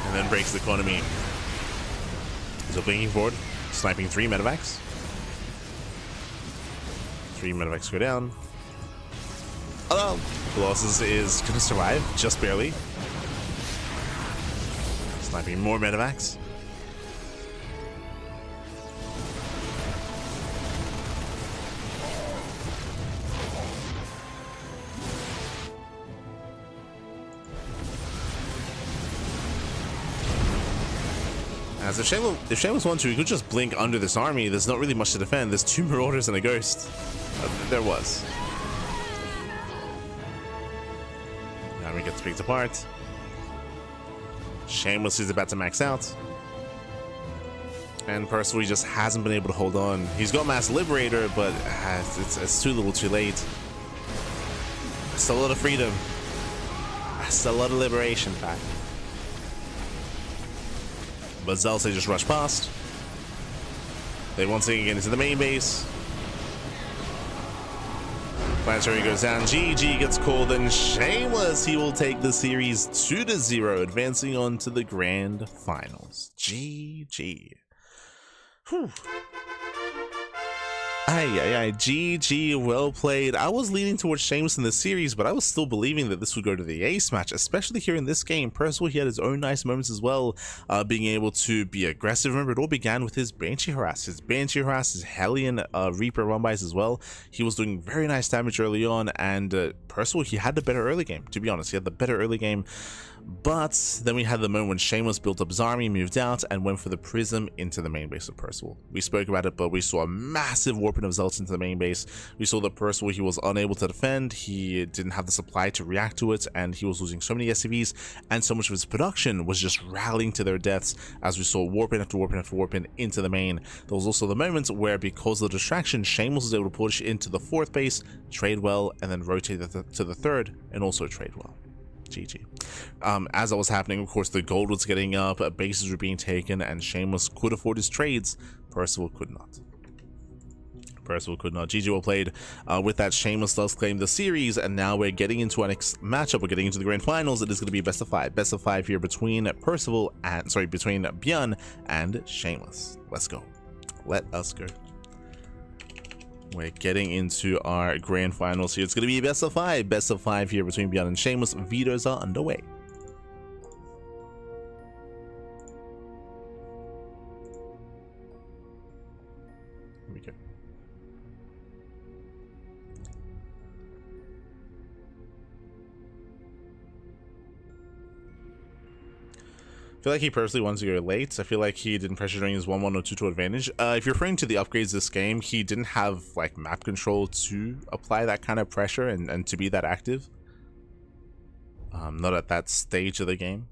Speaker 1: And then breaks the economy. So blinking forward, sniping 3 medevacs. 3 medevacs go down. Although Colossus is gonna survive, just barely. Sniping more medevacs. As if Shameless wanted to, he could just blink under this army. There's not really much to defend. There's 2 Marauders and a Ghost. There was. Now we get picked apart. Shameless is about to max out. And Percival just hasn't been able to hold on. He's got Mass Liberator, but it's too little too late. Still a lot of freedom. Still a lot of liberation, in fact. But Zealots, they just rush past. They once again get into the main base. Planetary goes down. GG gets called, and Shameless, he will take the series 2-0, advancing on to the grand finals. GG. Whew. Aye, GG, well played. I was leaning towards Shameless in the series, but I was still believing that this would go to the ace match, especially here in this game. Percival, he had his own nice moments as well, being able to be aggressive. Remember, it all began with his Banshee Harass. His Hellion Reaper run-bys as well. He was doing very nice damage early on, and Percival, he had the better early game, to be honest. He had the better early game. But then we had the moment when Shameless built up his army, moved out, and went for the Prism into the main base of Percival. We spoke about it, but we saw a massive warping of Zealots into the main base. We saw that Percival, he was unable to defend, he didn't have the supply to react to it, and he was losing so many SCVs, and so much of his production was just rallying to their deaths as we saw warping after warping after warping into the main. There was also the moment where, because of the distraction, Shameless was able to push into the 4th base, trade well, and then rotate to the 3rd, and also trade well. GG. As that was happening, of course, the gold was getting up, bases were being taken, and Shameless could afford his trades. Percival could not. GG, well played. With that, Shameless does claim the series, and now we're getting into our next matchup. We're getting into the grand finals. It is going to be best of 5. Best of 5 here between between ByuN and Shameless. Let's go. Let us go. We're getting into our grand finals here. It's going to be best of 5. Best of 5 here between ByuN and Shameless. Vetoes are underway. Here we go. I feel like he personally wants to go late. I feel like he didn't pressure during his 1-1 or 2-2 advantage. If you're referring to the upgrades this game, he didn't have like map control to apply that kind of pressure and to be that active. Not at that stage of the game.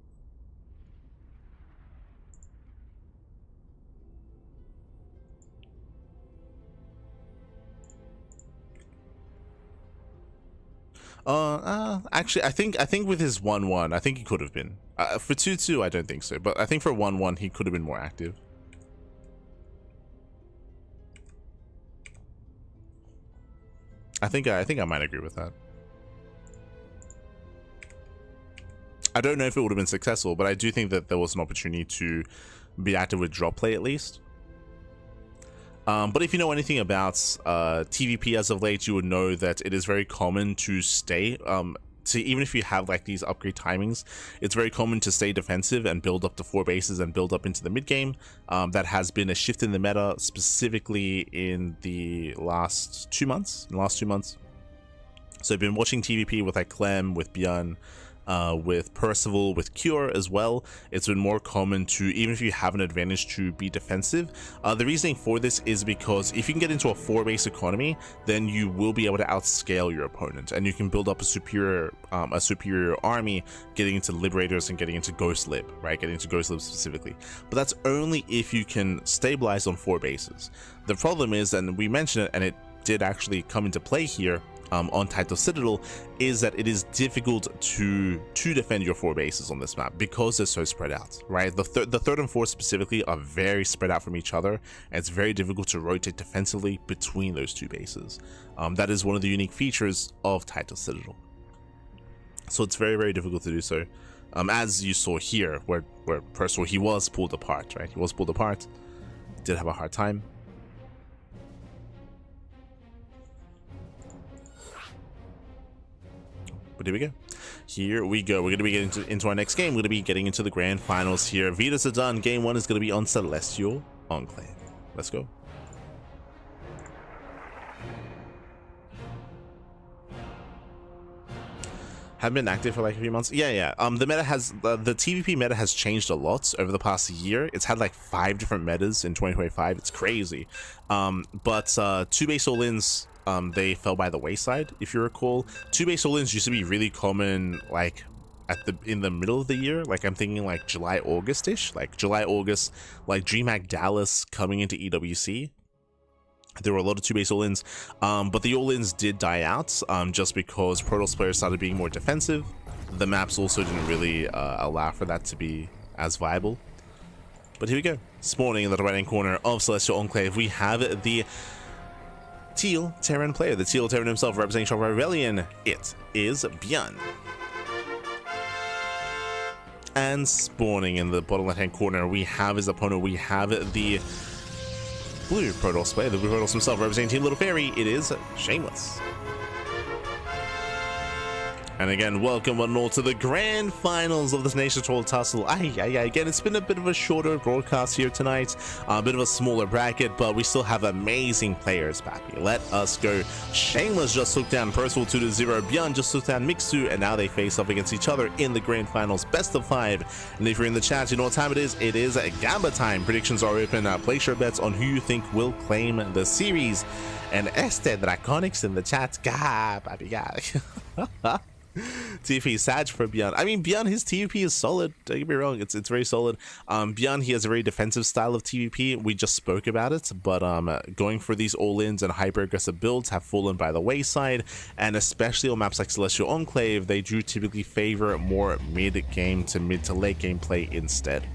Speaker 1: Actually, I think with his 1-1, I think he could have been. For 2-2, I don't think so, but I think for 1-1, he could have been more active. I think I might agree with that. I don't know if it would have been successful, but I do think that there was an opportunity to be active with drop play at least. But if you know anything about TVP as of late, you would know that it is very common to stay, even if you have like these upgrade timings, it's very common to stay defensive and build up to 4 bases and build up into the mid game. That has been a shift in the meta, specifically in the last 2 months. So I've been watching TVP with like Clem, with ByuN, with Percival, with Cure as well. It's been more common to, even if you have an advantage, to be defensive. The reasoning for this is because if you can get into a 4-base economy, then you will be able to outscale your opponent, and you can build up a superior army, getting into Liberators and getting into Ghost Lib, right? Getting into Ghost Lib specifically. But that's only if you can stabilize on 4 bases. The problem is, and we mentioned it, and it did actually come into play here, on Title Citadel, is that it is difficult to defend your 4 bases on this map because they're so spread out, right? The 3rd and 4th specifically are very spread out from each other, and it's very difficult to rotate defensively between those 2 bases. That is one of the unique features of Title Citadel. So it's very, very difficult to do so. As you saw here, where Percival, he was pulled apart, right? He was pulled apart, did have a hard time. But here we go. We're going to be getting into our next game. We're going to be getting into the grand finals here. Vetoes are done. Game 1 is going to be on Celestial Enclave. Let's go. Have been active for like a few months. Yeah. The meta has the TVP meta has changed a lot over the past year. It's had like 5 different metas in 2025. It's crazy. But 2-base all-ins, they fell by the wayside. If you recall, 2-base all-ins used to be really common, like in the middle of the year. Like I'm thinking like July, August-ish, like July, August, like DreamHack Dallas coming into EWC. There were a lot of 2-base all-ins, but the all-ins did die out just because Protoss players started being more defensive. The maps also didn't really allow for that to be as viable. But here we go. Spawning in the right-hand corner of Celestial Enclave, we have the Teal Terran player, the Teal Terran himself, representing Shock Rebellion. It is ByuN. And spawning in the bottom left-hand corner, we have his opponent. We have the blue Protoss player, the blue Protoss himself, representing Team Little Fairy. It is Shameless. And again, welcome one and all to the grand finals of this Tenacious Tussle. Again, it's been a bit of a shorter broadcast here tonight, a bit of a smaller bracket, but we still have amazing players back here. Let us go. Shameless just took down Percival 2-0. ByuN just took down Mixu, and now they face off against each other in the grand finals, best of 5. And if you're in the chat, you know what time it is. It is Gamba time. Predictions are open. Place your bets on who you think will claim the series. And Draconics in the chat. TUP Sag for ByuN. I mean, ByuN, his TUP is solid. Don't get me wrong, it's very solid. ByuN, he has a very defensive style of TUP. We just spoke about it, but going for these all-ins and hyper-aggressive builds have fallen by the wayside, and especially on maps like Celestial Enclave, they do typically favor more mid-game to mid-to-late game play instead.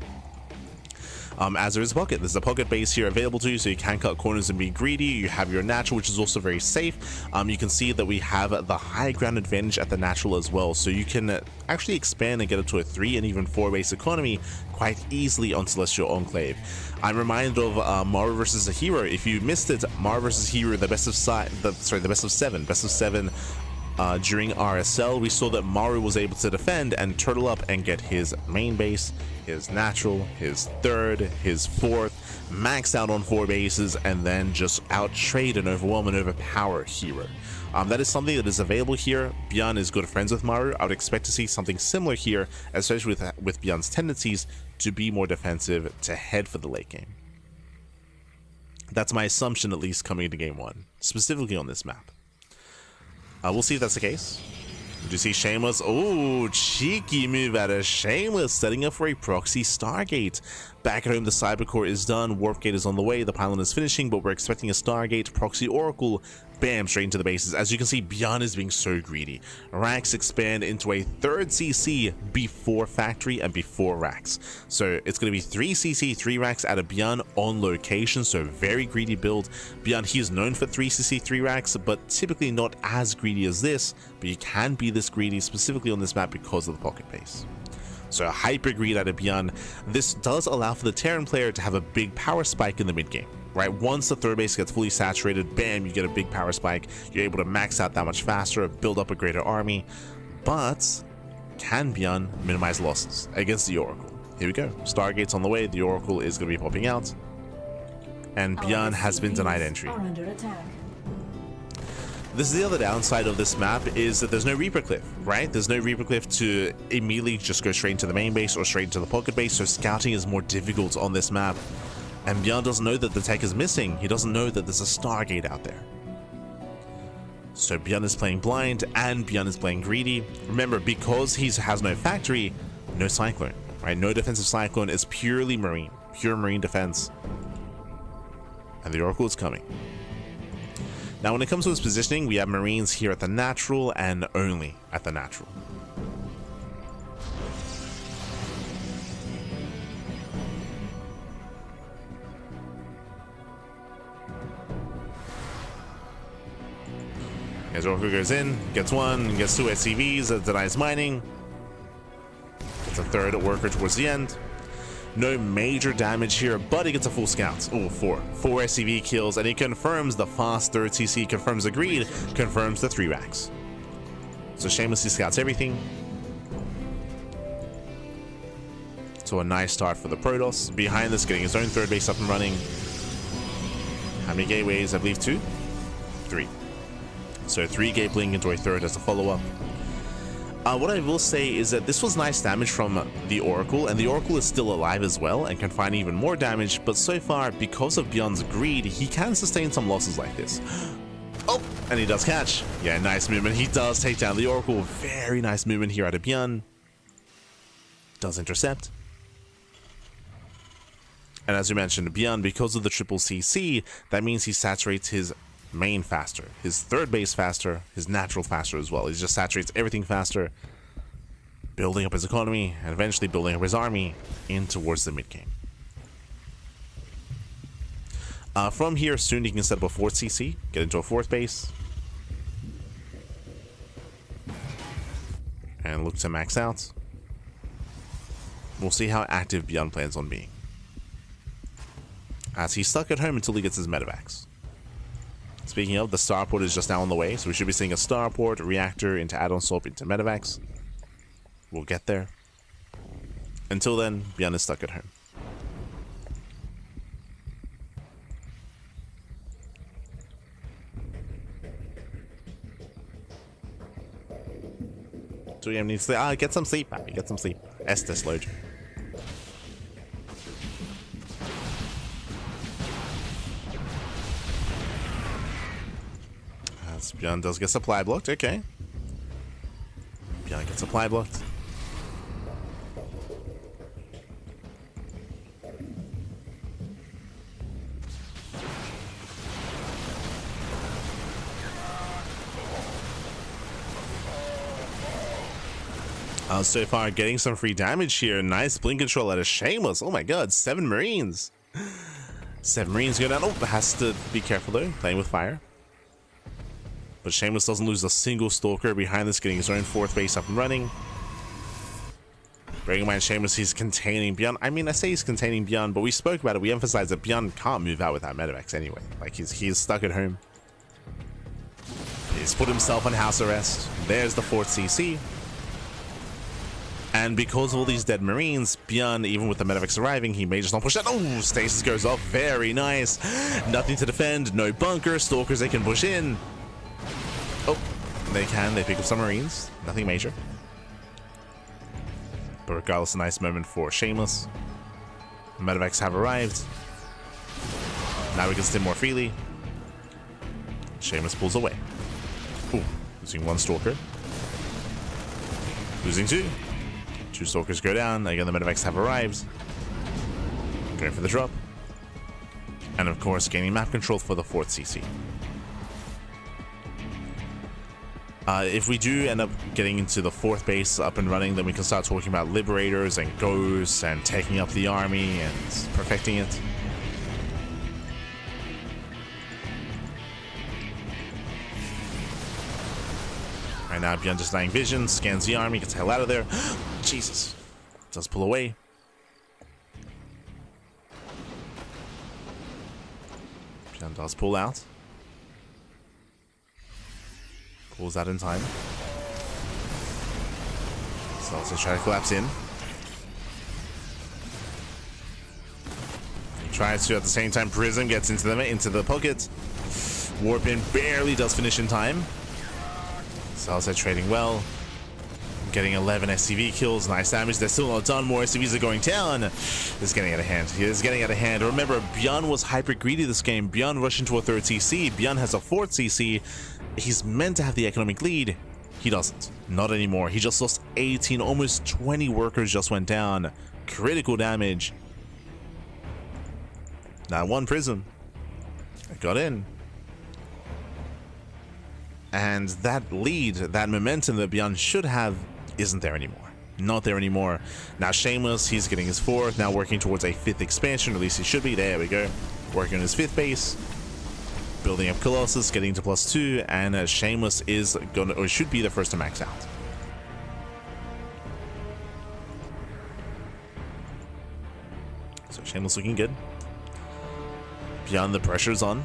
Speaker 1: As there is a pocket. There's a pocket base here available to you, so you can cut corners and be greedy. You have your natural, which is also very safe. You can see that we have the high ground advantage at the natural as well, so you can actually expand and get up to a 3 and even 4 base economy quite easily on Celestial Enclave. I'm reminded of Maru versus a Hero. If you missed it, Maru versus Hero, the best of 7 during RSL, we saw that Maru was able to defend and turtle up and get his main base, his natural, his third, his fourth, maxed out on 4 bases, and then just out-trade and overwhelm and overpower Hero. That is something that is available here. ByuN is good friends with Maru. I would expect to see something similar here, especially with ByuN's tendencies to be more defensive, to head for the late game. That's my assumption, at least coming into game 1, specifically on this map. We'll see if that's the case. Did you see Shameless? Oh, cheeky move out of Shameless, setting up for a proxy Stargate. Back at home, the Cybercore is done, Warp Gate is on the way, the pylon is finishing, but we're expecting a Stargate, proxy Oracle, bam, straight into the bases. As you can see, ByuN is being so greedy. Racks expand into a 3rd CC before factory and before racks. So it's going to be 3 CC, 3 racks out of ByuN on location, so very greedy build. ByuN, he is known for 3 CC, 3 racks, but typically not as greedy as this, but you can be this greedy specifically on this map because of the pocket base. So hyper greed out of ByuN. This does allow for the Terran player to have a big power spike in the mid game. Right, once the 3rd base gets fully saturated, bam, you get a big power spike. You're able to max out that much faster, build up a greater army. But can ByuN minimize losses against the Oracle? Here we go. Stargate's on the way. The Oracle is going to be popping out, and ByuN has been denied entry. This is the other downside of this map, is that there's no Reaper Cliff, right? There's no Reaper Cliff to immediately just go straight into the main base or straight into the pocket base, so scouting is more difficult on this map. And ByuN doesn't know that the tech is missing. He doesn't know that there's a Stargate out there. So ByuN is playing blind, and ByuN is playing greedy. Remember, because he has no factory, no Cyclone, right? No defensive Cyclone, is purely Marine. Pure Marine defense. And the Oracle is coming. Now, when it comes to his positioning, we have Marines here at the natural and only at the natural. As Oracle goes in, gets 1, gets 2 SCVs, denies mining, gets a 3rd worker towards the end. No major damage here, but he gets a full scout. Oh, 4 SCV kills, and he confirms the fast 3rd CC, confirms the greed, confirms the 3 racks. So Shamelessly scouts everything. So a nice start for the Protoss. Behind this, getting his own 3rd base up and running. How many gateways? I believe 2? 3. So 3 gate blink into a 3rd as a follow-up. What I will say is that this was nice damage from the Oracle, and the Oracle is still alive as well and can find even more damage, but so far, because of ByuN's greed, he can sustain some losses like this. Oh, and he does catch. Yeah, nice movement. He does take down the Oracle. Very nice movement here out of ByuN. Does intercept. And as we mentioned, ByuN, because of the triple CC, that means he saturates his main faster, his 3rd base faster, his natural faster as well. He just saturates everything faster, building up his economy and eventually building up his army in towards the mid game. From here, soon he can set up a 4th CC, get into a 4th base, and look to max out. We'll see how active ByuN plans on being. as he's stuck at home until he gets his medevacs. Speaking of, the starport is just now on the way, so we should be seeing a starport, reactor into add-on swap into medevacs. We'll get there. Until then, ByuN is stuck at home. So we need to get some sleep, Pappy. Get some sleep. Estes load. As ByuN does get supply blocked. Okay. ByuN gets supply blocked. So far, getting some free damage here. Nice blink control out of Shameless. Oh my god, 7 Marines. 7 Marines go down. Oh, has to be careful though, playing with fire. But Shameless doesn't lose a single Stalker behind this, getting his own 4th base up and running. Bearing in mind, Shameless, he's containing ByuN. I mean, I say he's containing ByuN, but we spoke about it. We emphasized that ByuN can't move out without medevacs anyway. Like, he's stuck at home. He's put himself on house arrest. There's the 4th CC. And because of all these dead Marines, ByuN, even with the medevacs arriving, he may just not push that. Oh, stasis goes off. Very nice. Nothing to defend. No bunker. Stalkers they can push in. Oh, they can. They pick up some Marines. Nothing major. But regardless, a nice moment for Shameless. Medevacs have arrived. Now we can stim more freely. Shameless pulls away. Ooh, losing 1 Stalker. Losing 2. 2 Stalkers go down. Again, the medevacs have arrived. Going for the drop. And of course, gaining map control for the 4th CC. If we do end up getting into the 4th base up and running, then we can start talking about Liberators and Ghosts and taking up the army and perfecting it. Right now, ByuN just dying vision, scans the army, gets the hell out of there. Jesus. Does pull away. ByuN does pull out. Pulls out in time. So also try to collapse in. He tries to at the same time. Prism gets into the pocket. Warp in barely does finish in time. Salsa trading well. Getting 11 SCV kills. Nice damage. They're still not done. More SCVs are going down. It's getting out of hand. He is getting out of hand. Remember, ByuN was hyper greedy this game. ByuN rushed into a 3rd CC. ByuN has a 4th CC. He's meant to have the economic lead. He doesn't. Not anymore. He just lost 18. Almost 20 workers just went down. Critical damage. Now 1 Prism. Got in. And that lead, that momentum that ByuN should have, isn't there anymore. Not there anymore. Now Shameless, he's getting his 4th, now working towards a 5th expansion, or at least he should be. There we go. Working on his 5th base. Building up Colossus, getting to +2, and Shameless is gonna, or should be the first to max out. So Shameless looking good. ByuN, the pressure's on.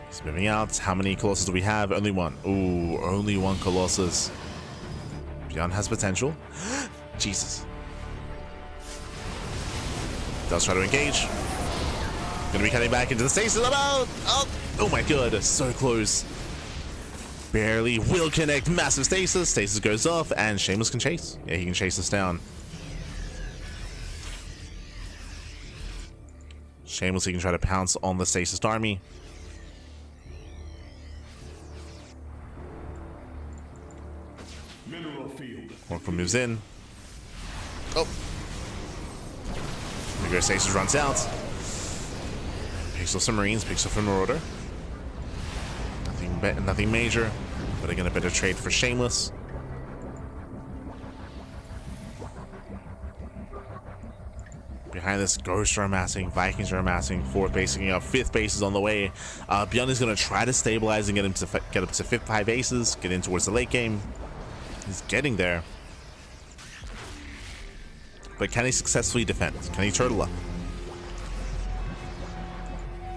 Speaker 1: He's moving out. How many Colossus do we have? Only 1. Ooh, only 1 Colossus. ByuN has potential. Jesus. Does try to engage. Gonna be cutting back into the stasis. Oh my god, so close. Barely will connect. Massive stasis. Stasis goes off, and Shameless can chase. Yeah, he can chase us down. Shameless, he can try to pounce on the stasis army. Oracle moves in. Oh. The Ghost Stasis runs out. Picks up some Marines, picks up a Marauder. Nothing major, but again, a better trade for Shameless. Behind this, Ghosts are amassing, Vikings are amassing, 4th basing up, 5th base is on the way. ByuN is going to try to stabilize and get up to 5th high bases, get in towards the late game. He's getting there. But can he successfully defend? Can he turtle up?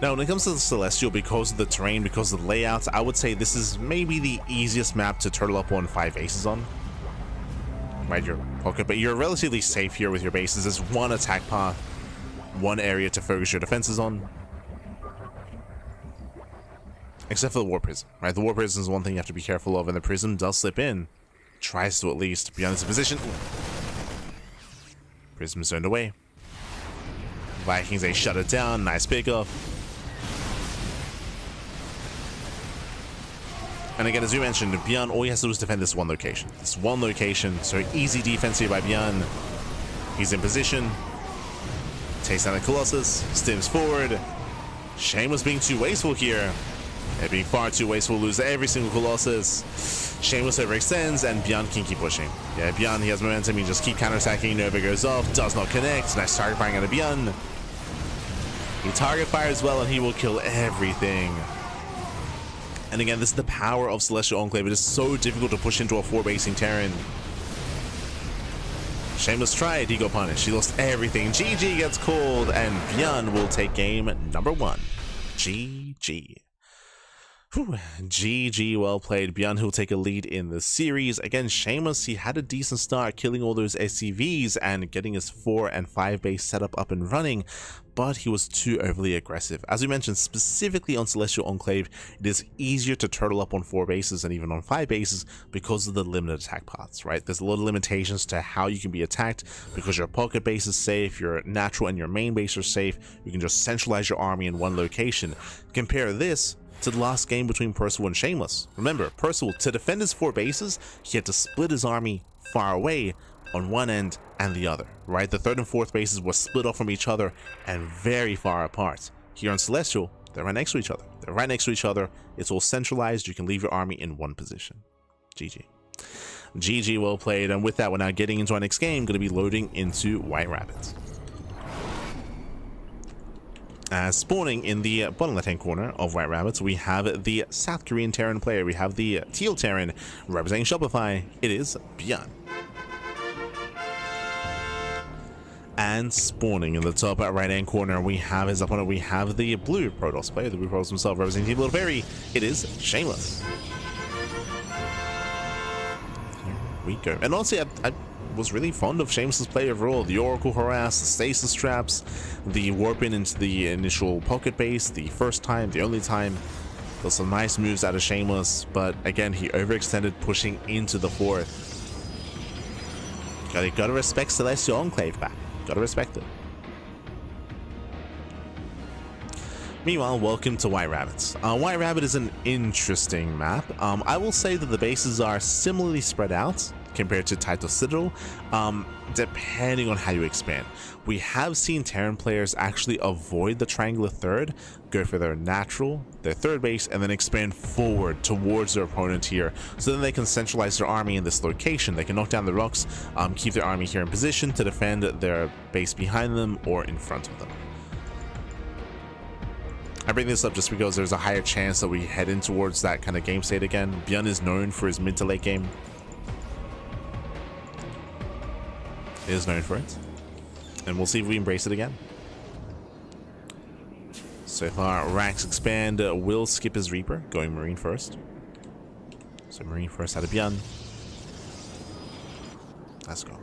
Speaker 1: Now, when it comes to the Celestial, because of the terrain, because of the layouts, I would say this is maybe the easiest map to turtle up on 5 bases on. Right, but you're relatively safe here with your bases. There's one attack path, one area to focus your defenses on. Except for the Warp Prism, right? The Warp Prism is one thing you have to be careful of, and the Prism does slip in. Tries to at least be on its position. Prism turned away. Vikings, they shut it down. Nice pickup. And again, as we mentioned, ByuN, all he has to do is defend this one location. This one location, so easy defense here by ByuN. He's in position. Takes down the Colossus. Stims forward. Shameless being too wasteful here. They're being far too wasteful, lose every single Colossus. Shameless overextends, and ByuN can keep pushing. Yeah, ByuN, he has momentum, he just keep counterattacking. Nova goes off, does not connect. Nice target firing out of ByuN. He target fires well, and he will kill everything. And again, this is the power of Celestial Enclave. It is so difficult to push into a 4-basing Terran. Shameless tried, he got punished. He lost everything. GG gets called, and ByuN will take game number 1. GG. Whew. GG, well played. ByuN, who'll take a lead in the series. Again, Shameless, he had a decent start killing all those SCVs and getting his 4 and 5 base setup up and running, but he was too overly aggressive. As we mentioned, specifically on Celestial Enclave, it is easier to turtle up on 4 bases and even on 5 bases because of the limited attack paths, right? There's a lot of limitations to how you can be attacked because your pocket base is safe, your natural and your main base are safe. You can just centralize your army in one location. Compare this to the last game between Percival and Shameless. Remember, Percival, to defend his 4 bases, he had to split his army far away on one end and the other, right? The 3rd and 4th bases were split off from each other and very far apart. Here on Celestial, they're right next to each other. They're right next to each other. It's all centralized. You can leave your army in one position. GG. GG, well played. And with that, we're now getting into our next game. Going to be loading into White Rabbit. Spawning in the bottom left-hand corner of White Rabbits, we have the South Korean Terran player. We have the Teal Terran representing Shopify. It is ByuN. And spawning in the top right-hand corner, we have his opponent. We have the Blue Protoss player, the Blue Protoss himself, representing Team Little Fairy. It is Shameless. Here we go. And honestly, I was really fond of Shameless's play overall. The Oracle Harass, the Stasis Traps, the Warp in into the initial pocket base, the first time, the only time. There's some nice moves out of Shameless, but again, he overextended pushing into the 4th. Gotta respect Celestial Enclave back. Gotta respect it. Meanwhile, welcome to White Rabbits. White Rabbit is an interesting map. I will say that the bases are similarly spread out compared to Title Citadel, depending on how you expand. We have seen Terran players actually avoid the triangular 3rd, go for their natural, their 3rd base, and then expand forward towards their opponent here, so then they can centralize their army in this location. They can knock down the rocks, keep their army here in position to defend their base behind them or in front of them. I bring this up just because there's a higher chance that we head in towards that kind of game state again. ByuN is known for his mid to late game. Is known for it, and we'll see if we embrace it again. So far, Rax expand will skip his Reaper, going Marine first. So Marine first out of ByuN. Let's go.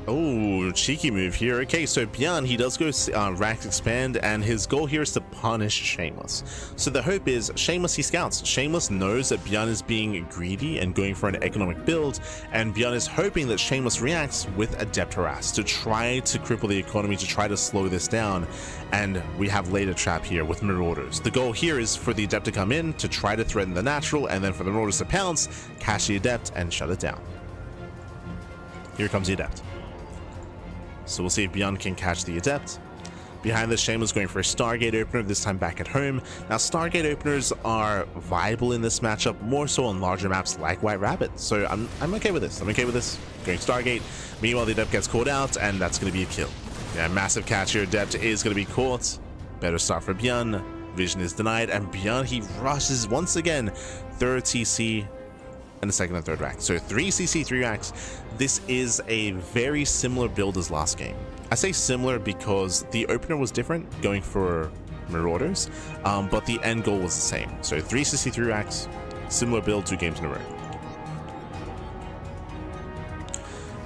Speaker 1: Oh, cheeky move here. Okay, so ByuN, he does go Rax expand, and his goal here is to punish Shameless. So the hope is Shameless, he scouts. Shameless knows that ByuN is being greedy and going for an economic build, and ByuN is hoping that Shameless reacts with Adept Harass to try to cripple the economy, to try to slow this down. And we have Later Trap here with Marauders. The goal here is for the Adept to come in to try to threaten the natural, and then for the Marauders to pounce, catch the Adept, and shut it down. Here comes the Adept. So we'll see if ByuN can catch the Adept. Behind this, Shameless going for a Stargate opener, this time back at home. Now, Stargate openers are viable in this matchup, more so on larger maps like White Rabbit. So I'm okay with this. I'm okay with this. Going Stargate. Meanwhile, the Adept gets caught out, and that's going to be a kill. Yeah, massive catch here. Adept is going to be caught. Better start for ByuN. Vision is denied, and ByuN, he rushes once again. Third CC and the second and third rack. So 3 CC, 3 racks. This is a very similar build as last game. I say similar because the opener was different, going for Marauders, but the end goal was the same. So 3 CC, 3 racks, similar build, 2 games in a row.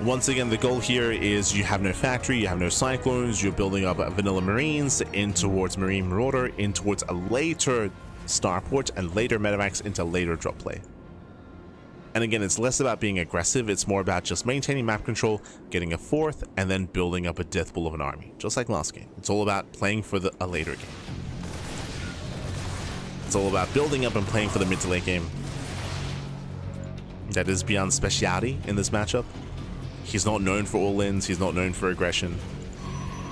Speaker 1: Once again, the goal here is you have no factory, you have no cyclones, you're building up vanilla marines in towards marine marauder, in towards a later starport, and later medevacs into later drop play. And again, it's less about being aggressive, it's more about just maintaining map control, getting a fourth, and then building up a death pool of an army, just like last game. It's all about playing for a later game. It's all about building up and playing for the mid to late game. That is ByuN's speciality in this matchup. He's not known for all-ins, he's not known for aggression.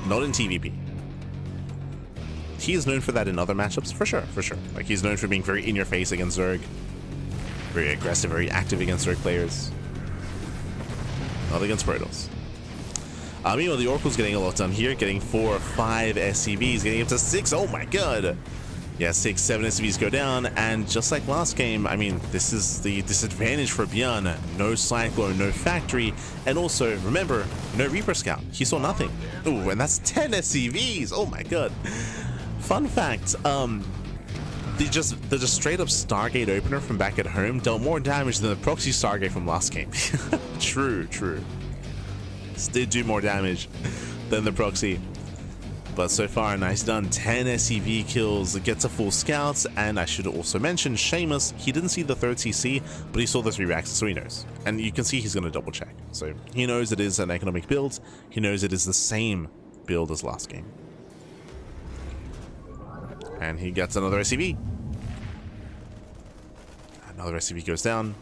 Speaker 1: Not in TVP. He is known for that in other matchups, for sure, for sure. Like, he's known for being very in-your-face against Zerg. Very aggressive, very active against Zerg players. Not against Protoss. Meanwhile, the Oracle's getting a lot done here, getting 4 or 5 SCVs, getting up to 6. Oh my god! Yeah, 6, 7 SCVs go down, and just like last game, I mean, this is the disadvantage for ByuN. No Cyclone, no Factory, and also, remember, no Reaper Scout. He saw nothing. Ooh, and that's 10 SCVs! Oh my god. Fun fact, the just straight up Stargate opener from back at home dealt more damage than the proxy Stargate from last game. True. This did do more damage than the proxy. But so far, nice done. 10 SCV kills, gets a full scouts, and I should also mention Shameless. He didn't see the third CC, but he saw the 3 racks, so he knows. And you can see he's going to double check. So he knows it is an economic build. He knows it is the same build as last game. And he gets another SCV. Another SCV goes down.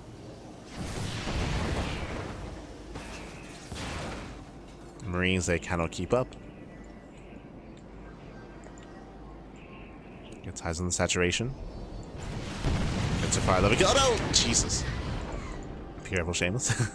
Speaker 1: Marines, they cannot keep up. Gets highs on the saturation. Gets a fire level. Oh no! Jesus. Be careful, Shameless.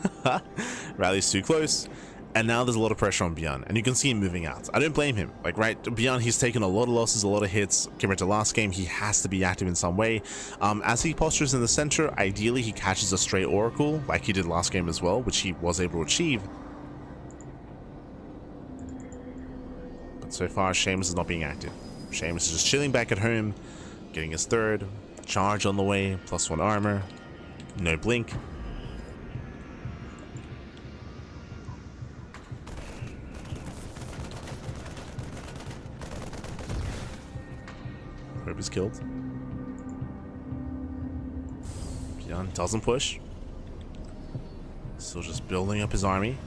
Speaker 1: Rally's too close. And now there's a lot of pressure on ByuN, and you can see him moving out. I don't blame him. Like, right, ByuN, he's taken a lot of losses, a lot of hits. Compared to last game, he has to be active in some way. As he postures in the center, ideally he catches a stray Oracle, like he did last game as well, which he was able to achieve. But so far, Shameless is not being active. Shameless is just chilling back at home, getting his third. Charge on the way, +1 armor. No blink. Hope is killed. ByuN doesn't push. Still just building up his army.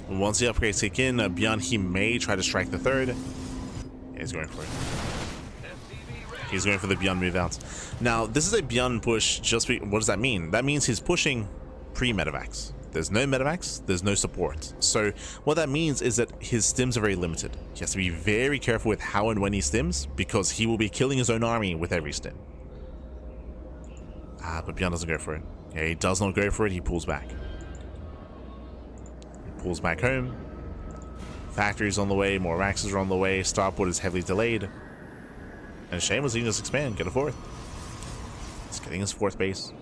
Speaker 1: And once the upgrades kick in, ByuN, he may try to strike the third. Yeah, he's going for it. He's going for the ByuN move out. Now, this is a ByuN push. What does that mean? That means he's pushing pre-medevacs. There's no medevacs, there's no support. So what that means is that his stims are very limited. He has to be very careful with how and when he stims, because he will be killing his own army with every stim. But ByuN doesn't go for it. Yeah, he does not go for it, he pulls back. He pulls back home. Factory's on the way, more racks are on the way, starport is heavily delayed. And Shameless, he can just expand, get a fourth. He's getting his 4th base.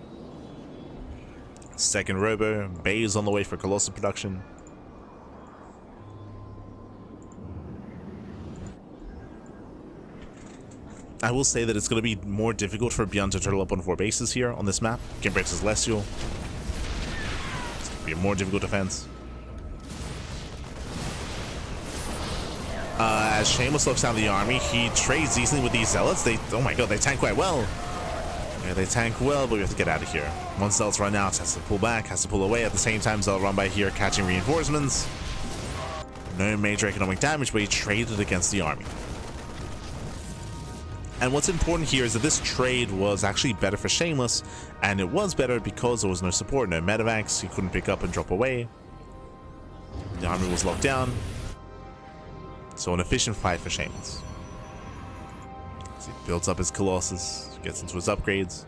Speaker 1: Second robo, Bay is on the way for Colossal production. I will say that it's going to be more difficult for ByuN to turtle up on 4 bases here on this map compared to Celestial. It's going to be a more difficult defense. As Shameless looks down the army, he trades easily with these zealots. Oh my god, they tank quite well. Yeah, they tank well, but we have to get out of here. Once zealots run out, has to pull back, has to pull away. At the same time, zealot run by here, catching reinforcements. No major economic damage, but he traded against the army. And what's important here is that this trade was actually better for Shameless, and it was better because there was no support, no medevacs, he couldn't pick up and drop away. The army was locked down. So an efficient fight for Shameless. So he builds up his Colossus, gets into his upgrades.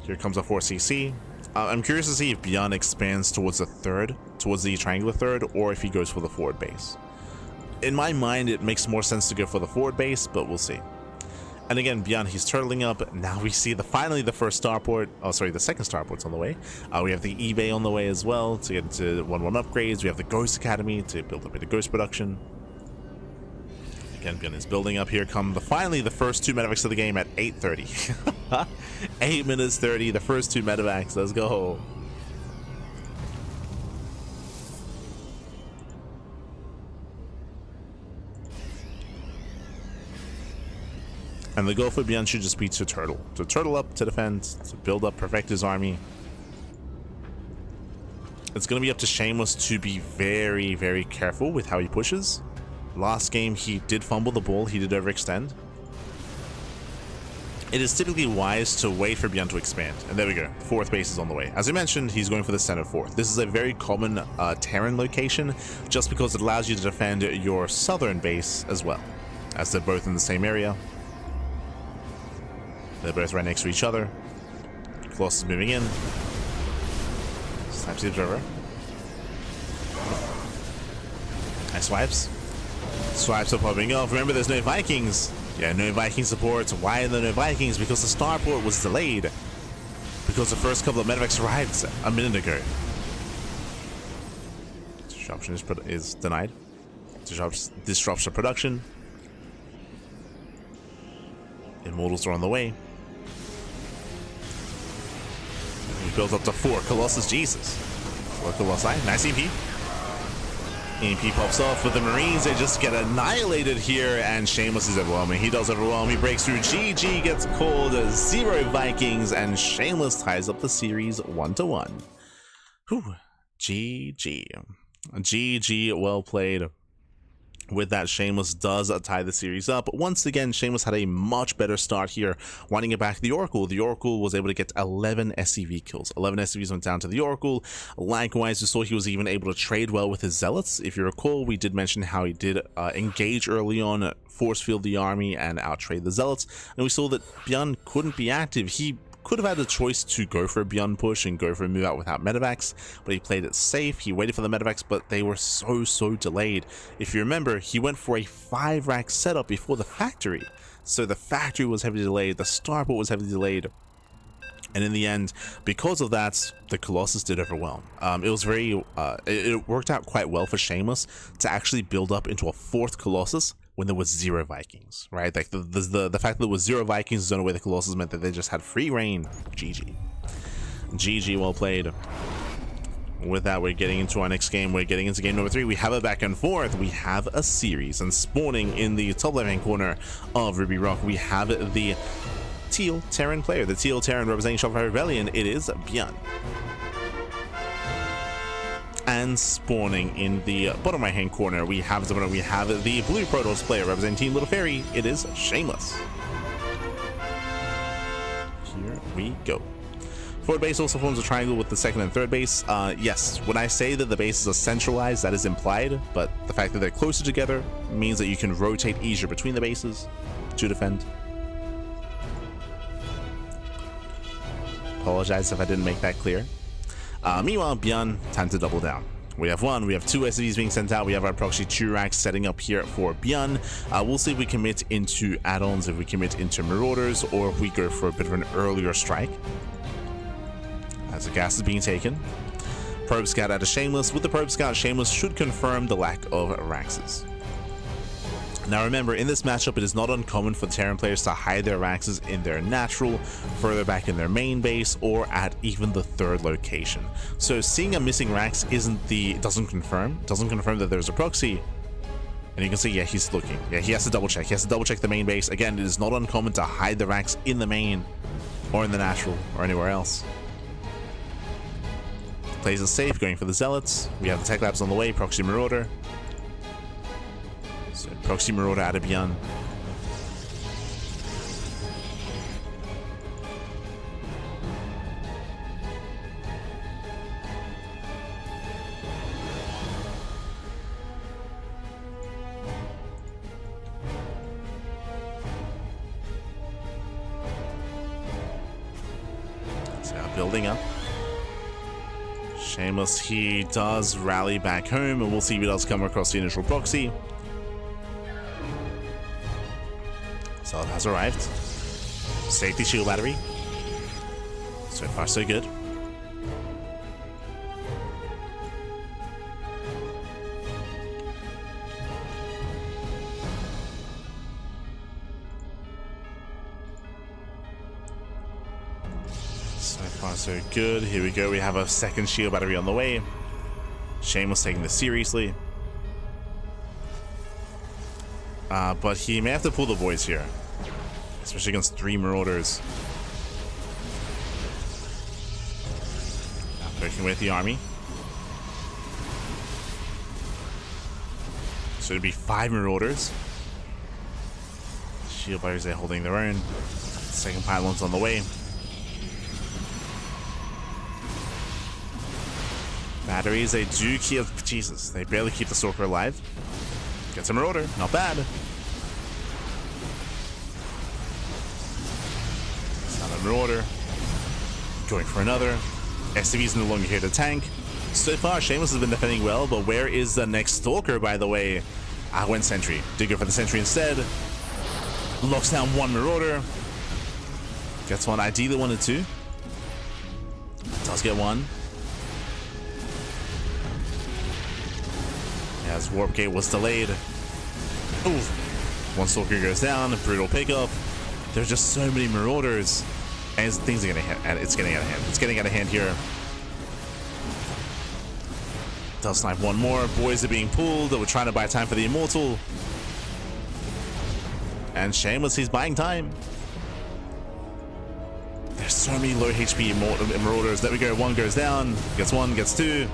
Speaker 1: Here comes a 4cc. I'm curious to see if ByuN expands towards the triangular third, or if he goes for the forward base. In my mind, it makes more sense to go for the forward base, but we'll see. And again, ByuN, he's turtling up. Now we see finally the first starport. Oh, sorry, the second starport's on the way. We have the eBay on the way as well to get into 1-1 upgrades. We have the Ghost Academy to build a bit of ghost production. Again, ByuN is building up. Here come finally the first 2 medevacs of the game at 8:30. 8 minutes 30, the first 2 medevacs. Let's go. And the goal for ByuN should just be to turtle up, to defend, to build up, perfect his army. It's going to be up to Shameless to be very, very careful with how he pushes. Last game, he did fumble the ball. He did overextend. It is typically wise to wait for ByuN to expand. And there we go. 4th base is on the way. As I mentioned, he's going for the center 4th. This is a very common Terran location, just because it allows you to defend your southern base as well, as they're both in the same area. They're both right next to each other. Colossus moving in. Snaps the observer. Nice swipes. Swipes are popping off. Remember, there's no Vikings. Yeah, no Viking support. Why are there no Vikings? Because the starport was delayed. Because the first couple of medevacs arrived a minute ago. Disruption is denied. Disrupts the production. Immortals are on the way. He builds up to 4 Colossus. Jesus. 4 Colossi. Nice EMP. EMP pops off with the Marines. They just get annihilated here, and Shameless is overwhelming. He does overwhelm. He breaks through. GG gets called. 0 Vikings, and Shameless ties up the series 1-1. Whew. GG. GG. Well played. With that, Shameless does tie the series up. Once again, Shameless had a much better start here, winding it back to the Oracle. The Oracle was able to get 11 SCV kills. 11 SCVs went down to the Oracle. Likewise, we saw he was even able to trade well with his Zealots. If you recall, we did mention how he did engage early on, force field the army, and outtrade the Zealots. And we saw that ByuN couldn't be active. He could have had the choice to go for a ByuN push and go for a move out without medevacs, but he played it safe. He waited for the medevacs, but they were so delayed. If you remember, he went for a 5-rack setup before the factory, so the factory was heavily delayed, the starport was heavily delayed, and in the end, because of that, the Colossus did overwhelm. It was it worked out quite well for Shameless to actually build up into a 4th Colossus when there was 0 Vikings, right? Like the fact that there was 0 Vikings is on the way the Colossus meant that they just had free reign. GG. GG, well played. With that, we're getting into our next game. We're getting into game number 3. We have a back and forth. We have a series, and spawning in the top left-hand corner of Ruby Rock, we have the Teal Terran player. The Teal Terran representing Shopify Rebellion. It is ByuN. And spawning in the bottom right hand corner, we have the Blue Protoss player representing Team Little Fairy. It is Shameless. Here we go. Forward base also forms a triangle with the 2nd and 3rd base. Yes, when I say that the bases are centralized, that is implied, but the fact that they're closer together means that you can rotate easier between the bases to defend. Apologize if I didn't make that clear. Meanwhile, ByuN, time to double down. We have 1, we have 2 SCVs being sent out. We have our proxy 2 racks setting up here for ByuN. We'll see if we commit into add-ons, if we commit into Marauders, or if we go for a bit of an earlier strike. As the gas is being taken. Probe Scout out of Shameless. With the Probe Scout, Shameless should confirm the lack of Raxes. Now remember, in this matchup, it is not uncommon for Terran players to hide their Raxes in their natural, further back in their main base, or at even the 3rd location. So seeing a missing Rax doesn't confirm that there's a proxy. And you can see, yeah, he's looking. Yeah, he has to double check. He has to double check the main base. Again, it is not uncommon to hide the Rax in the main, or in the natural, or anywhere else. Plays it safe, going for the Zealots. We have the Tech Labs on the way, Proxy Marauder. So Proxy Marauder out of ByuN. building up. Shameless, he does rally back home, and we'll see if he does come across the initial proxy. So it has arrived. Safety shield battery. So far, so good. So far, so good. Here we go. We have a second shield battery on the way. Shameless taking this seriously. But he may have to pull the boys here, especially against 3 Marauders. Now poking with the army. So it'd be 5 Marauders. Shield batteries are holding their own. Second pylon's on the way. Batteries, they do keep... Jesus, they barely keep the Stalker alive. Gets a Marauder, not bad. It's not a Marauder. Going for another. SCV's no longer here to tank. So far, Shameless has been defending well, but where is the next Stalker, by the way? Went Sentry. Did go for the Sentry instead. Locks down 1 Marauder. Gets one, ideally 1 or 2. Does get 1. As Warp Gate was delayed. Ooh. 1 Stalker goes down, brutal pickup. There's just so many Marauders. And things are getting it's getting out of hand. It's getting out of hand here. Does snipe 1 more. Boys are being pulled. We're trying to buy time for the Immortal. And Shameless, he's buying time. There's so many low HP Marauders. There we go. 1 goes down. Gets 1, gets 2,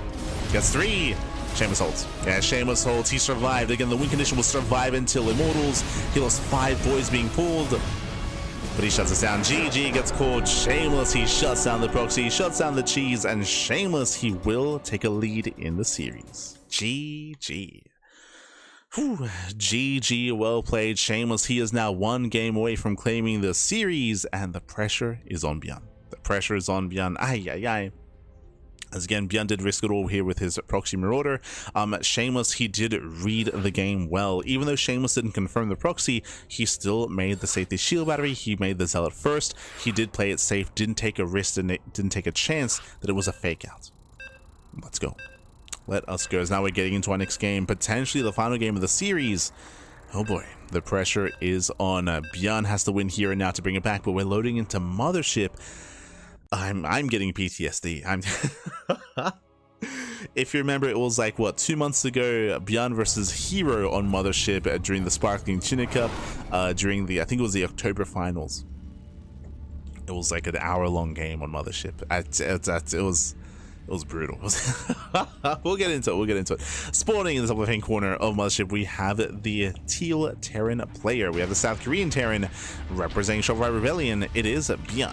Speaker 1: gets 3. Shameless holds. Yeah, Shameless holds. He survived. Again, the win condition will survive until Immortals. He lost 5 boys being pulled, but he shuts us down. GG gets called. Shameless, he shuts down the proxy, he shuts down the cheese, and Shameless, he will take a lead in the series. GG. Whew. GG, well played. Shameless, he is now 1 game away from claiming the series, and the pressure is on ByuN. The pressure is on ByuN. Ay, ay, ay. As again, ByuN did risk it all here with his proxy Marauder. Shameless, he did read the game well. Even though Shameless didn't confirm the proxy, he still made the safety shield battery. He made the Zealot first. He did play it safe, didn't take a risk, and didn't take a chance that it was a fake out. Let's go. Let us go. As now we're getting into our next game, potentially the final game of the series. Oh boy, the pressure is on. ByuN has to win here and now to bring it back, but we're loading into Mothership. I'm getting PTSD. If you remember, it was like what, 2 months ago, ByuN versus Hero on Mothership during the Sparkling Tuna Cup, during the, I think it was the October finals. It was like an hour-long game on Mothership. It was brutal. We'll get into it. We'll get into it. Spawning in the top left-hand corner of Mothership, we have the Teal Terran player. We have the South Korean Terran representing Shovel Rebellion. It is ByuN.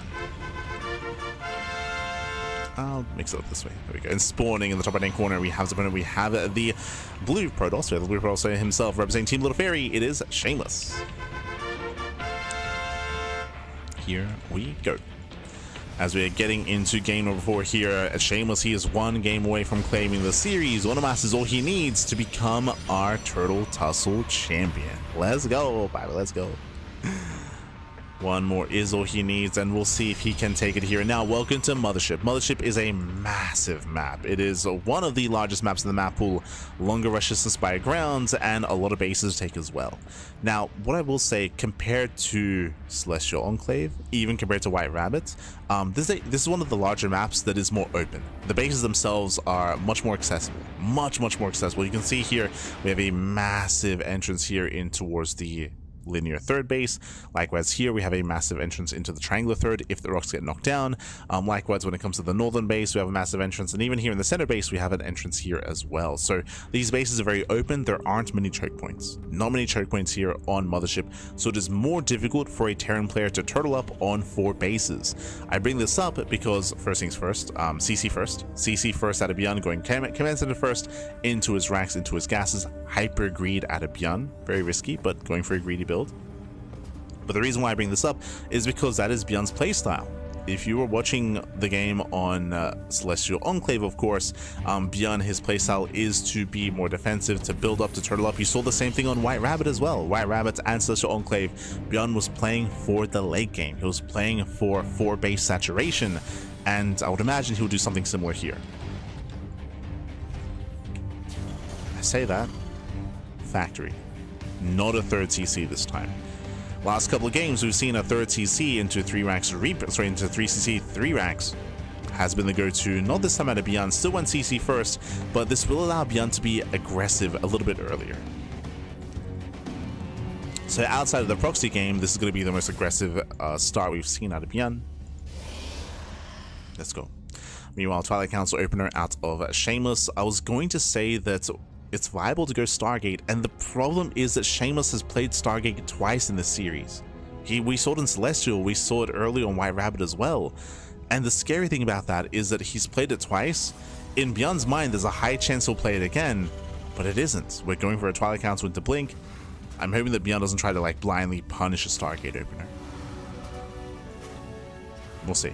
Speaker 1: I'll mix it up this way. There we go. And spawning in the top right-hand corner, we have the blue Protoss. We have the blue Protoss himself representing Team Little Fairy. It is Shameless. Here we go. As we are getting into game number 4 here at Shameless, he is 1 game away from claiming the series. One of us is all he needs to become our Turtle Tussle champion. Let's go, Bible. Let's go. 1 more is all he needs, and we'll see if he can take it here. Now, welcome to Mothership. Mothership is a massive map. It is one of the largest maps in the map pool, longer rushes to Spire Grounds, and a lot of bases to take as well. Now, what I will say, compared to Celestial Enclave, even compared to White Rabbit, this is one of the larger maps that is more open. The bases themselves are much more accessible. Much more accessible. You can see here, we have a massive entrance here in towards the linear third base. Likewise here we have a massive entrance into the triangular third if the rocks get knocked down. Likewise when it comes to the northern base we have a massive entrance, and even here in the center base we have an entrance here as well. So these bases are very open. There aren't many choke points. Not many choke points here on Mothership, so it is more difficult for a Terran player to turtle up on 4 bases. I bring this up because first things first, CC first out of ByuN, going command center first into his racks, into his gases. Hyper greed out of ByuN, very risky, but going for a greedy build. But the reason why I bring this up is because that is ByuN's playstyle. if you were watching the game on Celestial Enclave, of course, ByuN, his playstyle is to be more defensive, to build up, to turtle up. You saw the same thing on White Rabbit as well. White Rabbit and Celestial Enclave, ByuN was playing for the late game. He was playing for 4 base saturation, and I would imagine he'll do something similar here. I say that. Factory. Not a 3rd CC this time. Last couple of games, we've seen a 3rd CC into 3 racks, into 3 CC, 3 racks has been the go-to. Not this time out of ByuN, still went CC first, but this will allow ByuN to be aggressive a little bit earlier. So outside of the proxy game, this is going to be the most aggressive start we've seen out of ByuN. Let's go. Meanwhile, Twilight Council opener out of Shameless. I was going to say that it's viable to go Stargate, and the problem is that Shameless has played Stargate twice in this series. We saw it in Celestial, we saw it early on White Rabbit as well, and the scary thing about that is that he's played it twice. In ByuN's mind, there's a high chance he'll play it again, but it isn't. We're going for a Twilight Council into Blink. I'm hoping that ByuN doesn't try to like blindly punish a Stargate opener. We'll see.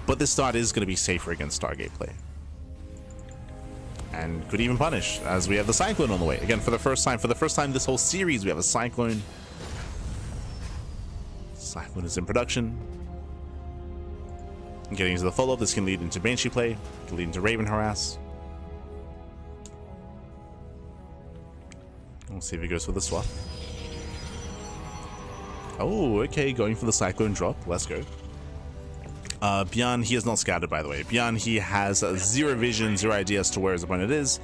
Speaker 1: But this start is going to be safer against Stargate play. And could even punish, as we have the Cyclone on the way. Again, for the first time this whole series, we have a Cyclone. Cyclone is in production. And getting into the follow-up, this can lead into Banshee play, can lead into Raven harass. We'll see if he goes for the swap. Oh, okay, going for the Cyclone drop. Let's go. ByuN, he is not scouted, by the way. ByuN, he has zero vision, zero idea as to where his opponent is.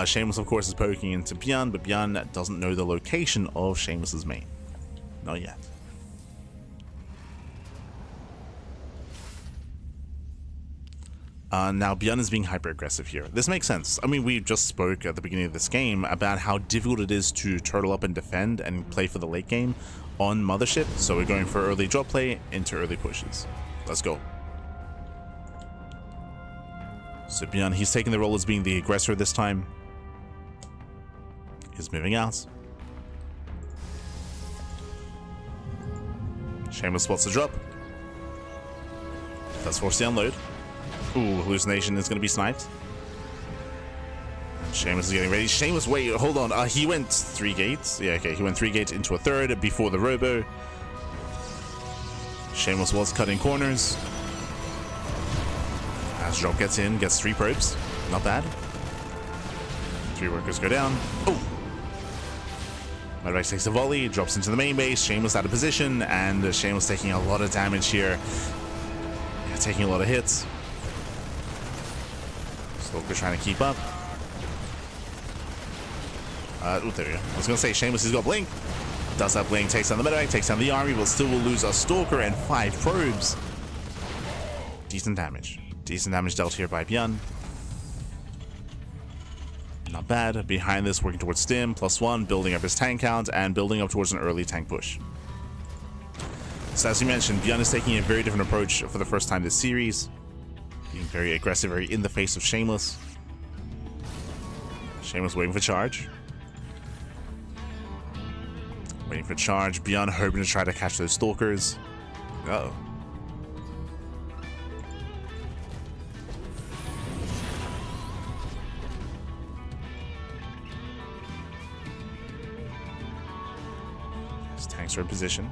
Speaker 1: Shameless, of course, is poking into ByuN, but ByuN doesn't know the location of Shameless's main. Not yet. Now, ByuN is being hyper-aggressive here. This makes sense. I mean, we just spoke at the beginning of this game about how difficult it is to turtle up and defend and play for the late game on Mothership. So we're going for early drop play into early pushes. Let's go. So ByuN, he's taking the role as being the aggressor this time. He's moving out. Shameless spots the drop. That's forced the unload. Ooh, hallucination is going to be sniped. And Shameless is getting ready. Shameless, wait, hold on. He went 3 gates. Yeah, okay, he went 3 gates into a 3rd before the robo. Shameless was cutting corners. As drop gets in, gets 3 probes. Not bad. 3 workers go down. Oh! Madrex takes the volley, drops into the main base. Shameless out of position, and Shameless taking a lot of damage here. Yeah, taking a lot of hits. Stalker trying to keep up. Oh, there we go. I was going to say, Shameless, he's got Blink. Does have Blink, takes down the Medevac, takes down the army, but still will lose a Stalker and 5 probes. Decent damage. Decent damage dealt here by ByuN. Not bad. Behind this, working towards Stim, +1, building up his tank count, and building up towards an early tank push. So as you mentioned, ByuN is taking a very different approach for the first time this series. Being very aggressive, very in the face of Shameless. Shameless waiting for charge. Waiting for charge. ByuN hoping to try to catch those Stalkers. Uh-oh. His tanks are in position.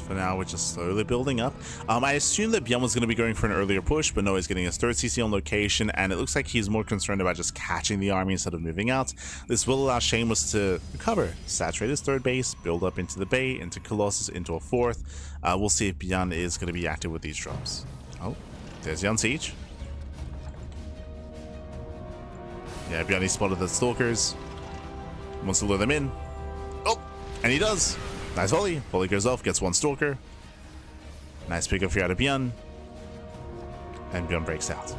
Speaker 1: For now, we're just slowly building up. I assume that ByuN was going to be going for an earlier push, but no, he's getting his 3rd CC on location, and it looks like he's more concerned about just catching the army instead of moving out. This will allow Shameless to recover, saturate his 3rd base, build up into the Bay, into Colossus, into a 4th. We'll see if ByuN is going to be active with these drops. Oh, there's the Unsiege. Yeah, ByuN spotted the Stalkers. Wants to lure them in. Oh, and he does. Nice volley. Volley goes off, gets 1 Stalker. Nice pickup here out of ByuN. And ByuN breaks out.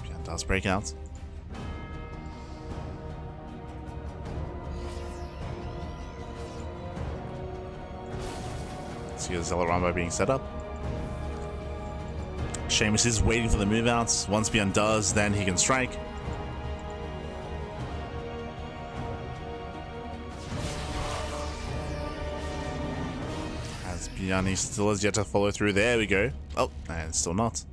Speaker 1: ByuN does break out. See the Zealot Rumba being set up. Shameless is waiting for the move outs. Once ByuN does, then he can strike. As ByuN, he still has yet to follow through. There we go. Oh, and still not.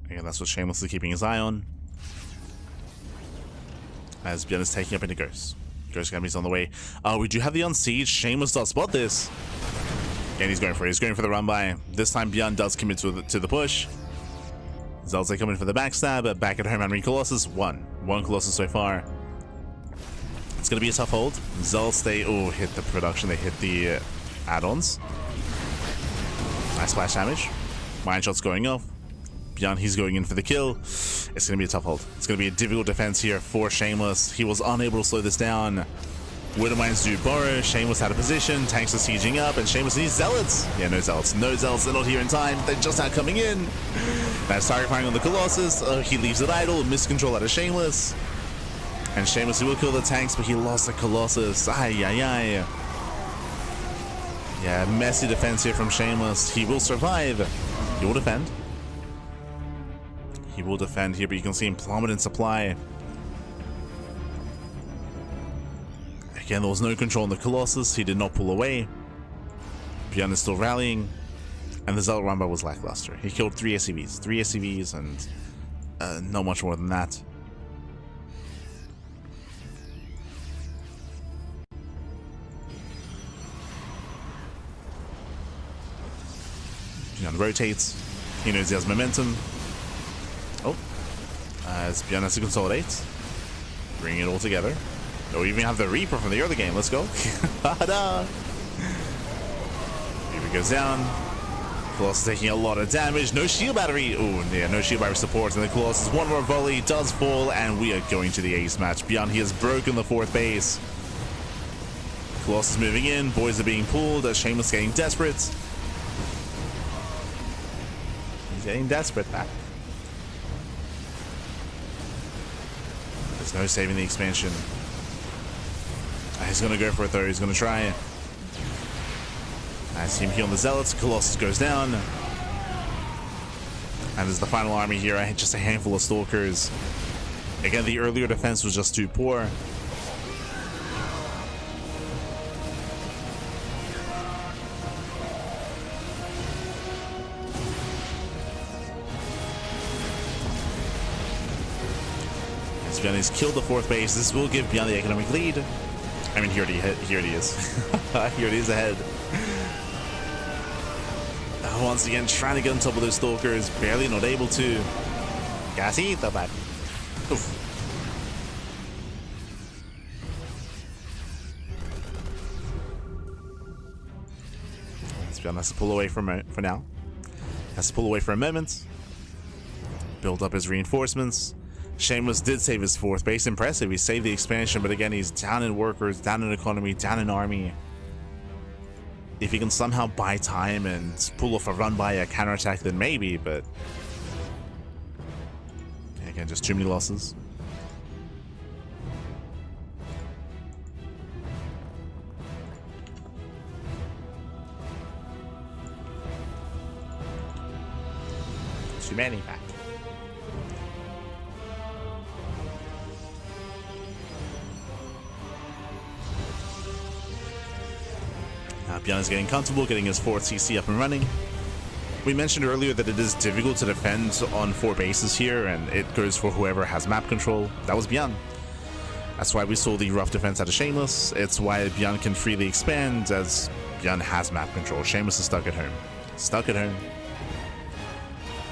Speaker 1: Again, that's what Shameless is keeping his eye on. As ByuN is taking up into Ghost. Ghost Gambit's on the way. We do have the on siege. Shameless does spot this. And he's going for it. He's going for the run by. This time ByuN does commit to the push. Zelda coming for the backstab. Back at home, Henry Colossus. One Colossus so far. It's going to be a tough hold. Zelda stay. Oh, hit the production. They hit the add-ons. Nice splash damage. Mine shot's going off. ByuN, he's going in for the kill. It's going to be a tough hold. It's going to be a difficult defense here for Shameless. He was unable to slow this down. Widow Mines do borrow. Shameless out of position. Tanks are sieging up, and Shameless needs Zealots. Yeah, no Zealots. No Zealots. They're not here in time. They're just now coming in. Nice target firing on the Colossus. He leaves it idle. Miscontrol out of Shameless. And Shameless, he will kill the tanks, but he lost the Colossus. Ay, ay, ay. Yeah, messy defense here from Shameless. He will survive. He will defend. He will defend here, but you can see him plummet in supply. Again, there was no control on the Colossus. He did not pull away. ByuN is still rallying. And the Zealot Rumba was lackluster. He killed 3 SCVs. 3 SCVs and not much more than that. ByuN rotates. He knows he has momentum. Oh. As ByuN has to consolidate. Bring it all together. Oh, we even have the Reaper from the early game. Let's go. Reaper goes down. Colossus taking a lot of damage. No shield battery. Oh, yeah, no shield battery support. And the Colossus, one more volley, does fall, and we are going to the ace match. ByuN, he has broken the 4th base. Colossus moving in. Boys are being pulled as Shameless getting desperate. He's getting desperate back. There's no saving the expansion. He's going to go for it though. He's going to try. I see him here on the Zealots. Colossus goes down. And as the final army here, just a handful of Stalkers. Again, the earlier defense was just too poor. As ByuN has killed the 4th base, this will give ByuN the economic lead. I mean, here it is. Here it is ahead. Once again, trying to get on top of those Stalkers. Barely not able to. Gasito, bad. Oof. ByuN has to pull away for now. Has to pull away for a moment. Build up his reinforcements. Shameless did save his 4th base. Impressive. He saved the expansion, but again, he's down in workers, down in economy, down in army. If he can somehow buy time and pull off a run by a counterattack, then maybe, but again, just too many losses. Too many back. ByuN is getting comfortable, getting his 4th CC up and running. We mentioned earlier that it is difficult to defend on 4 bases here, and it goes for whoever has map control. That was ByuN. That's why we saw the rough defense out of Shameless. It's why ByuN can freely expand, as ByuN has map control. Shameless is stuck at home. Stuck at home.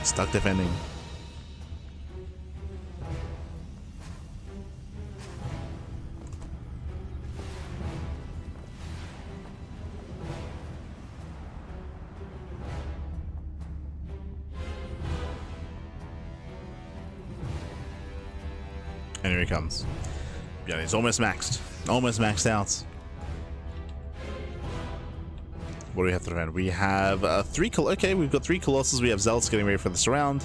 Speaker 1: Stuck defending. And here he comes. ByuN is almost maxed. Almost maxed out. What do we have to defend? We have okay, we've got 3 Colossus. We have Zealots getting ready for this round,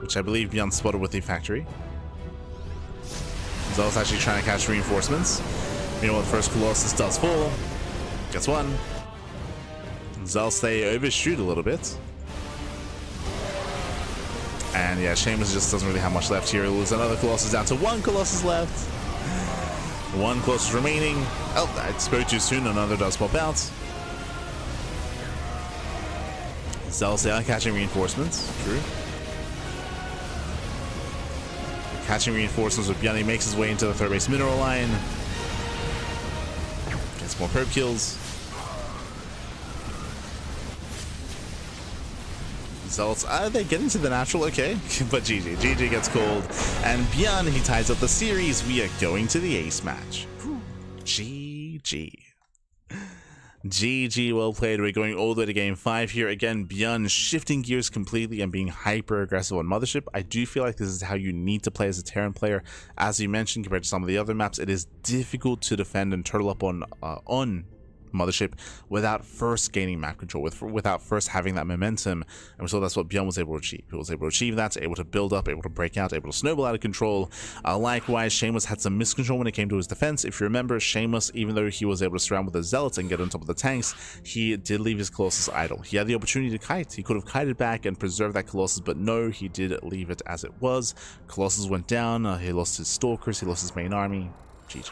Speaker 1: which I believe ByuN spotted with the factory. Zealots actually trying to catch reinforcements. Meanwhile, the first Colossus does fall. Gets 1. Zealots, they overshoot a little bit. And yeah, Shameless just doesn't really have much left here. He'll lose another Colossus down to 1 Colossus left. 1 Colossus remaining. Oh, I spoke too soon. Another does pop out. Zealots, they are catching reinforcements. True. Catching reinforcements with ByuN. He makes his way into the third base mineral line. Gets more probe kills. Zealots, they get into the natural, okay. But GG gets cold. And ByuN, he ties up the series. We are going to the ace match. GG. GG, well played. We're going all the way to game 5 here. Again, ByuN shifting gears completely and being hyper aggressive on Mothership. I do feel like this is how you need to play as a Terran player. As you mentioned, compared to some of the other maps, it is difficult to defend and turtle up on Mothership without first gaining map control, without first having that momentum. And so that's what ByuN was able to achieve. He was able to achieve that, able to build up, able to break out, able to snowball out of control. Likewise, Shameless had some miscontrol when it came to his defense. If you remember, Shameless, even though he was able to surround with the Zealots and get on top of the tanks, he did leave his Colossus idle. He had the opportunity to kite. He could have kited back and preserved that Colossus, but no, he did leave it as it was. Colossus went down. He lost his Stalkers. He lost his main army. GG.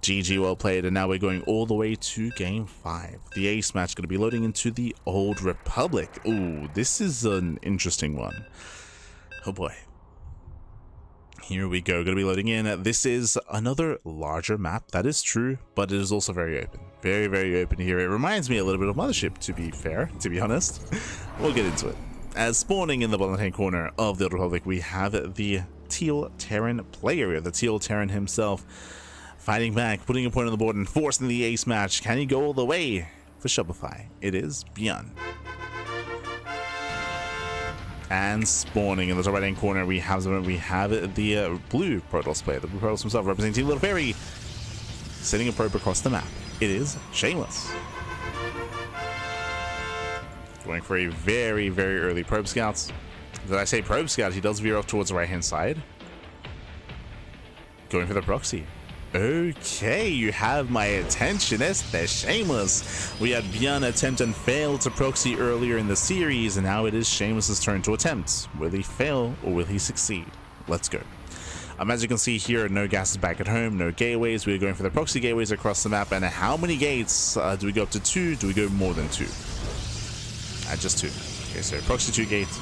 Speaker 1: GG, well played. And now we're going all the way to game 5. The ace match going to be loading into the Old Republic. Ooh, this is an interesting one. Oh boy. Here we go. Going to be loading in. This is another larger map. That is true, but it is also very open. Very, very open here. It reminds me a little bit of Mothership, to be fair, to be honest. We'll get into it. As spawning in the bottom hand corner of the Old Republic, we have the Teal Terran player, the Teal Terran himself. Fighting back, putting a point on the board and forcing the ace match. Can he go all the way for Shopify? It is ByuN. And spawning in the top right hand corner, we have the blue Protoss player, the blue Protoss himself, representing Team Little Fairy, sending a probe across the map. It is Shameless. Going for a very, very early probe scout. Did I say probe scout? He does veer off towards the right hand side. Going for the proxy. Okay, you have my attention. It's the Shameless. We had ByuN attempt and fail to proxy earlier in the series, and now it is Shameless's turn to attempt. Will he fail or will he succeed? Let's go. As you can see here, no gases back at home, no gateways. We're going for the proxy gateways across the map. And how many gates? Do we go up to 2? Do we go more than 2? Just 2. Okay, so proxy 2 gates.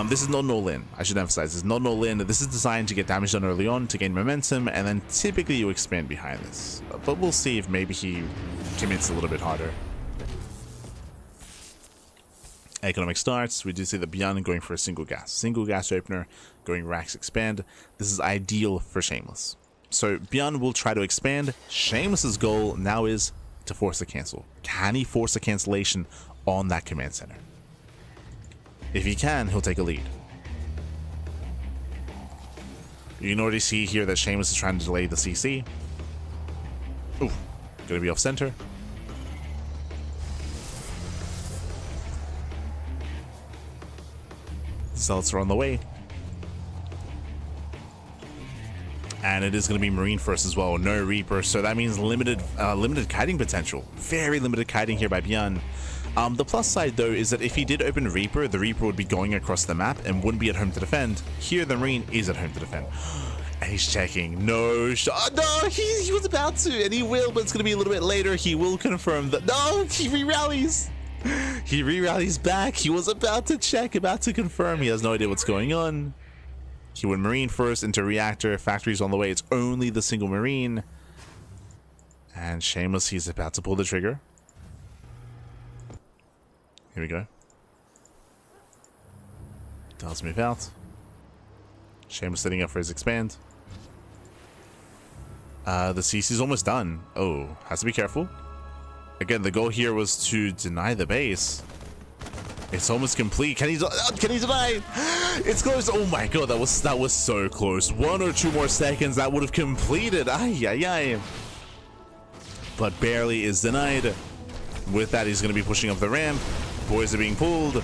Speaker 1: This is not an all-in. I should emphasize, this is not an all-in. This is designed to get damage done early on, to gain momentum, and then typically you expand behind this. But we'll see if maybe he commits a little bit harder. Economic starts. We do see the ByuN going for a single gas opener, going racks expand. This is ideal for Shameless. So ByuN will try to expand. Shameless's goal now is to force a cancel. Can he force a cancellation on that command center? If he can, he'll take a lead. You can already see here that Shameless is trying to delay the CC. Ooh, gonna be off center. Zealots are on the way. And it is going to be Marine first as well. No Reaper, so that means limited kiting potential. Very limited kiting here by ByuN. The plus side though is that if he did open Reaper, the Reaper would be going across the map and wouldn't be at home to defend. Here the Marine is at home to defend. And he's checking. No, no, he was about to, and he will, but it's going to be a little bit later. He will confirm that. No, he re-rallies. He re-rallies back. He was about to check, about to confirm. He has no idea what's going on. He went Marine first into Reactor. Factory's on the way. It's only the single Marine. And Shameless, he's about to pull the trigger. Here we go. Does move out. Shameless setting up for his expand. The CC's almost done. Oh, has to be careful. Again, the goal here was to deny the base. It's almost complete. Can he deny? It's close. Oh my god, that was so close. 1 or 2 more seconds, that would have completed. Ay, ay, ay. but barely is denied. With that, he's going to be pushing up the ramp. Boys are being pulled.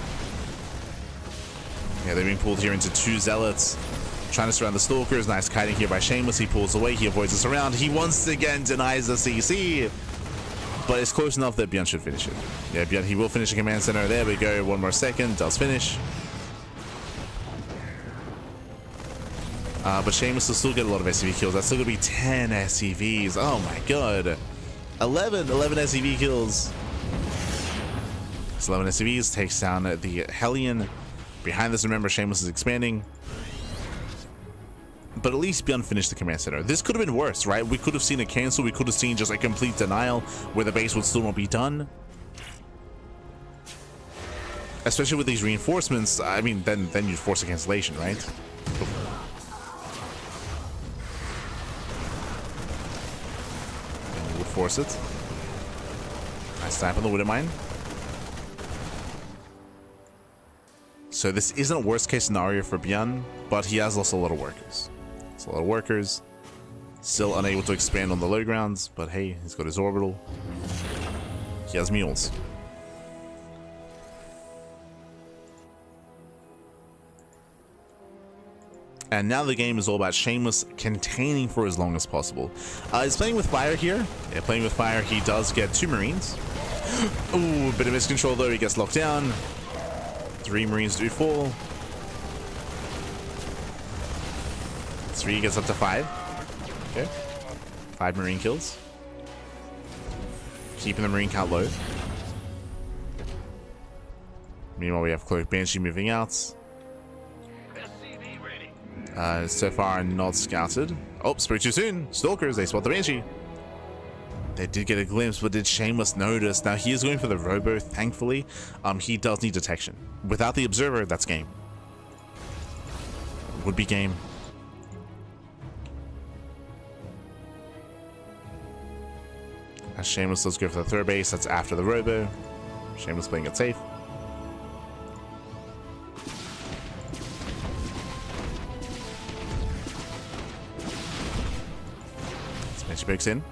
Speaker 1: Yeah, they're being pulled here into 2 zealots. Trying to surround the stalkers. Nice kiting here by Shameless. He pulls away. He avoids the surround. He once again denies the CC. But it's close enough that ByuN should finish it. Yeah, ByuN, he will finish the command center. There we go. 1 more second. Does finish. But Shameless will still get a lot of SCV kills. That's still going to be 10 SCVs. Oh my god. 11 SCV kills. It's 11 SCVs. Takes down the Hellion. Behind this, remember, Shameless is expanding. But at least ByuN finished the command center. This could have been worse, right? We could have seen a cancel. We could have seen just a complete denial where the base would still not be done. Especially with these reinforcements. I mean, then you'd force a cancellation, right? And you would force it. Nice snipe on the Widow Mine. So this isn't a worst case scenario for ByuN, but he has lost a lot of workers. It's a lot of workers. Still unable to expand on the low grounds, but hey, he's got his orbital. He has mules. And now the game is all about Shameless containing for as long as possible. He's playing with fire here. Yeah, playing with fire, he does get 2 Marines. Ooh, bit of miscontrol though, he gets locked down. 3 Marines do fall. 3 gets up to 5. Okay. 5 Marine kills. Keeping the Marine count low. Meanwhile, we have Cloak Banshee moving out. So far, not scouted. Oh, spoke too soon. Stalkers, they spot the Banshee. They did get a glimpse, but did Shameless notice? Now, he is going for the Robo, thankfully. He does need detection. Without the Observer, that's game. Would be game. As Shameless does go for the 3rd base, that's after the Robo. Shameless playing it safe. She pokes in.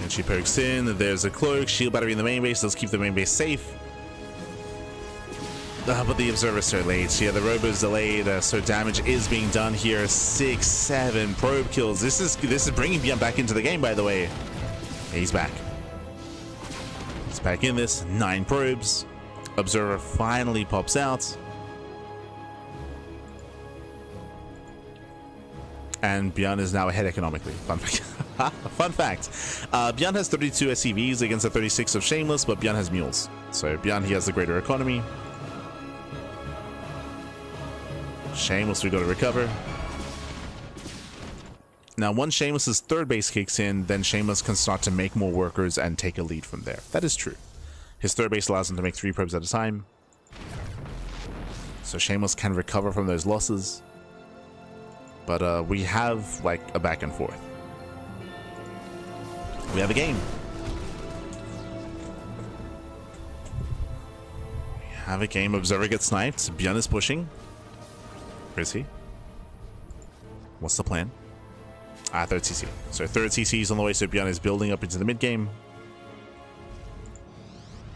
Speaker 1: And she pokes in. There's a cloak. Shield battery in the main base. Let's keep the main base safe. But the Observer's so late. Yeah, the Robo's delayed. So damage is being done here. 6, 7 probe kills. This is bringing ByuN back into the game, by the way. He's back. He's back in this. 9 probes. Observer finally pops out. And ByuN is now ahead economically. Fun fact. Fun fact. ByuN has 32 SCVs against the 36 of Shameless, but ByuN has mules. So ByuN, he has the greater economy. Shameless, we got to recover. Now, once Shameless's 3rd base kicks in, then Shameless can start to make more workers and take a lead from there. That is true. His 3rd base allows him to make 3 probes at a time. So Shameless can recover from those losses. But we have like a back and forth. We have a game. We have a game. Observer gets sniped. ByuN is pushing. Where is he? What's the plan? 3rd CC. So 3rd CC is on the way, so ByuN is building up into the mid game.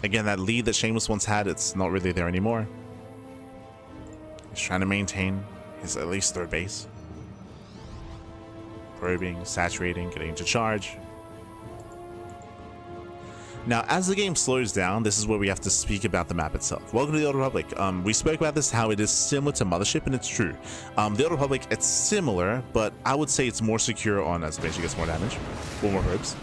Speaker 1: Again, that lead that Shameless once had, it's not really there anymore. He's trying to maintain his at least 3rd base. Probing, saturating, getting to charge. Now, as the game slows down, this is where we have to speak about the map itself. Welcome to the Old Republic. We spoke about this, how it is similar to Mothership, and it's true. The Old Republic, it's similar, but I would say it's more secure on as Banshee gets more damage, 4 more herbs.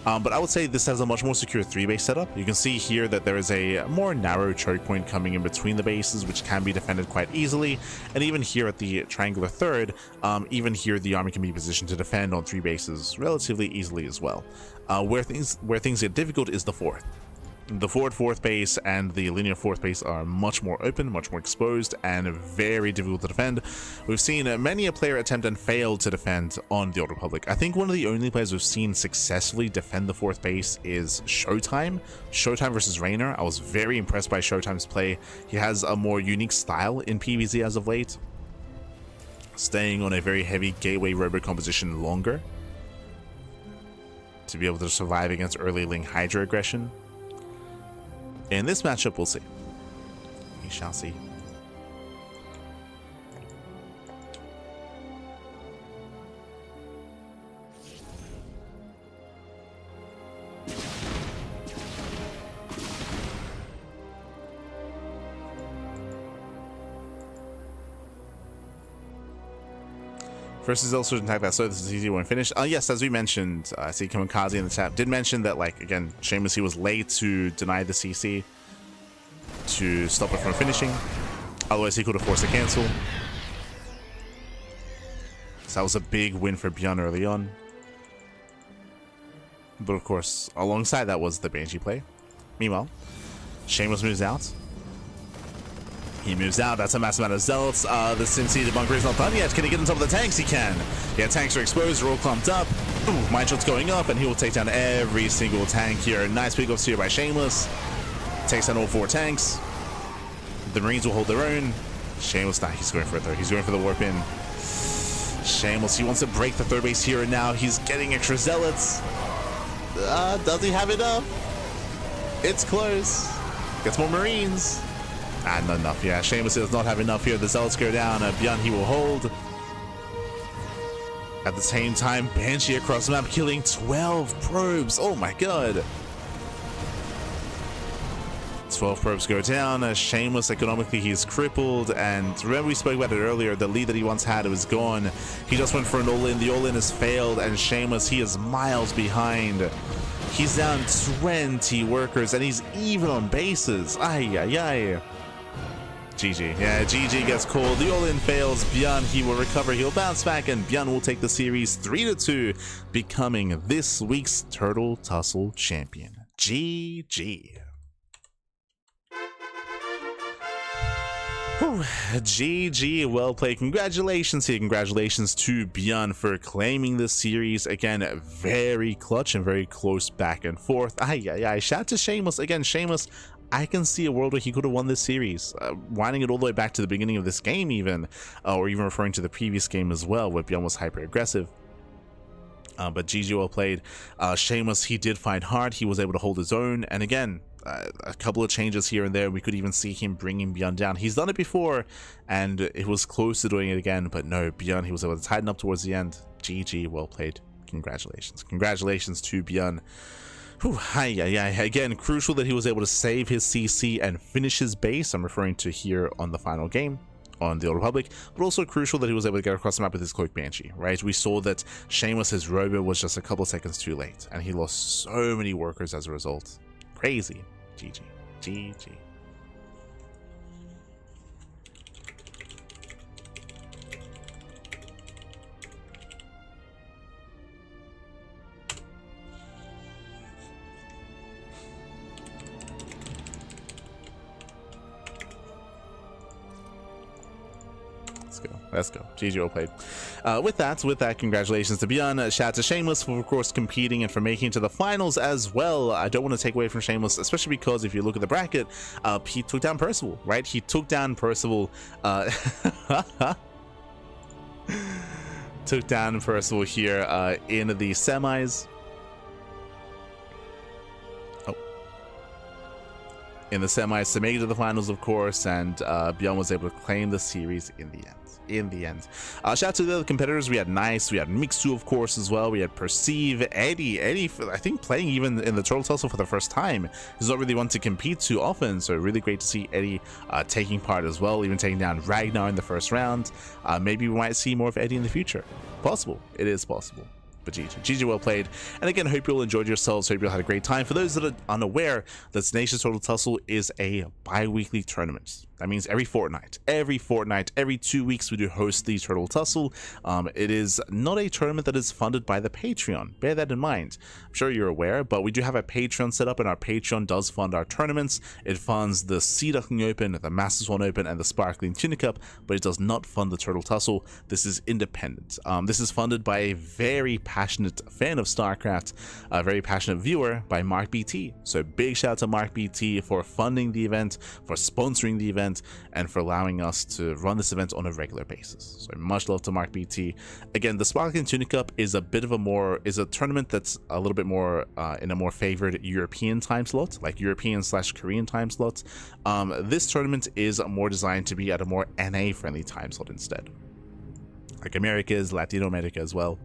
Speaker 1: But I would say this has a much more secure 3-base setup. You can see here that there is a more narrow choke point coming in between the bases, which can be defended quite easily. And even here at the triangular 3rd, even here the army can be positioned to defend on 3 bases relatively easily as well. Where things get difficult is the 4th. The forward 4th base and the linear 4th base are much more open, much more exposed, and very difficult to defend. We've seen many a player attempt and fail to defend on the Old Republic. I think one of the only players we've seen successfully defend the 4th base is Showtime. Showtime versus Raynor. I was very impressed by Showtime's play. He has a more unique style in PvZ as of late. staying on a very heavy gateway robo composition longer to be able to survive against early Ling Hydra aggression. In this matchup, we'll see. We shall see. First is also attack that, so this is easy when finished. Yes, as we mentioned, I see Kamikaze in the chat did mention that, like, again, Shameless, he was late to deny the CC to stop it from finishing. Otherwise, he could have forced a cancel. So that was a big win for ByuN early on. But of course, alongside that was the Banshee play. Meanwhile, Shameless moves out. He moves out. That's a massive amount of zealots. The Cincy debunker is not done yet. Can he get on top of the tanks? He can. Yeah, tanks are exposed. They're all clumped up. Ooh, mine shot's going up, and he will take down every single tank here. Nice big offs here by Shameless. Takes down all 4 tanks. The Marines will hold their own. Shameless, nah, he's going for it though. He's going for the warp in. Shameless, he wants to break the 3rd base here and now. He's getting extra zealots. Does he have enough? It's close. Gets more Marines. Not enough. Yeah, Shameless does not have enough here. The zealots go down. ByuN, he will hold. At the same time, Banshee across the map killing 12 probes. Oh my god. 12 probes go down. Shameless, economically, he's crippled. And remember, we spoke about it earlier. The lead that he once had was gone. He just went for an all-in. The all-in has failed. And Shameless, he is miles behind. He's down 20 workers. And he's even on bases. Ay, ay, ay. GG. Yeah, GG gets called. The all-in fails. ByuN, he will recover. He'll bounce back, and ByuN will take the series 3-2, becoming this week's Turtle Tussle champion. GG. Whew. GG, well played. Congratulations here. Congratulations to ByuN for claiming this series. Again, very clutch and very close back and forth. Shout out to Shameless. Again, Shameless, I can see a world where he could have won this series, winding it all the way back to the beginning of this game even, or even referring to the previous game as well, where ByuN was hyper aggressive. But GG, well played. Shameless, he did fight hard. He was able to hold his own, and again, a couple of changes here and there, we could even see him bringing ByuN down. He's done it before, and it was close to doing it again, but no, ByuN, he was able to tighten up towards the end. GG, well played. Congratulations. Congratulations to ByuN. Again, crucial that he was able to save his CC and finish his base. I'm referring to here on the final game on the Old Republic, but also crucial that he was able to get across the map with his Cloak Banshee, right? We saw that Shameless, his robo was just a couple seconds too late, and he lost so many workers as a result. Crazy. GG. GG. Let's go. GG, well played. With that, congratulations to ByuN. Shout out to Shameless for, of course, competing and for making it to the finals as well. I don't want to take away from Shameless, especially because if you look at the bracket, he took down Percival, right? He took down Percival. Took down Percival here in the semis. In the semis to make it to the finals, of course, and ByuN was able to claim the series in the end. Shout out to the other competitors. We had Nice, we had Mixu, of course, as well. We had Perceive, Eddie, I think playing even in the Turtle Tussle for the first time. He's not really one to compete too often, so really great to see Eddie taking part as well, even taking down Ragnar in the first round. Maybe we might see more of Eddie in the future. Possible. It is possible. But GG, well played. And again, hope you all enjoyed yourselves. Hope you all had a great time. For those that are unaware, the Tenacious Turtle Tussle is a bi-weekly tournament. That means every fortnight, every 2 weeks, we do host the Turtle Tussle. It is not a tournament that is funded by the Patreon. Bear that in mind. I'm sure you're aware, but we do have a Patreon set up, and our Patreon does fund our tournaments. It funds the Sea Duckling Open, the Masters 1 Open, and the Sparkling Tunic Cup, but it does not fund the Turtle Tussle. This is independent. This is funded by a very passionate fan of StarCraft, a very passionate viewer by Mark BT. So big shout out to Mark BT for funding the event, for sponsoring the event, event and for allowing us to run this event on a regular basis. So much love to Mark BT. Again, the Sparkling Tuna Cup is a tournament that's a little bit more in a more favored European time slot, like European/Korean time slots. This tournament is more designed to be at a more NA friendly time slot instead, like Americas, Latino America as well.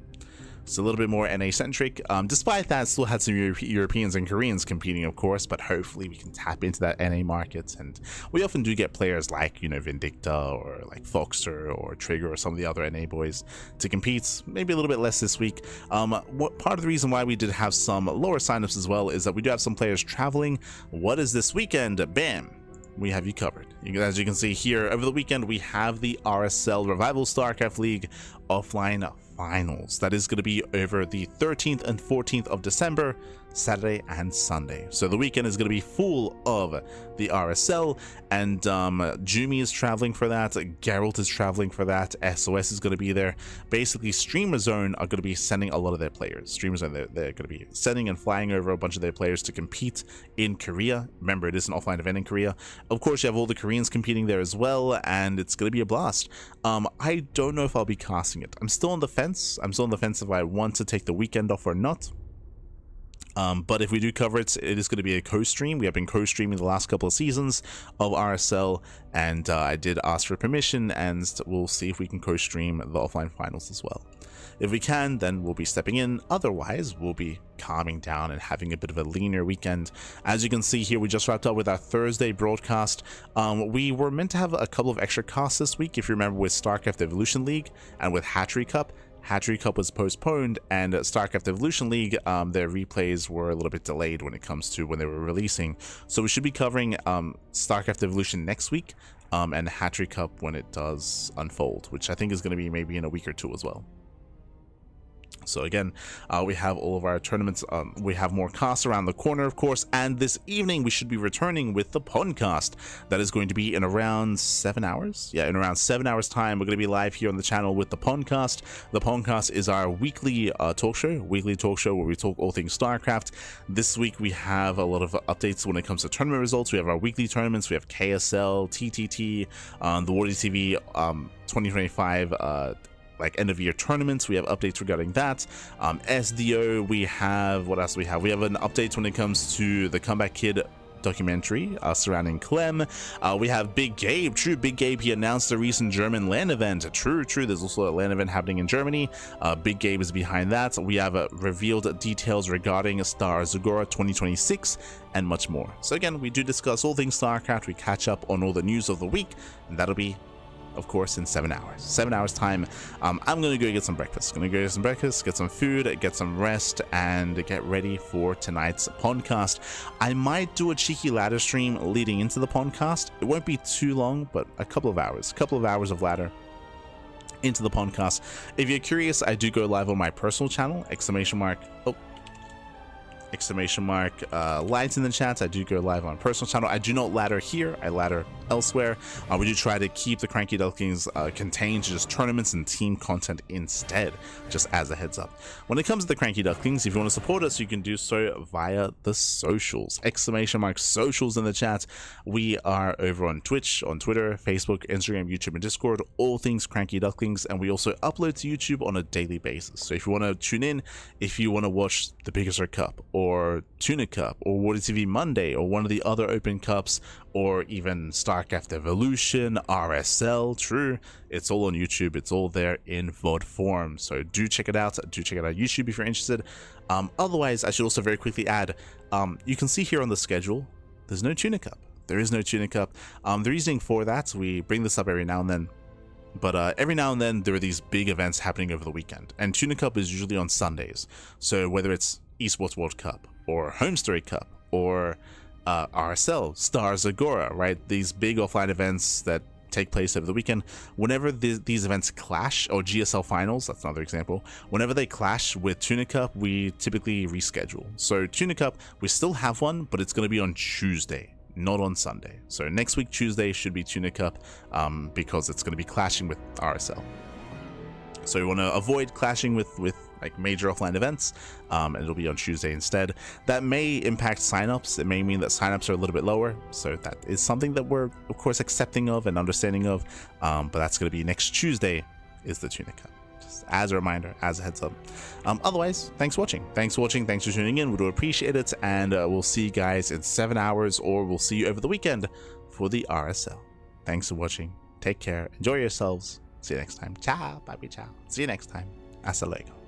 Speaker 1: It's a little bit more NA centric. Despite that, still had some Europeans and Koreans competing, of course, but hopefully we can tap into that NA market. And we often do get players like, Vindicta or like Foxer or Trigger or some of the other NA boys to compete. Maybe a little bit less this week. Part of the reason why we did have some lower signups as well is that we do have some players traveling. What is this weekend? Bam! We have you covered. As you can see here, over the weekend we have the RSL Revival StarCraft League offline finals. That is going to be over the 13th and 14th of December, Saturday and Sunday. So the weekend is going to be full of the RSL, and Jumi is traveling for that, Geralt is traveling for that, SOS is going to be there. Basically, Streamer Zone are going to be sending a lot of their players. Streamer Zone, they're going to be sending and flying over a bunch of their players to compete in Korea. Remember, it is an offline event in Korea. Of course, you have all the Koreans competing there as well, and it's going to be a blast. I don't know if I'll be casting it. I'm still on the fence. I'm still on the fence if I want to take the weekend off or not. But if we do cover it, it is going to be a co-stream. We have been co-streaming the last couple of seasons of RSL, and I did ask for permission, and we'll see if we can co-stream the offline finals as well. If we can, then we'll be stepping in. Otherwise, we'll be calming down and having a bit of a leaner weekend. As you can see here, we just wrapped up with our Thursday broadcast. We were meant to have a couple of extra casts this week, if you remember, with StarCraft Evolution League and with Hatchery Cup. Hatchery Cup was postponed, and StarCraft Evolution League, their replays were a little bit delayed when it comes to when they were releasing. So we should be covering StarCraft Evolution next week, and Hatchery Cup when it does unfold, which I think is going to be maybe in a week or two as well. So again, we have all of our tournaments. We have more casts around the corner, of course, and this evening we should be returning with the podcast. That is going to be in around 7 hours. Yeah, in around 7 hours time, we're going to be live here on the channel with the podcast. The podcast is our weekly talk show where we talk all things StarCraft. This week we have a lot of updates when it comes to tournament results. We have our weekly tournaments. We have KSL, TTT, the Wardy TV 2025 like end of year tournaments. We have updates regarding that. SDO, we have, what else do we have? We have an update when it comes to the Comeback Kid documentary surrounding Clem. We have Big Gabe. True, Big Gabe, he announced a recent German LAN event. True, there's also a LAN event happening in Germany. Big Gabe is behind that. We have revealed details regarding Star Zagora 2026 and much more. So again, we do discuss all things StarCraft. We catch up on all the news of the week, and that'll be, of course, in 7 hours. 7 hours time. I'm gonna go get some breakfast. Get some food, get some rest, and get ready for tonight's podcast. I might do a cheeky ladder stream leading into the podcast. It won't be too long, but a couple of hours of ladder into the podcast. If you're curious, I do go live on my personal channel, lights in the chat. I do go live on personal channel. I do not ladder here, I ladder elsewhere. We do try to keep the CranKy Ducklings contained to just tournaments and team content instead, just as a heads up. When it comes to the CranKy Ducklings, if you want to support us, you can do so via the socials. !socials in the chat. We are over on Twitch, on Twitter, Facebook, Instagram, YouTube, and Discord, all things CranKy Ducklings, and we also upload to YouTube on a daily basis. So if you want to tune in, if you want to watch the Big Sur Cup, or Tuna Cup, or Wardy TV Monday, or one of the other open cups, or even StarCraft Evolution, RSL, true, it's all on YouTube. It's all there in VOD form. So do check it out. YouTube if you're interested. Otherwise, I should also very quickly add, you can see here on the schedule, there's no Tuna Cup. There is no Tuna Cup. The reasoning for that, we bring this up every now and then, but every now and then there are these big events happening over the weekend, and Tuna Cup is usually on Sundays. So whether it's Esports World Cup or Home Story Cup or RSL, Star Zagora, right? These big offline events that take place over the weekend. Whenever these events clash, or GSL finals, that's another example, whenever they clash with Tuna Cup, we typically reschedule. So Tuna Cup, we still have one, but it's going to be on Tuesday, not on Sunday. So next week, Tuesday, should be Tuna Cup, because it's going to be clashing with RSL. So we want to avoid clashing with like major offline events, and it'll be on Tuesday instead. That may impact signups. It may mean that signups are a little bit lower, so that is something that we're of course accepting of and understanding of, but that's going to be next Tuesday is the Tunic Cup, just as a reminder, as a heads up. Otherwise, thanks for watching, thanks for tuning in. We do appreciate it, and we'll see you guys in 7 hours, or we'll see you over the weekend for the RSL. Thanks for watching, take care, enjoy yourselves, see you next time. Ciao, bye, ciao, see you next time. Hasta luego.